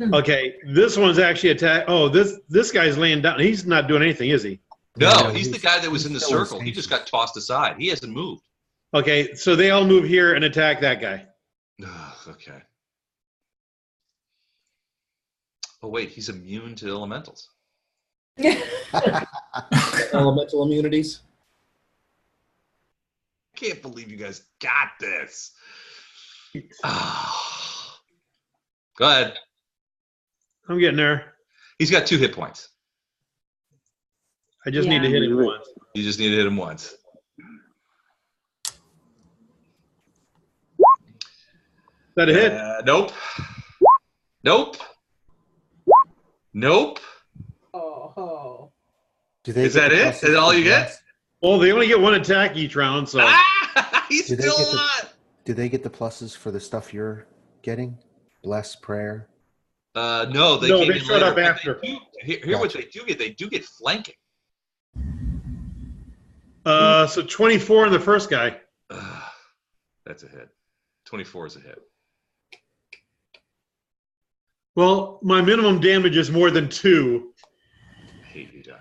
Okay, this one's actually attack. Oh, this guy's laying down. He's not doing anything, is he? No, he's the guy that was in the circle. He just got tossed aside. He hasn't moved. Okay, so they all move here and attack that guy. Okay. Oh, wait, he's immune to elementals. Elemental immunities. I can't believe you guys got this. Go ahead. I'm getting there. He's got 2 hit points. I just need to hit him once. You just need to hit him once. Is that a hit? Nope. Nope. Nope. Oh. Is that it? Is that all you get? Well, they only get 1 attack each round, so. He's still alive. Do they get the pluses for the stuff you're getting? Bless, prayer? No, they showed up after. Here what they do get. They do get flanking. So 24 on the first guy. That's a hit. 24 is a hit. Well, my minimum damage is more than 2. I hate you, John.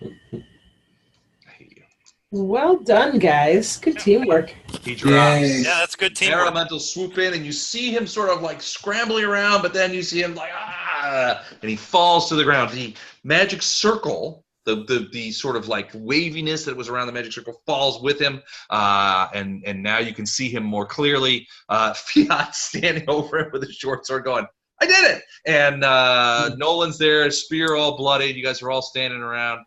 I hate you. Well done, guys. Good teamwork. He drops. Yeah, that's good teamwork. Elemental swoop in, and you see him sort of like scrambling around, but then you see him like and he falls to the ground. The magic circle, the sort of like waviness that was around the magic circle, falls with him, and now you can see him more clearly. Fiat standing over him with a short sword, going, "I did it!" And Nolan's there, spear all bloodied. You guys are all standing around.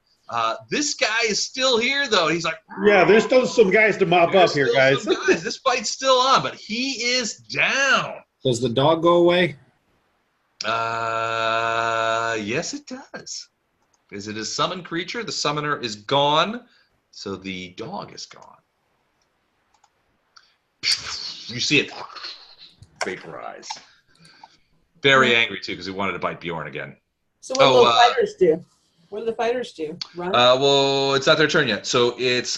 This guy is still here, though. He's like, yeah, there's still some guys to mop up here, guys. This fight's still on, but he is down. Does the dog go away? Yes, it does. Is it a summoned creature? The summoner is gone, so the dog is gone. You see it vaporize. Very angry, too, because he wanted to bite Bjorn again. So what do the fighters do? What do the fighters do? Run? Well, it's not their turn yet. So it's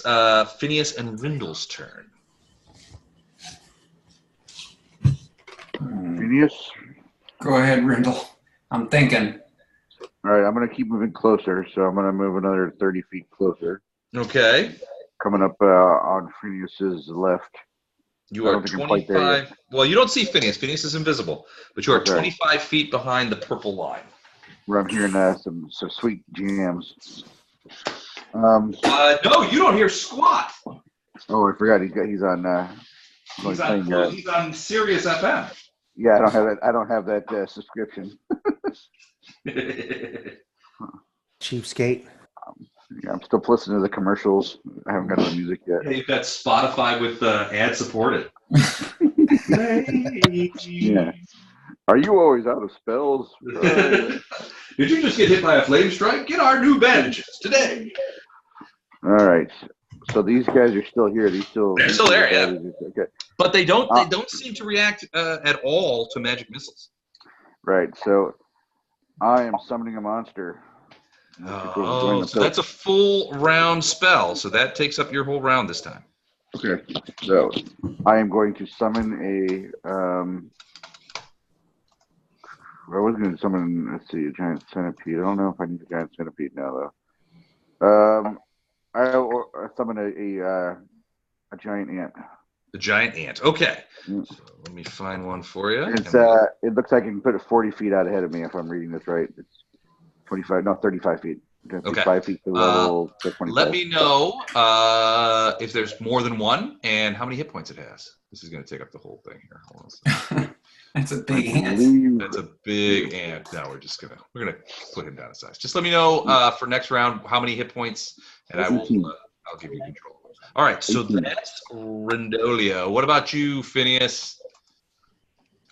Phineas and Rindle's turn. Phineas? Go ahead, Rindle. I'm thinking. All right, I'm going to keep moving closer, so I'm going to move another 30 feet closer. Okay. Coming up on Phineas's left. You are 25. Well, you don't see Phineas. Phineas is invisible, but you are 25 feet behind the purple line. Where I'm hearing some sweet jams. No, you don't hear squat. Oh, I forgot he's on. He's on Sirius FM. Yeah, I don't have that subscription. Cheapskate. Yeah, I'm still listening to the commercials. I haven't got the music yet. Yeah, you've got Spotify with ad supported. Yeah. Are you always out of spells? Did you just get hit by a flame strike? Get our new bandages today. All right. So these guys are still here. They're still there, yeah. Okay. But they don't seem to react at all to magic missiles. Right. So I am summoning a monster. Oh, so that's a full round spell. So that takes up your whole round this time. Okay. So I am going to summon a. I was going to summon. Let's see, a giant centipede. I don't know if I need a giant centipede now, though. I summon a giant ant. The giant ant. Okay. So let me find one for you. It's it looks like you can put it 40 feet out ahead of me if I'm reading this right. It's 35 feet. Okay. 5 feet to level. Let me know if there's more than one and how many hit points it has. This is going to take up the whole thing here. Hold on a second. That's a big ant. That's a big ant. Now we're gonna put him down a size. Just let me know for next round how many hit points, and I'll give you control. All right, so that's Rendolia. What about you, Phineas?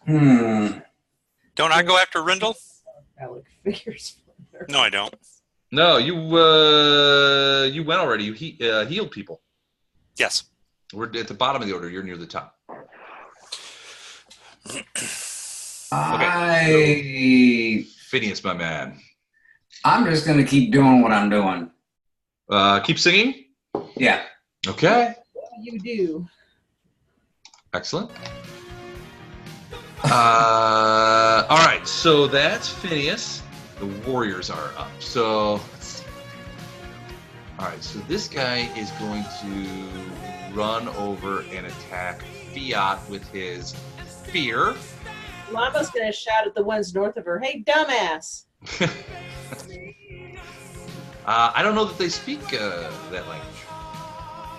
Don't I go after Rindle? Alec figures. No, I don't. No, you went already. You healed people. Yes. We're at the bottom of the order. You're near the top. Phineas, my man. I'm just going to keep doing what I'm doing. Keep singing? Yeah. Okay. What do you do? Excellent. All right, so that's Phineas. The warriors are up. So, all right, so this guy is going to run over and attack Fiat with his spear. Llama's gonna shout at the ones north of her, "Hey, dumbass!" I don't know that they speak that language.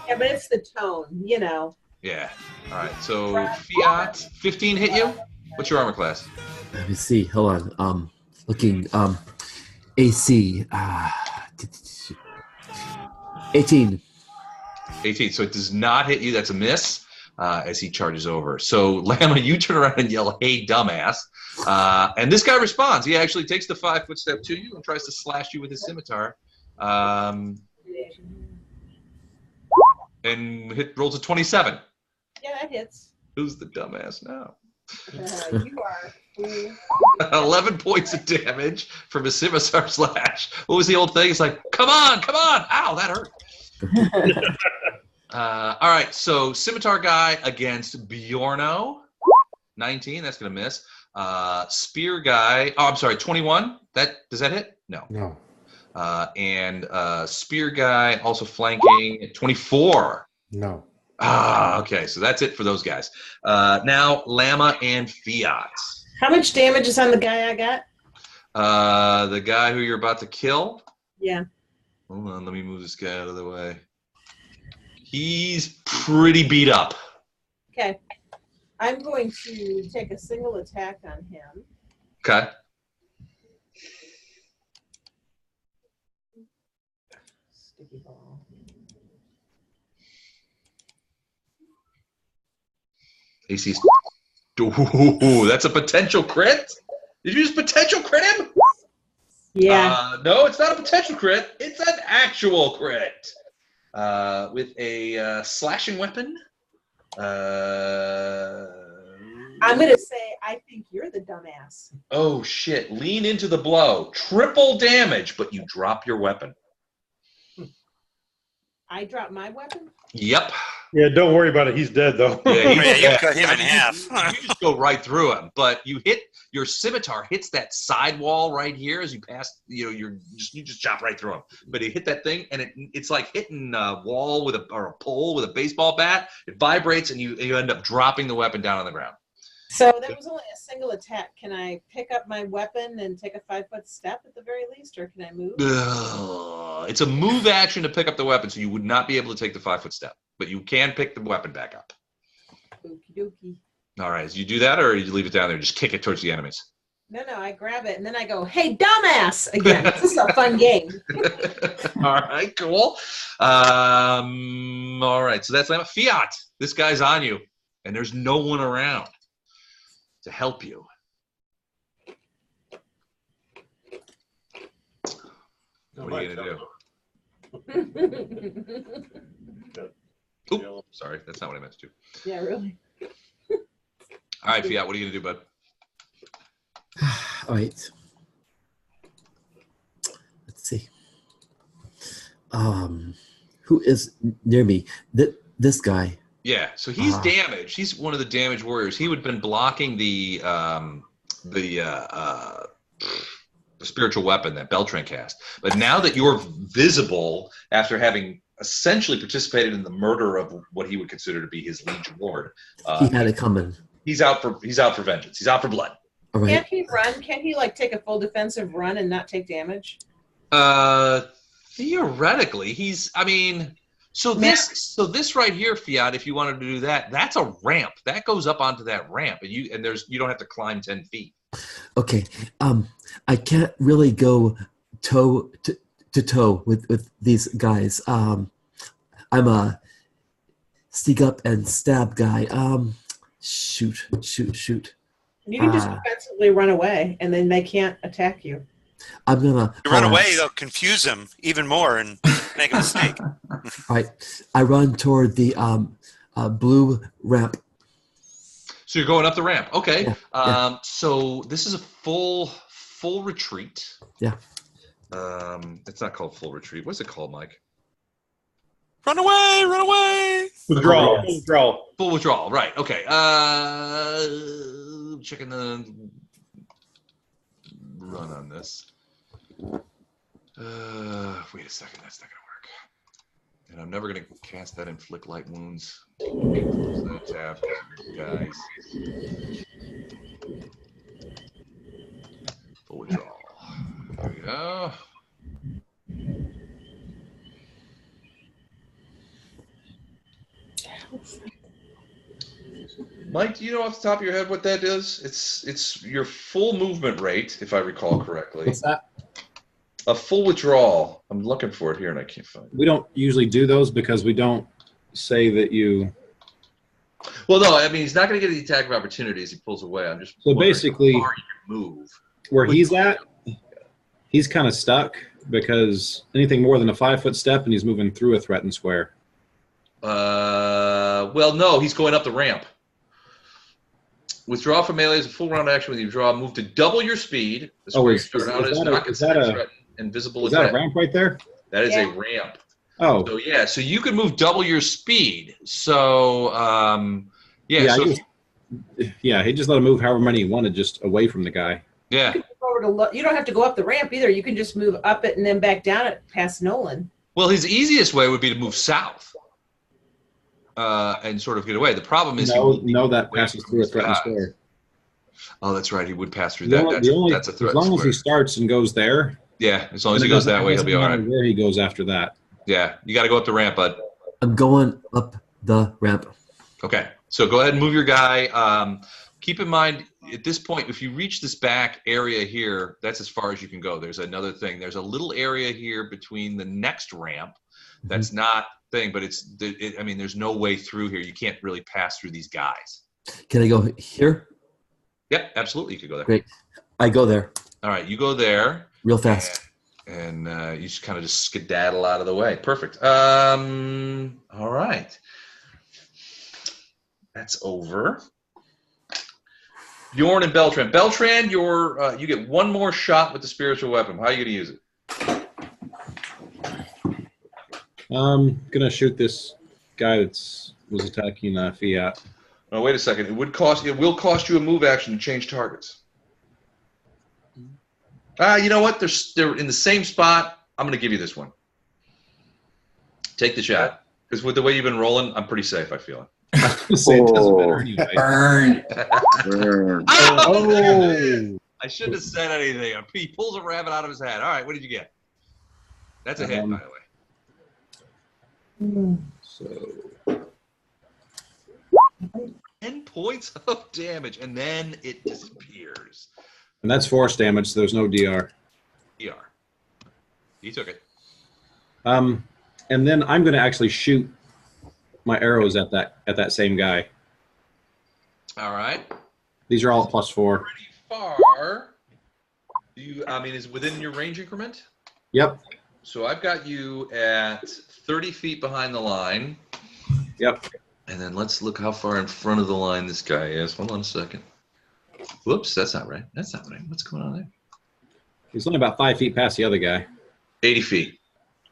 Yeah, but it's the tone, you know. Yeah. All right. So Fiat, 15 hit you. What's your armor class? Let me see. Hold on. Looking. AC. 18. 18. So it does not hit you. That's a miss. As he charges over. So, Lama, you turn around and yell, "Hey, dumbass." And this guy responds. He actually takes the 5-foot step to you and tries to slash you with his scimitar. And rolls a 27. Yeah, that hits. Who's the dumbass now? You are. 11 points of damage from a scimitar slash. What was the old thing? It's like, come on. Ow, that hurt. All right, so Scimitar guy against Bjorno. 19, that's going to miss. Spear guy, 21. Does that hit? No. No. And Spear guy also flanking 24. No. Okay, so that's it for those guys. Now, Lama and Fiat. How much damage is on the guy I got? The guy who you're about to kill? Yeah. Hold on, let me move this guy out of the way. He's pretty beat up. Okay. I'm going to take a single attack on him. Okay. Sticky ball. AC's. Ooh, that's a potential crit? Did you just potential crit him? Yeah. No, it's not a potential crit. It's an actual crit. With a slashing weapon. I'm going to say, I think you're the dumbass. Oh, shit. Lean into the blow. Triple damage, but you drop your weapon. I drop my weapon? Yep. Yeah, don't worry about it. He's dead, though. Yeah, you cut him in half. You just go right through him, but your scimitar hits that side wall right here as you pass. You just chop right through him. But it hit that thing, and it's like hitting a wall or a pole with a baseball bat. It vibrates, and you end up dropping the weapon down on the ground. So that was only a single attack. Can I pick up my weapon and take a 5-foot step at the very least, or can I move? It's a move action to pick up the weapon, so you would not be able to take the 5-foot step, but you can pick the weapon back up. Okie dokie. All right, you do that, or you leave it down there and just kick it towards the enemies? No, I grab it, and then I go, "Hey, dumbass!" Again. This is a fun game. All right, cool. All right, so that's Fiat. This guy's on you, and there's no one around to help you. What are you gonna do? Ooh, sorry, that's not what I meant to do. Yeah, really. All right, Fiat, what are you gonna do, bud? All right. who is near me? This guy. Yeah, so he's damaged. He's one of the damaged warriors. He would have been blocking the spiritual weapon that Beltran cast. But now that you're visible after having essentially participated in the murder of what he would consider to be his liege lord, He had it coming. He's out for vengeance. He's out for blood. All right. Can't he run? Can't he like take a full defensive run and not take damage? Theoretically, he's. I mean, so this right here, Fiat. If you wanted to do that, that's a ramp that goes up onto that ramp, and you don't have to climb 10 feet. Okay. I can't really go toe to toe with these guys. I'm a sneak up and stab guy. Shoot. You can just defensively run away, and then they can't attack you. I'm gonna run away. They'll confuse him even more and make a mistake. All right. I run toward the blue ramp. So you're going up the ramp. Okay. Yeah. So this is a full retreat. Yeah. It's not called full retreat. What's it called, Mike? Run away! Withdrawal. Full withdrawal. Right. Okay. Checking the run on this. Wait a second. That's not gonna work. And I'm never gonna cast that inflict light wounds. Close that tab, guys. Full withdrawal. There we go. Mike, do you know off the top of your head what that is? It's your full movement rate, if I recall correctly. What's that? A full withdrawal. I'm looking for it here and I can't find it. We don't usually do those because we don't say that you. Well, no, I mean he's not going to get the attack of opportunity as he pulls away. I'm just so basically how far you can move. Where he's at, he's kind of stuck because anything more than a 5-foot step and he's moving through a threatened square. Well, no, he's going up the ramp. Withdraw from melee is a full round action when you draw. Move to double your speed. The square you start out is not considered threatened and visible attack. Is that a ramp right there? That is a ramp. Oh. So yeah, so you can move double your speed. So he just let him move however many he wanted, just away from the guy. Yeah. You don't have to go up the ramp either. You can just move up it and then back down it past Nolan. Well, his easiest way would be to move south. And sort of get away. The problem is that passes through a threatened square. Oh, that's right. He would pass through that. That's a threat. As long as he starts and goes there. Yeah, as long as he goes that way, he'll be all right. Where he goes after that. Yeah, you got to go up the ramp, bud. I'm going up the ramp. Okay, so go ahead and move your guy. Keep in mind, at this point, if you reach this back area here, that's as far as you can go. There's another thing. There's a little area here between the next ramp that's not thing, but I mean, there's no way through here. You can't really pass through these guys. Can I go here? Yep, absolutely. You could go there. Great. I go there. All right, you go there. Real fast. And you just kind of just skedaddle out of the way. Perfect. All right. That's over. Bjorn and Beltran. Beltran, you get one more shot with the spiritual weapon. How are you going to use it? I'm gonna shoot this guy was attacking Fiat. Oh, wait a second. It will cost you a move action to change targets. You know what? They're in the same spot. I'm gonna give you this one. Take the shot, because with the way you've been rolling, I'm pretty safe. I feel it. Burn. Oh. I shouldn't have said anything. He pulls a rabbit out of his hat. All right, what did you get? That's a hit, by the way. So 10 points of damage, and then it disappears. And that's force damage, so there's no DR. DR. He took it. And then I'm going to actually shoot my arrows at that same guy. All right. These are all at +4. Pretty far. Is it within your range increment? Yep. So I've got you at 30 feet behind the line. Yep. And then let's look how far in front of the line this guy is. Hold on a second. Whoops, that's not right. That's not right. What's going on there? He's only about 5 feet past the other guy. 80 feet.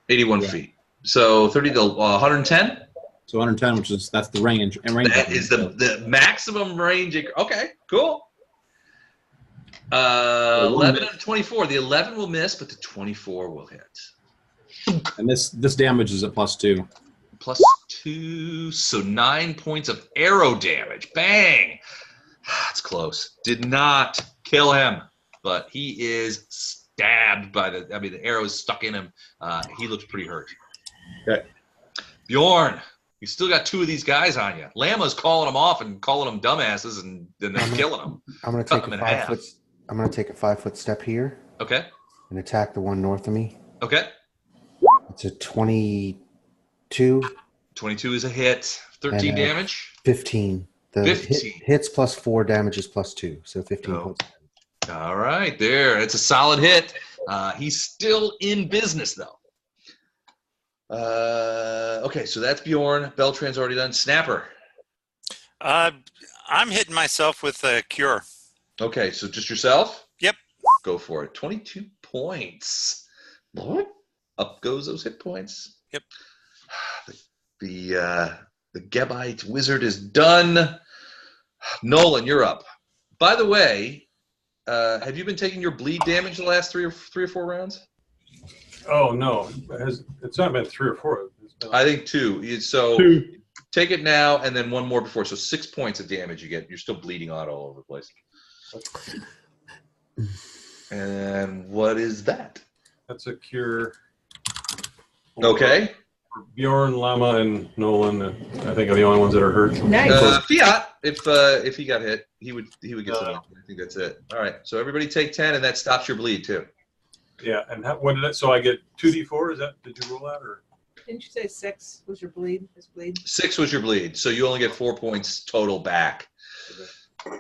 81 feet. So 30 to 110? So 110, that's the range. And range that is the maximum range. Okay, cool. 11 and 24. The 11 will miss, but the 24 will hit. And this damage is at +2. +2, so 9 points of arrow damage. Bang! That's close. Did not kill him, but he is stabbed by the arrow is stuck in him. He looks pretty hurt. Okay. Bjorn, you still got 2 of these guys on you. Lama's calling them off and calling them dumbasses, and then killing them. I'm gonna take a 5 foot. I'm gonna take a 5 foot step here. Okay. And attack the one north of me. Okay. It's a 22. 22 is a hit. 13 and, damage. 15. The 15. Hits +4, damage is +2, so 15 points. All right, there. It's a solid hit. He's still in business, though. Okay, so that's Bjorn. Beltran's already done. Snapper. I'm hitting myself with a cure. Okay, so just yourself? Yep. Go for it. 22 points. Up goes those hit points. Yep. The Gebite wizard is done. Nolan, you're up. By the way, have you been taking your bleed damage the last three or four rounds? Oh no, it's not been 3 or 4. I think 2. So 2. Take it now, and then 1 more before. So 6 points of damage you get. You're still bleeding out all over the place. And what is that? That's a cure. Okay. Bjorn, Lama, and Nolan, I think, are the only ones that are hurt. Nice. Fiat, if he got hit, he would get some. I think that's it. All right. So everybody take 10, and that stops your bleed too. Yeah, and what did it? So I get 2d4. Is that? Did you roll that or? Didn't you say 6 was your bleed? His bleed. 6 was your bleed, so you only get 4 points total back. All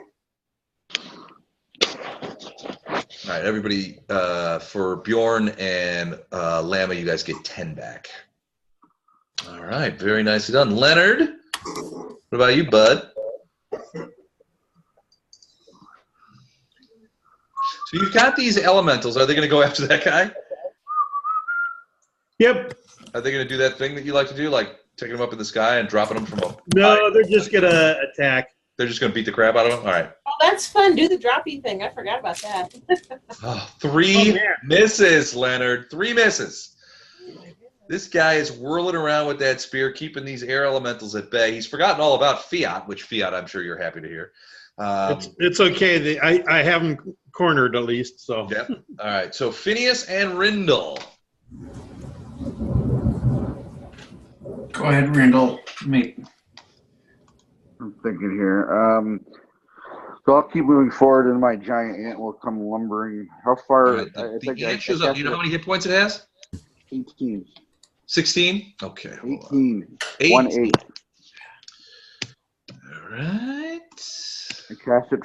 right, everybody. For Bjorn and Lama, you guys get 10 back. All right, very nicely done. Leonard, what about you, bud? So you've got these elementals. Are they going to go after that guy? Yep. Are they going to do that thing that you like to do, like taking them up in the sky and dropping them from a... No, they're just going to attack. They're just going to beat the crap out of them? All right. Oh, that's fun. Do the droppy thing. I forgot about that. 3 misses, Leonard. 3 misses. This guy is whirling around with that spear, keeping these air elementals at bay. He's forgotten all about Fiat, which Fiat, I'm sure you're happy to hear. It's okay. I have them cornered at least. So. Yep. All right. So Phineas and Rindle. Go ahead, Rindle. I'm thinking here. So I'll keep moving forward, and my giant ant will come lumbering. How far? The ant shows up. Do you know how many hit points it has? 18. 16? Okay. 18. 8. 1-8. All right. I cast it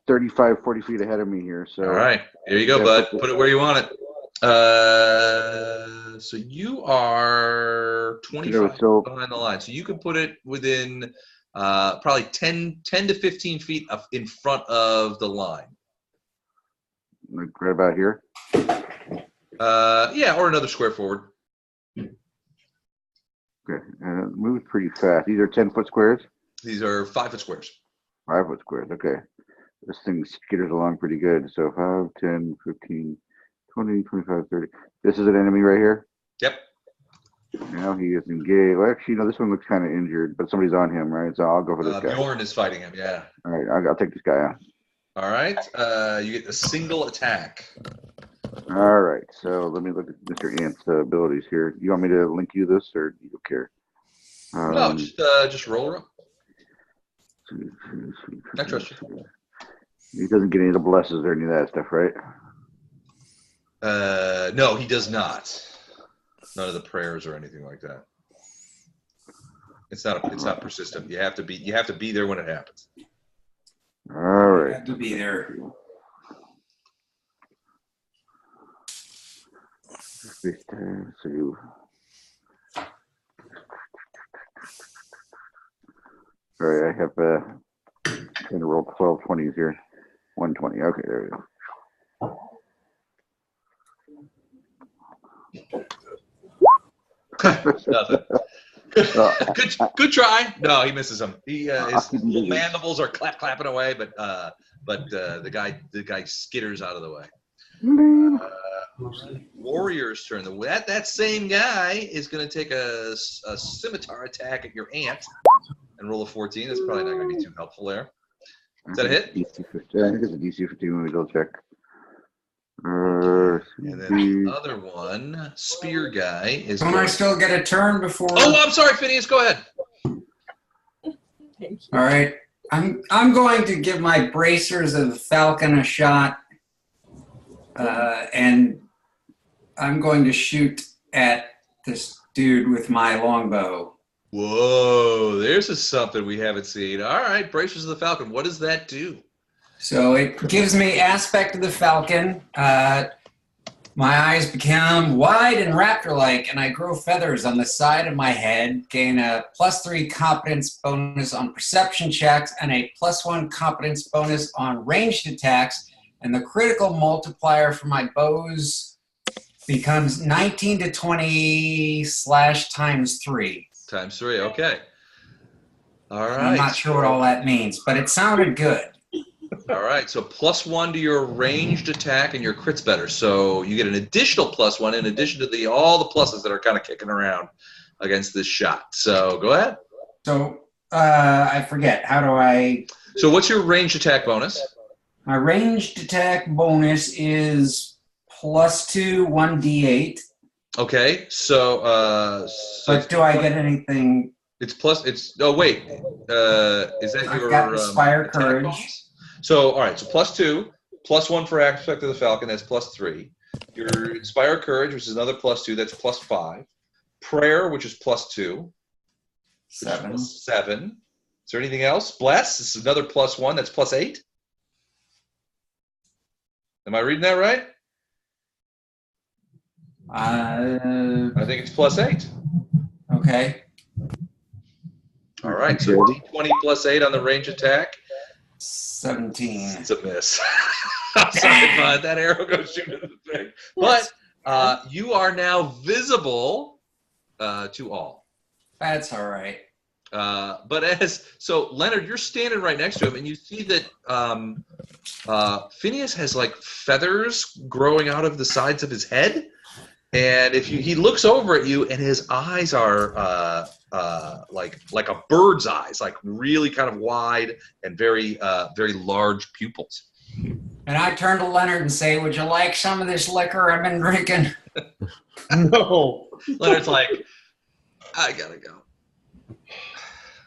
35, 40 feet ahead of me here. So. All right. Here you go, bud. Put it where you want it. So you are 25 behind the line. So you can put it within probably 10 to 15 feet in front of the line. Like right about here? Yeah, or another square forward. Okay. And it moves pretty fast. These are 10-foot squares? These are 5-foot squares. 5-foot squares. Okay. This thing skitters along pretty good. So 5, 10, 15, 20, 25, 30. This is an enemy right here? Yep. Now he is engaged. Well, actually, no, this one looks kind of injured, but somebody's on him, right? So I'll go for this guy. Bjorn is fighting him, yeah. All right, I'll take this guy on. All right. You get a single attack. All right, so let me look at Mr. Ant's abilities here. You want me to link you this, or you don't care? No, just roll her up. I trust you. He doesn't get any of the blesses or any of that stuff, right? No, he does not. None of the prayers or anything like that. It's not persistent. You have to be there when it happens. All right. You have to be there. So all right, I have going to roll 12 20s here. 120. Okay, there we go. Nothing. Good try. No, he misses him. His little mandibles are clapping away, but the guy skitters out of the way. Warrior's turn. That same guy is going to take a scimitar attack at your aunt and roll a 14. That's probably not going to be too helpful there. Is that a hit? DC 15. I think it's a DC 15 when we go check. And then the other one, spear guy, is. Don't I still get a turn before? Oh, I'm sorry, Phineas. Go ahead. All right, I'm going to give my bracers of the falcon a shot, and I'm going to shoot at this dude with my longbow. Whoa, there's something we haven't seen. All right, bracers of the falcon. What does that do? So it gives me aspect of the falcon. My eyes become wide and raptor-like, and I grow feathers on the side of my head, gain a +3 competence bonus on perception checks, and a +1 competence bonus on ranged attacks, and the critical multiplier for my bows becomes 19 to 20 / ×3. ×3, okay. All right. I'm not sure what all that means, but it sounded good. All right, so +1 to your ranged attack and your crit's better. So you get an additional +1 in addition to all the pluses that are kind of kicking around against this shot. So go ahead. So I forget. How do I? So what's your ranged attack bonus? My ranged attack bonus is +2, 1d8. Okay, so but do I get anything? It's plus. Oh wait, is that I've your got Inspire Courage? Bonus? So all right, so +2, +1 for aspect of the falcon. That's +3. Your Inspire Courage, which is another +2. That's +5. Prayer, which is +2. 7. Is there anything else? Bless. This is another +1. That's +8. Am I reading that right? I think it's +8. Okay. All right, so D20 +8 on the range attack. 17. It's a miss. I'm sorry, bud. That arrow goes shooting at the thing. But you are now visible to all. That's all right. So Leonard, you're standing right next to him, and you see that Phineas has like feathers growing out of the sides of his head, and he looks over at you, and his eyes are like a bird's eyes, like really kind of wide and very large pupils. And I turn to Leonard and say, "Would you like some of this liquor I've been drinking?" No. Leonard's like, "I gotta go."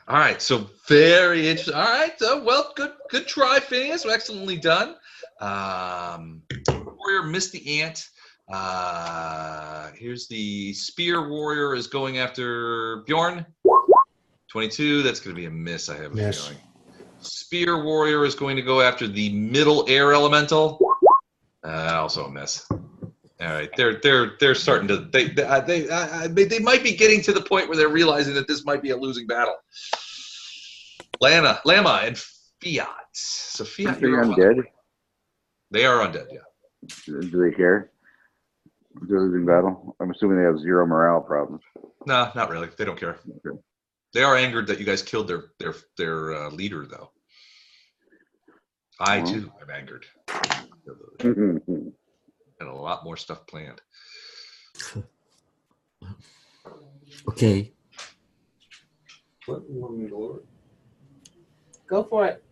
All right, so very interesting. All right, well, good try, Phineas. Excellently done. Warrior missed the ant. Here's the spear warrior is going after Bjorn. 22. That's going to be a miss. I have a feeling. Spear warrior is going to go after the middle air elemental. Also a miss. All right, they're starting to they might be getting to the point where they're realizing that this might be a losing battle. Lama and Fiat. So Fiat, you're undead. They are undead. Yeah. Do they care? They're losing battle. I'm assuming they have 0 morale problems. No, not really. They don't care. Okay. They are angered that you guys killed their leader, though. I too am angered. And a lot more stuff planned. Okay. Go for it.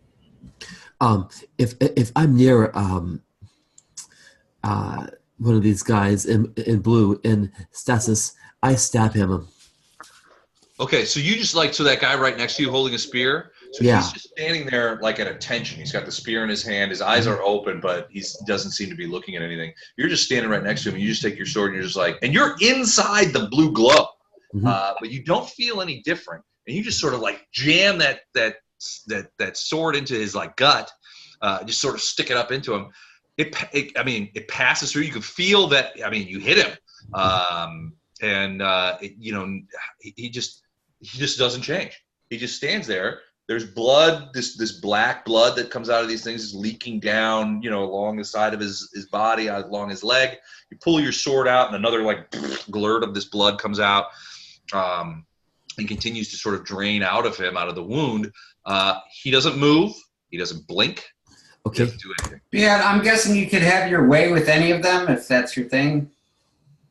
If I'm near one of these guys in blue in stasis, I stab him. Okay, so you just so that guy right next to you holding a spear. So he's just standing there like at attention. He's got the spear in his hand. His eyes are open, but he doesn't seem to be looking at anything. You're just standing right next to him. And you just take your sword and you're just and you're inside the blue glow, but you don't feel any different. And you just sort of jam that sword into his gut, just sort of stick it up into him. It passes through. You can feel that. You hit him, and he just doesn't change. He just stands there. There's blood, this black blood that comes out of these things is leaking down, along the side of his body, along his leg. You pull your sword out, and another like glurt of this blood comes out, and continues to sort of drain out of him, out of the wound. He doesn't move. He doesn't blink. Okay. He doesn't do anything. Yeah, I'm guessing you could have your way with any of them if that's your thing.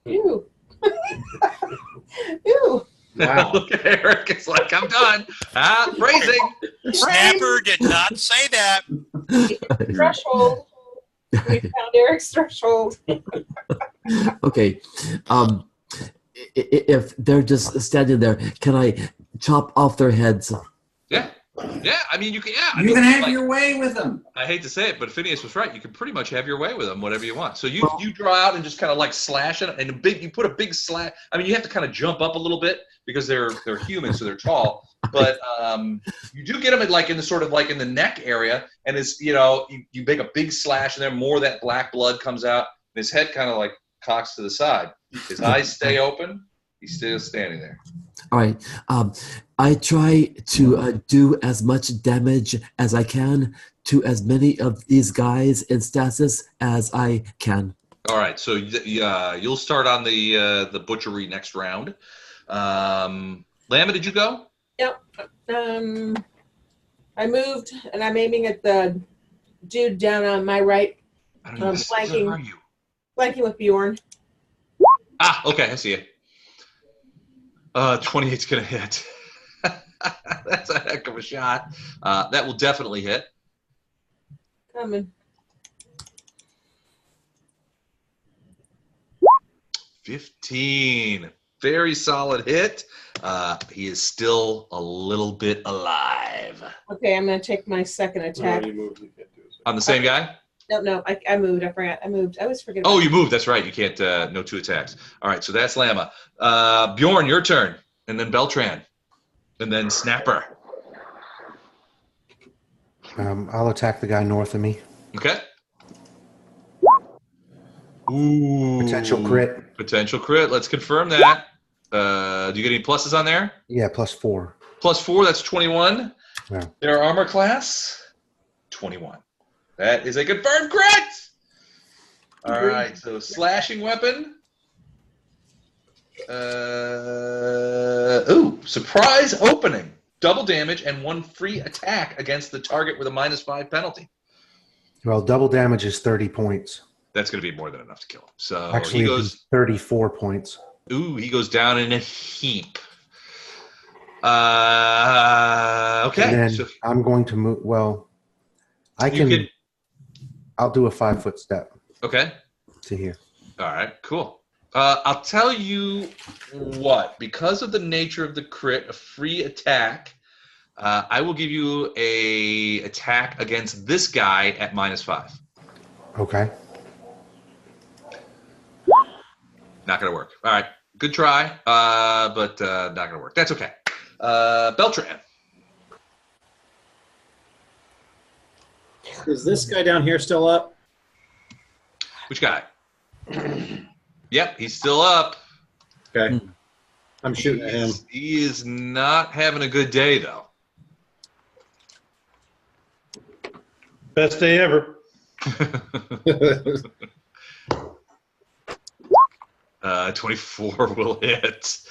Ew. Ew. Wow. Look at Eric. It's like, I'm done. Phrasing. Snapper did not say that. Threshold. We found Eric's threshold. Okay. If they're just standing there, can I chop off their heads? Yeah. Yeah, I mean, you can. Yeah, You can have your way with them. I hate to say it, but Phineas was right. You can pretty much have your way with them, whatever you want. So you draw out and just kind of like slash it, and you put a big slash. I mean, you have to kind of jump up a little bit because they're human, so they're tall. But you do get them in the sort of like in the neck area, and it's you make a big slash, and then more of that black blood comes out, and his head kind of like cocks to the side. His eyes stay open. He's still standing there. All right. I try to do as much damage as I can to as many of these guys in stasis as I can. All right. So you'll start on the butchery next round. Lama, did you go? Yep. I moved, and I'm aiming at the dude down on my right. I don't know. Flanking. Where are you? Flanking with Bjorn. Okay. I see you. 28's going to hit. That's a heck of a shot. That will definitely hit. Coming. 15. Very solid hit. He is still a little bit alive. Okay, I'm going to take my second attack. On the same guy? No, I moved. I forgot. I moved. I always forget. Oh, you moved. That's right. You can't, no 2 attacks. All right, so that's Lama. Bjorn, your turn. And then Beltran. And then Snapper. I'll attack the guy north of me. Okay. Ooh. Potential crit. Potential crit. Let's confirm that. Do you get any pluses on there? Yeah, +4. +4, that's 21. Yeah. Their armor class, 21. That is a confirmed crit! All right, so slashing weapon. Surprise opening. Double damage and 1 free attack against the target with a -5 penalty. Well, double damage is 30 points. That's going to be more than enough to kill him. So Actually, he goes 34 points. Ooh, he goes down in a heap. Okay. And then I'm going to move. Well, I'll do a 5-foot step. Okay. To here. All right. Cool. I'll tell you what. Because of the nature of the crit, a free attack, I will give you a attack against this guy at -5. Okay. Not gonna work. All right. Good try, but not gonna work. That's okay. Beltran. Is this guy down here still up? Which guy? Yep, he's still up. Okay. I'm shooting at him. He is not having a good day, though. Best day ever. 24 will hit.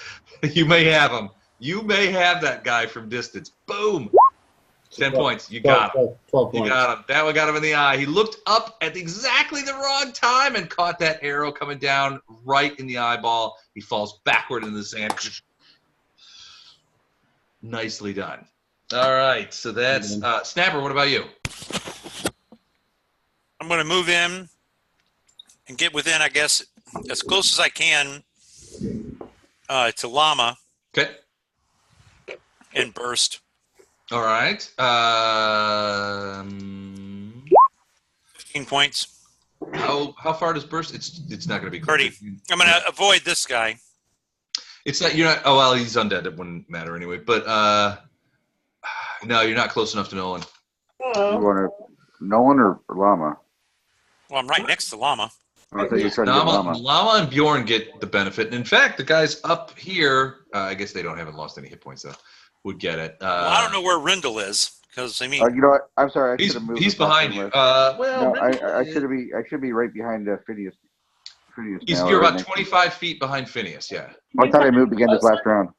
You may have him. You may have that guy from distance. Boom. 10 points. You got him. 12 you points. got him. That one got him in the eye. He looked up at exactly the wrong time and caught that arrow coming down right in the eyeball. He falls backward in the sand. Nicely done. All right. So that's Snapper. What about you? I'm going to move in and get within, I guess, as close as I can to Llama. Okay. And burst. All right. 15 points. How far does burst? It's not going to be 30. I'm going to avoid this guy. It's not. You're not. Oh well, he's undead. It wouldn't matter anyway. But no, you're not close enough to Nolan. You want to Nolan or Llama? Well, I'm right next to Llama. I thought you were trying to get Llama. Llama and Bjorn get the benefit. And in fact, the guys up here, I guess they haven't lost any hit points though. would get it. Well, I don't know where Rindle is because I mean, You know what? I'm sorry. I he's should have moved. he's the top behind one you. list. Well, No, I should be right behind Phineas. Phineas now, you're right about next to- 25 feet behind Phineas. Yeah. I thought I moved again this last round.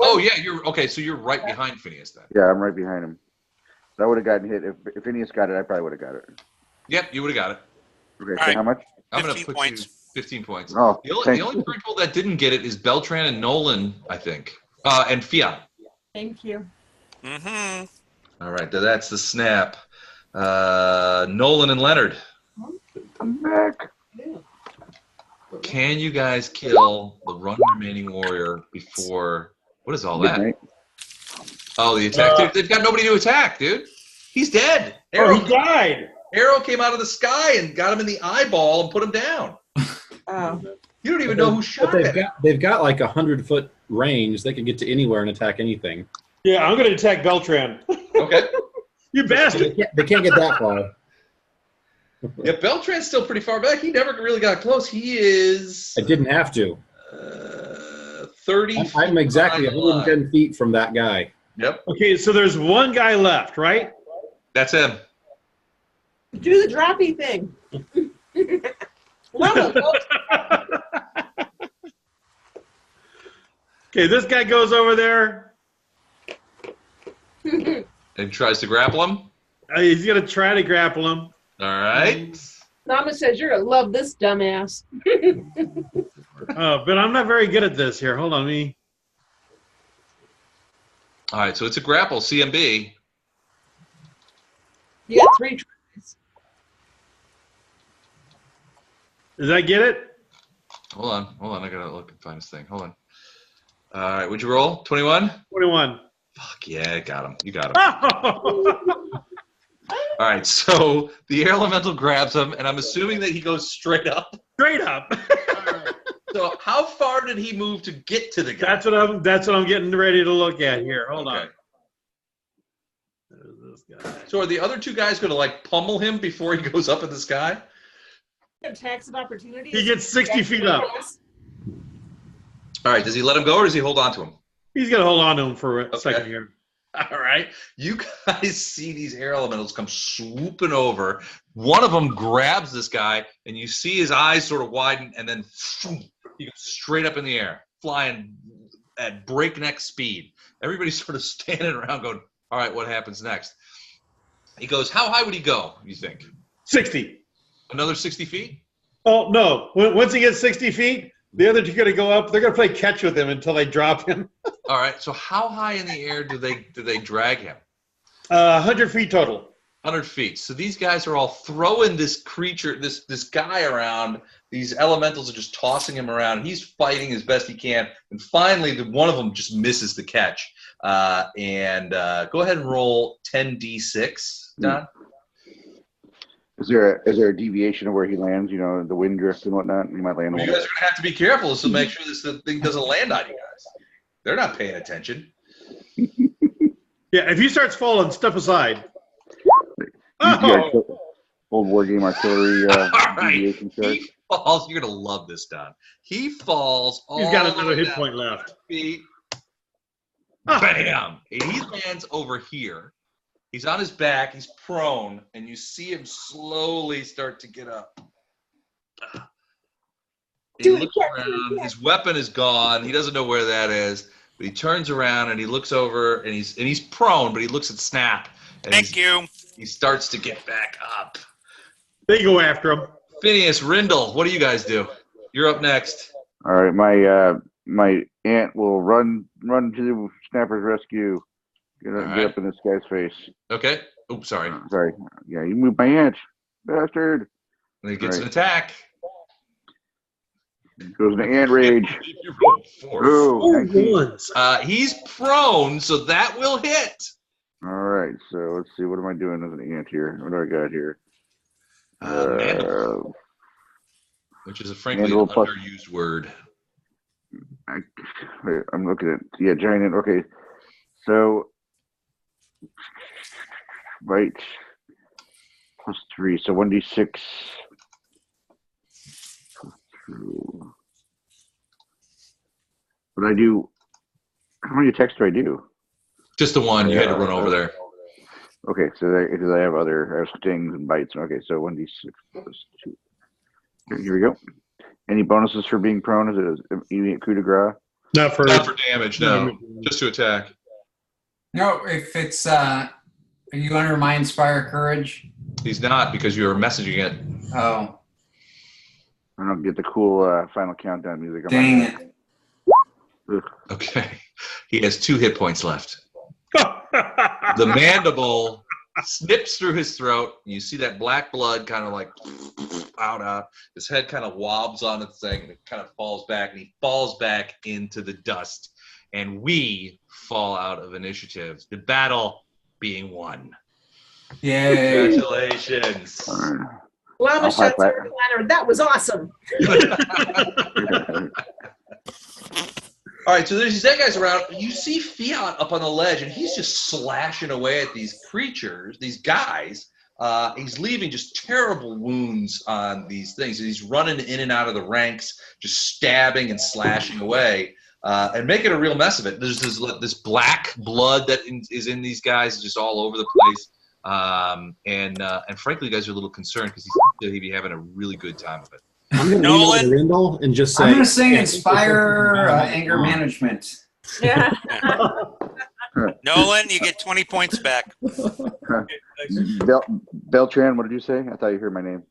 Oh yeah, you're okay. So you're right behind Phineas then. Yeah, I'm right behind him. So I would have gotten hit if Phineas got it. I probably would have got it. Yep, you would have got it. Okay, All so right. how much? I'm going to 15 put points. you 15 points. Oh, The only thanks. three people that didn't get it is Beltran and Nolan, I think, and Fiat. Thank you. Mm-hmm. All right, that's the snap. Nolan and Leonard. I'm back. Can you guys kill the run remaining warrior before? What is all that? Midnight. Oh, the attack. Dude, they've got nobody to attack, dude. He's dead. Oh, he died. Arrow came out of the sky and got him in the eyeball and put him down. Oh. You don't even know who shot him. They've got like 100-foot range. They can get to anywhere and attack anything. Yeah, I'm going to attack Beltran. Okay. You bastard. They can't get that far. Yeah, Beltran's still pretty far back. He never really got close. He is I didn't have to. 30 I'm exactly behind the line. 110 feet from that guy. Yep. Okay, so there's one guy left, right? That's him. Do the droppy thing. Love it. Okay, this guy goes over there. And tries to grapple him. He's going to try to grapple him. All right. Mama says you're gonna love this dumbass. But I'm not very good at this here. Hold on, me. All right, so it's a grapple, CMB. You got 3 tries. Does that get it? Hold on. I gotta look and find this thing. Hold on. All right, what'd you roll? 21? 21. Fuck yeah, got him. You got him. All right, so the air elemental grabs him, and I'm assuming that he goes straight up. Straight up. So how far did he move to get to the guy? That's what I'm getting ready to look at here. Hold on. There's this guy. So are the other two guys going to like pummel him before he goes up in the sky? Attacks of opportunity. He gets 60 feet up. All right, does he let him go or does he hold on to him? He's gonna hold on to him for a second here. All right, you guys see these air elementals come swooping over. One of them grabs this guy, and you see his eyes sort of widen, and then he goes straight up in the air, flying at breakneck speed. Everybody's sort of standing around going, all right, what happens next? He goes, how high would he go, you think? 60. Another 60 feet? Oh, no. Once he gets 60 feet, the other two are going to go up. They're going to play catch with him until they drop him. All right, so how high in the air do they drag him? 100 feet total. 100 feet. So these guys are all throwing this creature, this guy around. These elementals are just tossing him around. He's fighting as best he can. And finally, one of them just misses the catch. Go ahead and roll 10d6, Don. Is there a deviation of where he lands? You know, the wind drift and whatnot. He might land. You guys are going to have to be careful to make sure this thing doesn't land on you guys. They're not paying attention. Yeah, if he starts falling, step aside. Old war game artillery deviation chart. He falls. You're going to love this, Don. He falls. He's got another hit point left. Feet. Bam! And he lands over here. He's on his back. He's prone, and you see him slowly start to get up. He looks around. His weapon is gone. He doesn't know where that is. But he turns around and he looks over, and he's prone, but he looks at Snap. And Thank you. He starts to get back up. They go after him. Phineas, Rindle, what do you guys do? You're up next. All right, my aunt will run to Snapper's rescue. Get up in this guy's face. Okay. Oops, sorry. Sorry. Yeah, you moved my aunt, bastard. And he gets an attack. Goes into ant rage. Ooh, he's prone, so that will hit. All right, so let's see. What am I doing as an ant here? What do I got here? Mandible, which is a frankly underused word. I'm looking at giant ant. Okay, so right +3, so 1d6. But I do. How many attacks do I do? Just the one. You had to run over there. Okay, so because I have stings and bites. Okay, so 1d6 plus 2. Here we go. Any bonuses for being prone? Is it an immediate coup de grace? Not for damage, no. Just to attack. No, if it's are you under my inspire courage? He's not because you're messaging it. Oh. I don't get the cool final countdown music. Dang it. Okay. He has 2 hit points left. The mandible snips through his throat. You see that black blood kind of like out. His head kind of wobbles on its thing, and it kind of falls back, and he falls back into the dust. And we fall out of initiative. The battle being won. Yay. Congratulations. Llama shots over Leonard. That was awesome. All right, so there's these dead guys around. You see Fiat up on the ledge, and he's just slashing away at these creatures, these guys. He's leaving just terrible wounds on these things. He's running in and out of the ranks, just stabbing and slashing away, and making a real mess of it. There's this black blood that is in these guys, just all over the place. And frankly, you guys are a little concerned because he'd be having a really good time of it. I'm going to lean over to Rindle and just say, I'm going to sing Inspire Anger Management. Yeah. Nolan, you get 20 points back. Beltran, what did you say? I thought you heard my name.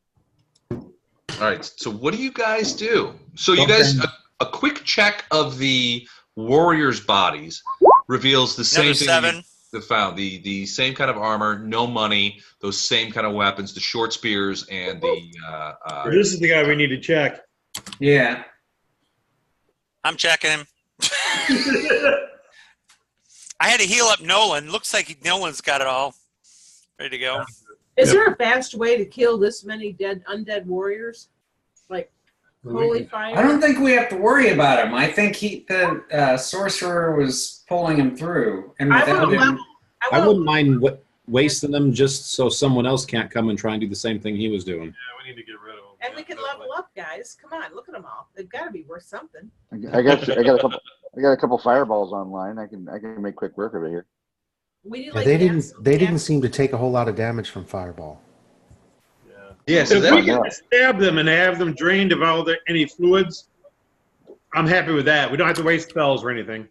All right, so what do you guys do? So you guys, a quick check of the warriors' bodies reveals the same thing. 7. Found the same kind of armor, no money, those same kind of weapons, the short spears, and the. This is the guy we need to check. Yeah. I'm checking him. I had to heal up Nolan. Looks like Nolan's got it all ready to go. Is there a fast way to kill this many undead warriors? Like holy fire? I don't think we have to worry about him. I think the sorcerer was pulling him through, and without him, I wouldn't mind wasting them just so someone else can't come and try and do the same thing he was doing. Yeah, we need to get rid of them. And we can level up, guys. Come on, look at them all. They've got to be worth something. I got a couple fireballs online. I can make quick work of it here. We need, Yeah, like, they didn't seem to take a whole lot of damage from fireball. Yeah, so if we can stab them and have them drained of any fluids, I'm happy with that. We don't have to waste spells or anything.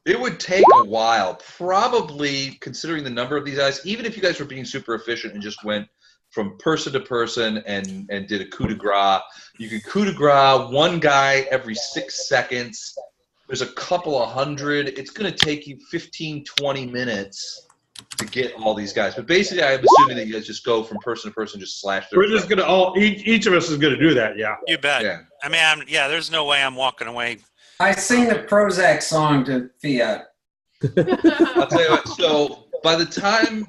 It would take a while, probably considering the number of these guys. Even if you guys were being super efficient and just went from person to person and did a coup de grace, you could coup de grace one guy every 6 seconds. There's a couple of hundred. It's going to take you 15, 20 minutes to get all these guys. But basically, I'm assuming that you guys just go from person to person, just slash their We're just going to each of us is going to do that, yeah. You bet. Yeah. I mean, there's no way I'm walking away. I sing the Prozac song to Fiat. I'll tell you what, so by the time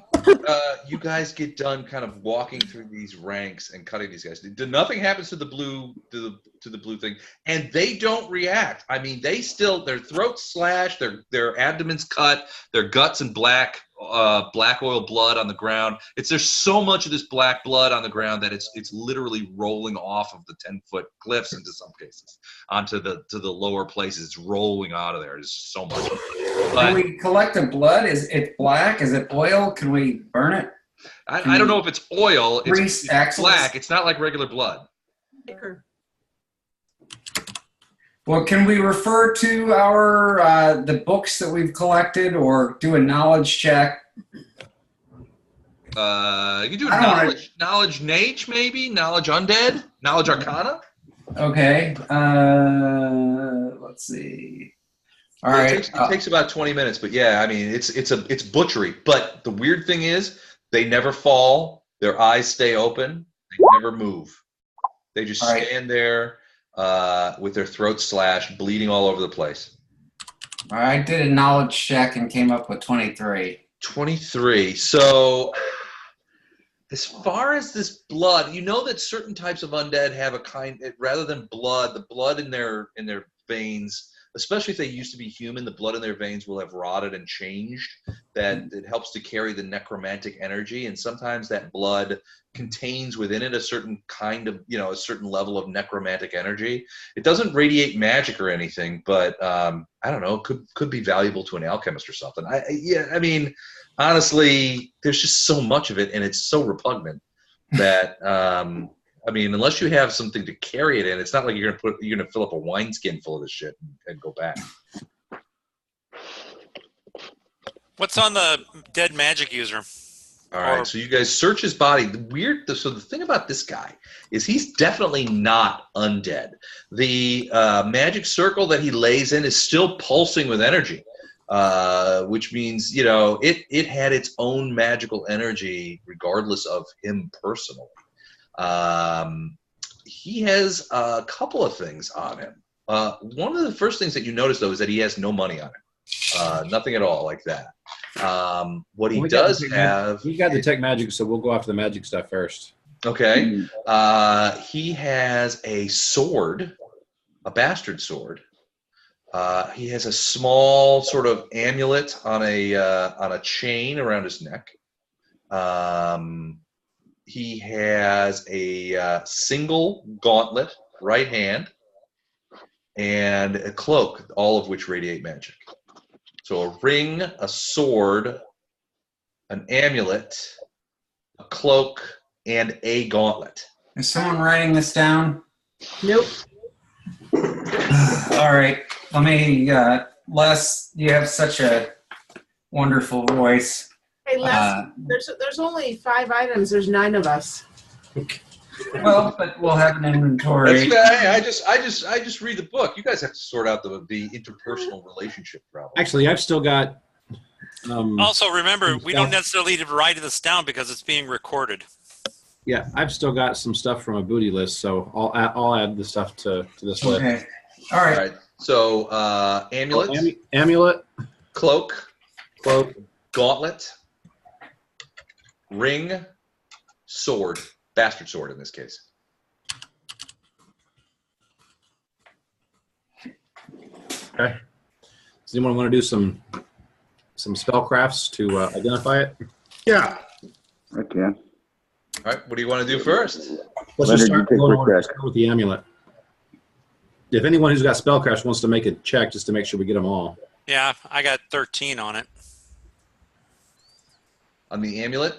you guys get done kind of walking through these ranks and cutting these guys, nothing happens to the blue to the blue thing, and they don't react. I mean, they still, their throats slashed, their abdomens cut, their guts and black oil blood on the ground. There's so much of this black blood on the ground that it's literally rolling off of the 10-foot cliffs into some cases onto the lower places. It's rolling out of there. There's so much. Can we collect the blood? Is it black? Is it oil? Can we burn it? I don't know if it's oil. It's axles? black. It's not like regular blood. Well, can we refer to our the books that we've collected, or do a knowledge check? You can do knowledge nage, maybe knowledge undead, knowledge arcana. Okay. Let's see. All right. It takes about 20 minutes, but yeah, I mean it's butchery. But the weird thing is they never fall. Their eyes stay open. They never move. They just stand there with their throats slashed, bleeding all over the place. All right, I did a knowledge check and came up with 23. 23. So as far as this blood, you know that certain types of undead have a kind, rather than blood, the blood in their veins especially if they used to be human, the blood in their veins will have rotted and changed. That it helps to carry the necromantic energy, and sometimes that blood contains within it a certain kind of, a certain level of necromantic energy. It doesn't radiate magic or anything, but I don't know, could be valuable to an alchemist or something. I mean, honestly, there's just so much of it, and it's so repugnant that I mean, unless you have something to carry it in, it's not like you're gonna fill up a wineskin full of this shit and go back. What's on the dead magic user? All right, so you guys search his body. So the thing about this guy is he's definitely not undead. The magic circle that he lays in is still pulsing with energy, which means, it had its own magical energy regardless of him personally. He has a couple of things on him. One of the first things that you notice, though, is that he has no money on him. Nothing at all like that. What he does have... He got the tech magic, so we'll go after the magic stuff first. Okay. He has a sword, a bastard sword. He has a small sort of amulet on a chain around his neck. He has a single gauntlet, right hand, and a cloak, all of which radiate magic. So a ring, a sword, an amulet, a cloak, and a gauntlet. Is someone writing this down? Nope. All right. Let me, Les, you have such a wonderful voice. Hey, Les, there's only 5 items. There's 9 of us. Well, but we'll have an inventory. That's, I just read the book. You guys have to sort out the interpersonal relationship problem. Actually, I've still got. Also, remember, we don't necessarily need to write this down because it's being recorded. Yeah, I've still got some stuff from a booty list, so I'll add the stuff to this list. Okay. All right. So amulet, amulet, cloak, gauntlet, ring, sword, bastard sword in this case. Okay. Does anyone want to do some spellcrafts to identify it? Yeah. I can. All right. What do you want to do first? Let's just start with the amulet. If anyone who's got spellcrafts wants to make a check just to make sure we get them all. Yeah, I got 13 on it. On the amulet?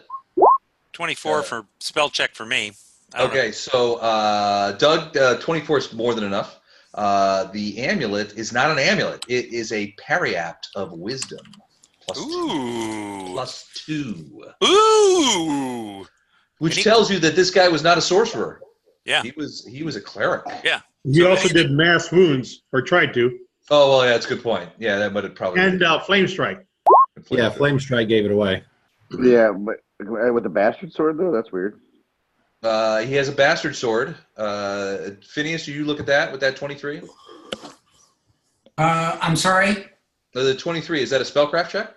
24 for spell check for me. Okay, so Doug, 24 is more than enough. The amulet is not an amulet. It is a periapt of wisdom. Plus two. Ooh. Which tells you that this guy was not a sorcerer. Yeah. He was a cleric. Yeah. He also did mass wounds, or tried to. Oh, well, yeah, that's a good point. Yeah, that might have probably. And flame strike. Yeah, flame strike gave it away. Yeah, but with the bastard sword though, that's weird. He has a bastard sword. Phineas, do you look at that with that 23? I'm sorry? The 23, is that a spellcraft check?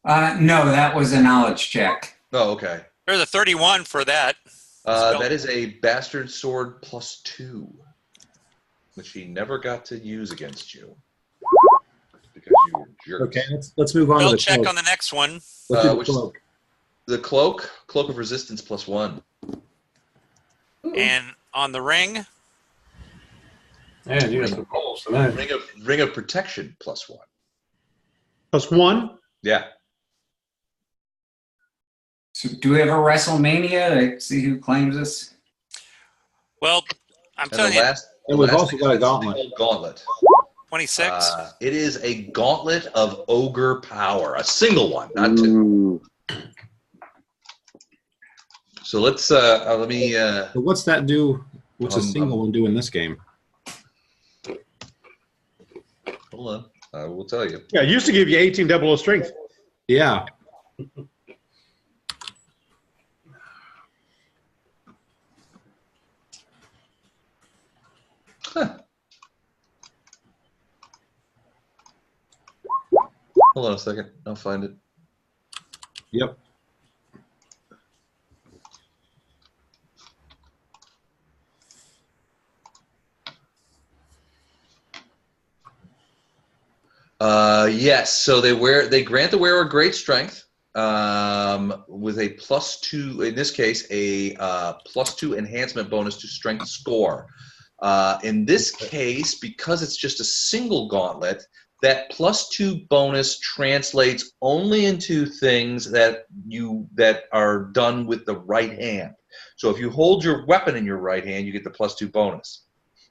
No, that was a knowledge check. Oh, okay. There's a 31 for that. That is a bastard sword plus 2, which he never got to use against you. Because you were jerks. Okay, let's move on to the check cloak. on the next one. The cloak of resistance plus 1. And on the ring? Man, you have some rolls tonight. Ring of protection plus 1. Plus 1? Yeah. So do we have a WrestleMania to see who claims this? Well, I'm telling you. And we've also got a gauntlet. Gauntlet. 26. It is a gauntlet of ogre power. A single one, not two. So let's let me. So what's that do? What's a single one do in this game? Hold on, I will tell you. Yeah, it used to give you 18 double O strength. Yeah. Huh. Hold on a second. I'll find it. Yep. Yes. So they grant the wearer great strength with a +2. In this case, a +2 enhancement bonus to strength score. In this case, because it's just a single gauntlet, that +2 bonus translates only into things that are done with the right hand. So if you hold your weapon in your right hand, you get the +2 bonus.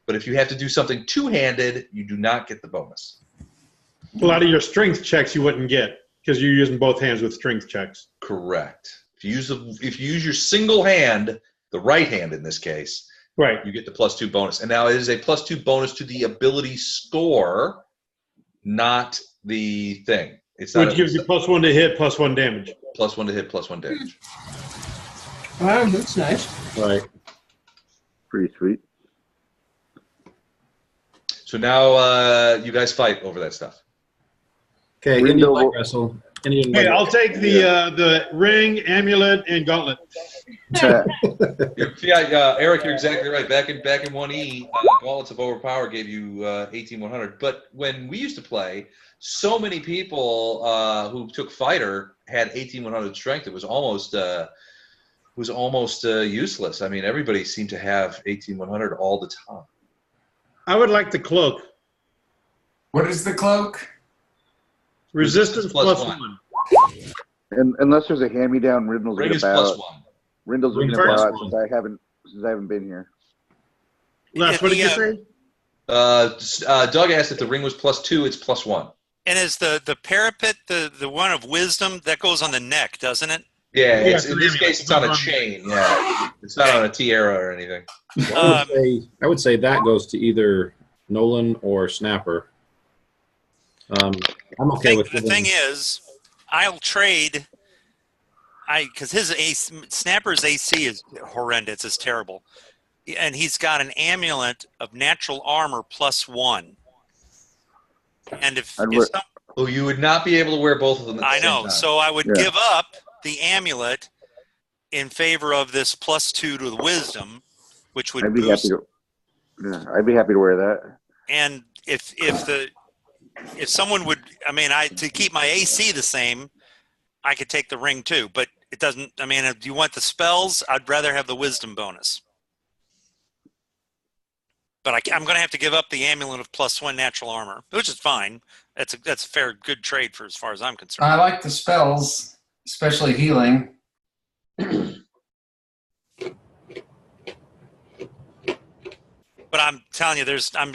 But if you have to do something two-handed, you do not get the bonus. A lot of your strength checks you wouldn't get because you're using both hands with strength checks. Correct. If you use your single hand, the right hand in this case, right, you get the +2 bonus. And now it is a +2 bonus to the ability score, not the thing. It's not which gives you +1 to hit, +1 damage. +1 to hit, +1 damage. Wow, that's nice. Right. Pretty sweet. So now you guys fight over that stuff. Okay, Indian leg wrestle. Hey, I'll take the ring, amulet, and gauntlet. Yeah, Eric, you're exactly right. Back in 1E, Gauntlets of Overpower gave you 18,100. But when we used to play, so many people who took fighter had 18,100 strength. It was almost useless. I mean, everybody seemed to have 18,100 all the time. I would like the cloak. What is the cloak? Resistance +1. And unless there's a hand-me-down, Rindle's Ring is about. +1. Rindle's looking about since I haven't been here. Les, what did you say? Doug asked if the ring was +2. It's +1. And is the parapet the one of wisdom that goes on the neck, doesn't it? Yeah, in this case, it's on a chain. Yeah, it's not on a tiara or anything. I would say that goes to either Nolan or Snapper. I'm okay with the thing is, I'll trade. Because his Snapper's AC is horrendous. It's terrible, and he's got an amulet of natural armor +1. And if you would not be able to wear both of them. At the same time. So I would give up the amulet in favor of this +2 to the wisdom, which would boost. I'd be happy to wear that. And if someone would, to keep my AC the same, I could take the ring too. But it doesn't. If you want the spells, I'd rather have the wisdom bonus. But I'm going to have to give up the amulet of +1 natural armor, which is fine. That's a fair, good trade for as far as I'm concerned. I like the spells, especially healing. But I'm telling you,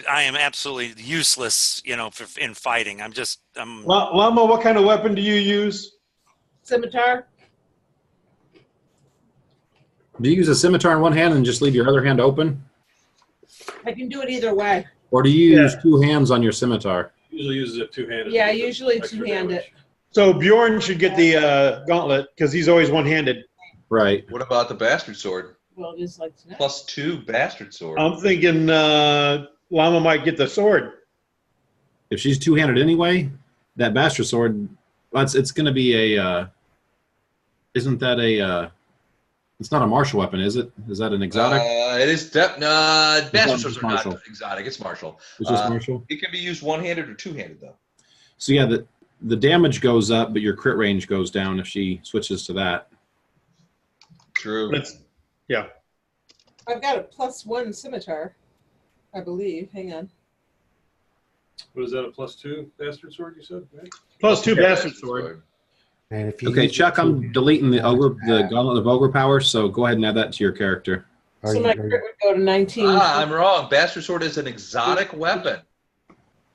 I am absolutely useless, in fighting. Llama, what kind of weapon do you use? Scimitar. Do you use a scimitar in one hand and just leave your other hand open? I can do it either way. Or do you use two hands on your scimitar? Usually uses it two-handed. Yeah, usually two-handed. So Bjorn should get the gauntlet because he's always one-handed. Right. What about the bastard sword? Well, just like +2 bastard sword. I'm thinking Llama might get the sword. If she's two-handed anyway, that bastard sword, it's going to be a. Isn't that a? It's not a martial weapon, is it? Is that an exotic? It is. Bastard swords are not exotic. It's martial. It's just martial. It can be used one-handed or two-handed, though. So yeah, the damage goes up, but your crit range goes down if she switches to that. True. Yeah. I've got a +1 scimitar, I believe. Hang on. What is that, a +2 bastard sword, you said? Right? +2 bastard sword. And if you Okay, Chuck, I'm deleting the Gauntlet of Ogre Power, so go ahead and add that to your character. So my crit would go to 19. I'm wrong. Bastard sword is an exotic weapon.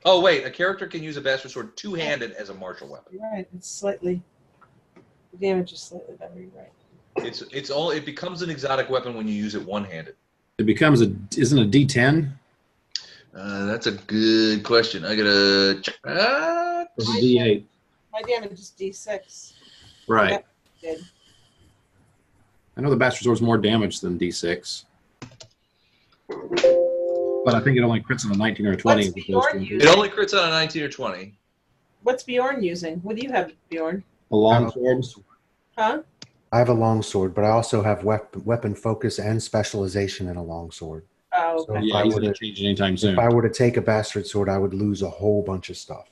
Oh, wait. A character can use a bastard sword two-handed as a martial weapon. You're right. It's slightly. The damage is slightly better. You're right. It becomes an exotic weapon when you use it one-handed. It becomes isn't a D10? That's a good question. I gotta check. It's a D8. My damage is D6. Right. Good. I know the bastard sword's more damage than D6. But I think it only crits on a 19 or a 20. It only crits on a 19 or 20. What's Bjorn using? What do you have, Bjorn? A long sword. Huh? I have a long sword, but I also have weapon focus and specialization in a long sword. Oh, okay. So yeah, he's going to change it anytime soon. If I were to take a bastard sword, I would lose a whole bunch of stuff.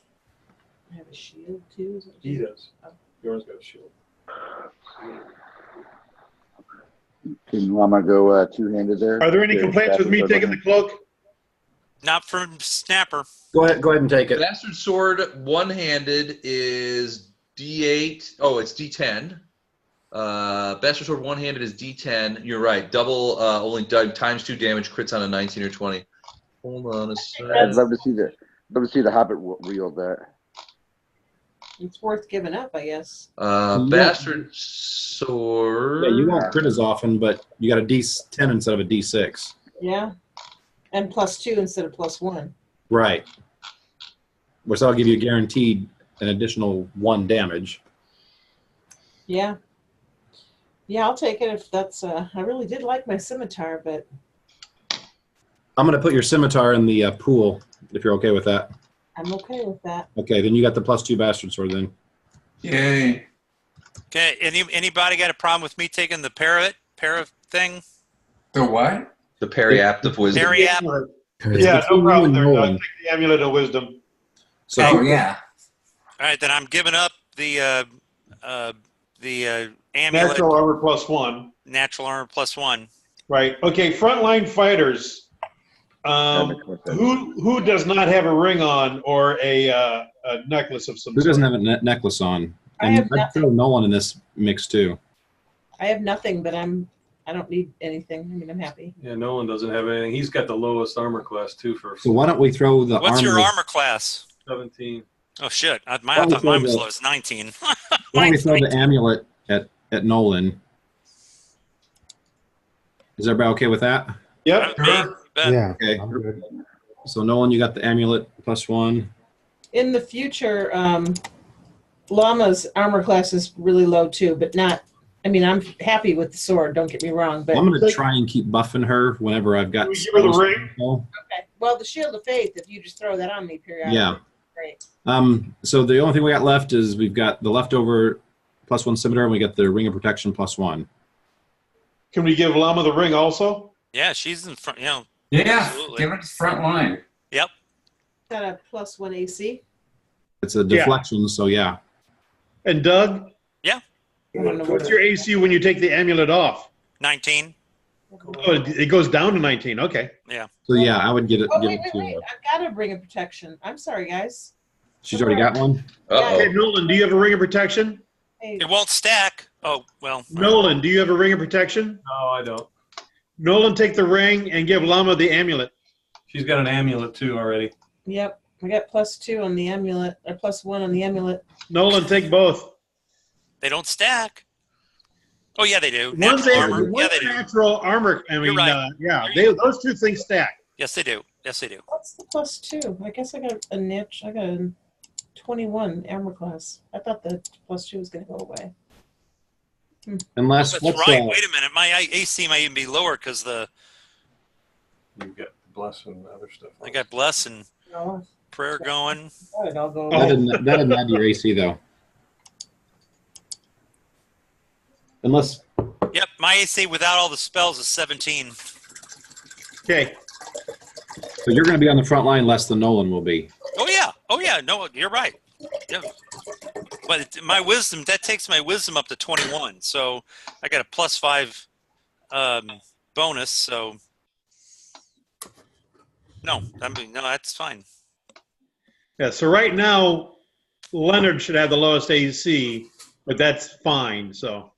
I have a shield too. Is it He does. Bjorn's got a shield. Can Llama go two-handed there? Are there any complaints with me taking the cloak? Not from Snapper. Go ahead and take it. Bastard sword one-handed is D8. Oh, it's D10. Bastard sword one-handed is D10. You're right. Double, only times 2 damage. Crits on a 19 or 20. Hold on a second. I'd love to see the Hobbit wield that. It's worth giving up, I guess. Bastard sword. Yeah, you won't crit as often, but you got a D10 instead of a D6. Yeah. And +2 instead of +1. Right. Which that'll give you guaranteed an additional 1 damage. Yeah. Yeah, I'll take it if that's. I really did like my scimitar, but. I'm going to put your scimitar in the pool, if you're okay with that. I'm okay with that. Okay, then you got the +2 bastard sword then. Yay. Okay, anybody got a problem with me taking the para thing? The what? The periapt wisdom. Periapt. Yeah, no problem there. I'll Nolan. take the amulet of wisdom. So Oh, yeah. All right, then I'm giving up the amulet. Natural armor +1. Natural armor +1. Right. Okay, frontline fighters. Who does not have a ring on or a necklace of some who sort? doesn't have a necklace on? I And have I'd throw Nolan in this mix too. I have nothing, but I don't need anything. I mean, I'm happy. Yeah, Nolan doesn't have anything. He's got the lowest armor class too for So why don't we throw the What's armor? your armor class? 17. Oh shit! I Why thought don't we mine was throw low as 19. Why don't we throw the amulet at Nolan? Is everybody okay with that? Yep. Yeah. Okay. I'm good. So Nolan, you got the amulet +1. In the future, Llama's armor class is really low too, but not. I mean, I'm happy with the sword. Don't get me wrong, but I'm going to try and keep buffing her whenever I've got. Can we give her the spells. ring? okay. Well, the shield of faith. If you just throw that on me periodically, Yeah. great. So the only thing we got left is we've got the leftover +1 scimitar, and we got the ring of protection +1. Can we give Llama the ring also? Yeah, she's in front. Yeah, absolutely. give it the front line. Yep. Got a +1 AC. It's a deflection, so yeah. And Doug? Yeah. What's your AC when you take the amulet off? 19. Oh, it goes down to 19. Okay. Yeah. So yeah, I would get it. Oh, give wait. it to her. I've got a ring of protection. I'm sorry, guys. She's already got one. Hey, Nolan, do you have a ring of protection? Hey, It won't stack. Oh well. Nolan, do you have a ring of protection? No, I don't. Nolan, take the ring and give Llama the amulet. She's got an amulet too already. yep. I got +2 on the amulet, or +1 on the amulet. Nolan, take both. They don't stack. Oh yeah, they do. One's Natural armor. Yeah, one's they do. natural armor. I mean, You're right. yeah, those two things stack. Yes, they do. Yes, they do. What's the +2? I guess I got a niche. I got a 21 armor class. I thought the +2 was going to go away. Unless That's what's right. Wait a minute. My AC might even be lower because You've got bless and other stuff. I got bless and No, prayer going. I'll go. that didn't add to your AC though. Unless Yep, my AC without all the spells is 17. Okay. so you're going to be on the front line less than Nolan will be. Oh yeah. No, you're right. Yeah. But my wisdom, that takes my wisdom up to 21. So I got a +5 bonus. So no, that's fine. Yeah. So right now, Leonard should have the lowest AC, but that's fine. So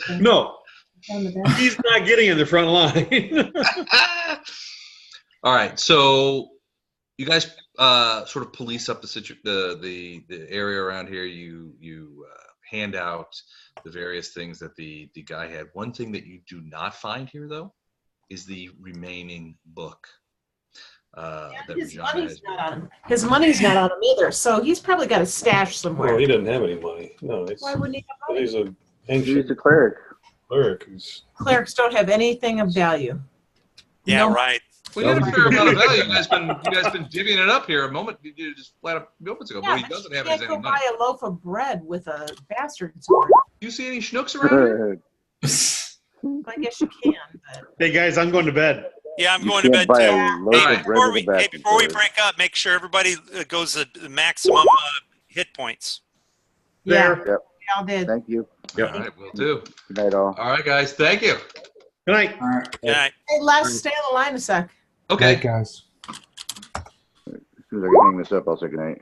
no, he's not getting in the front line. All right, so you guys sort of police up the area around here. You hand out the various things that the guy had. One thing that you do not find here, though, is the remaining book. That His Regina money's has. not on him. His money's not on him either. So he's probably got a stash somewhere. Well, he doesn't have any money. No, it's, Why wouldn't he have money? he's a He's ancient a cleric. cleric who's Clerics don't have anything of value. Yeah, No. right. Well, you got a fair amount of value. You guys been divvying it up here a moment. You just flat up moments ago, but he doesn't have can't his go any money. buy a loaf of bread with a bastard sword. Do you see any schnooks around here? I guess you can, but Hey guys, I'm going to bed. Yeah, I'm You going to bed can't buy too. a loaf Hey, of bread with a basket before we for it. break up, make sure everybody goes the maximum hit points. Yeah, There. we all did. Thank you. All right, will do. Good night, all. All right, guys. Thank you. Good night. All right. Good night. Hey, Les, stay on the line a sec. Okay. Night, guys. As soon as I can hang this up, I'll say good night.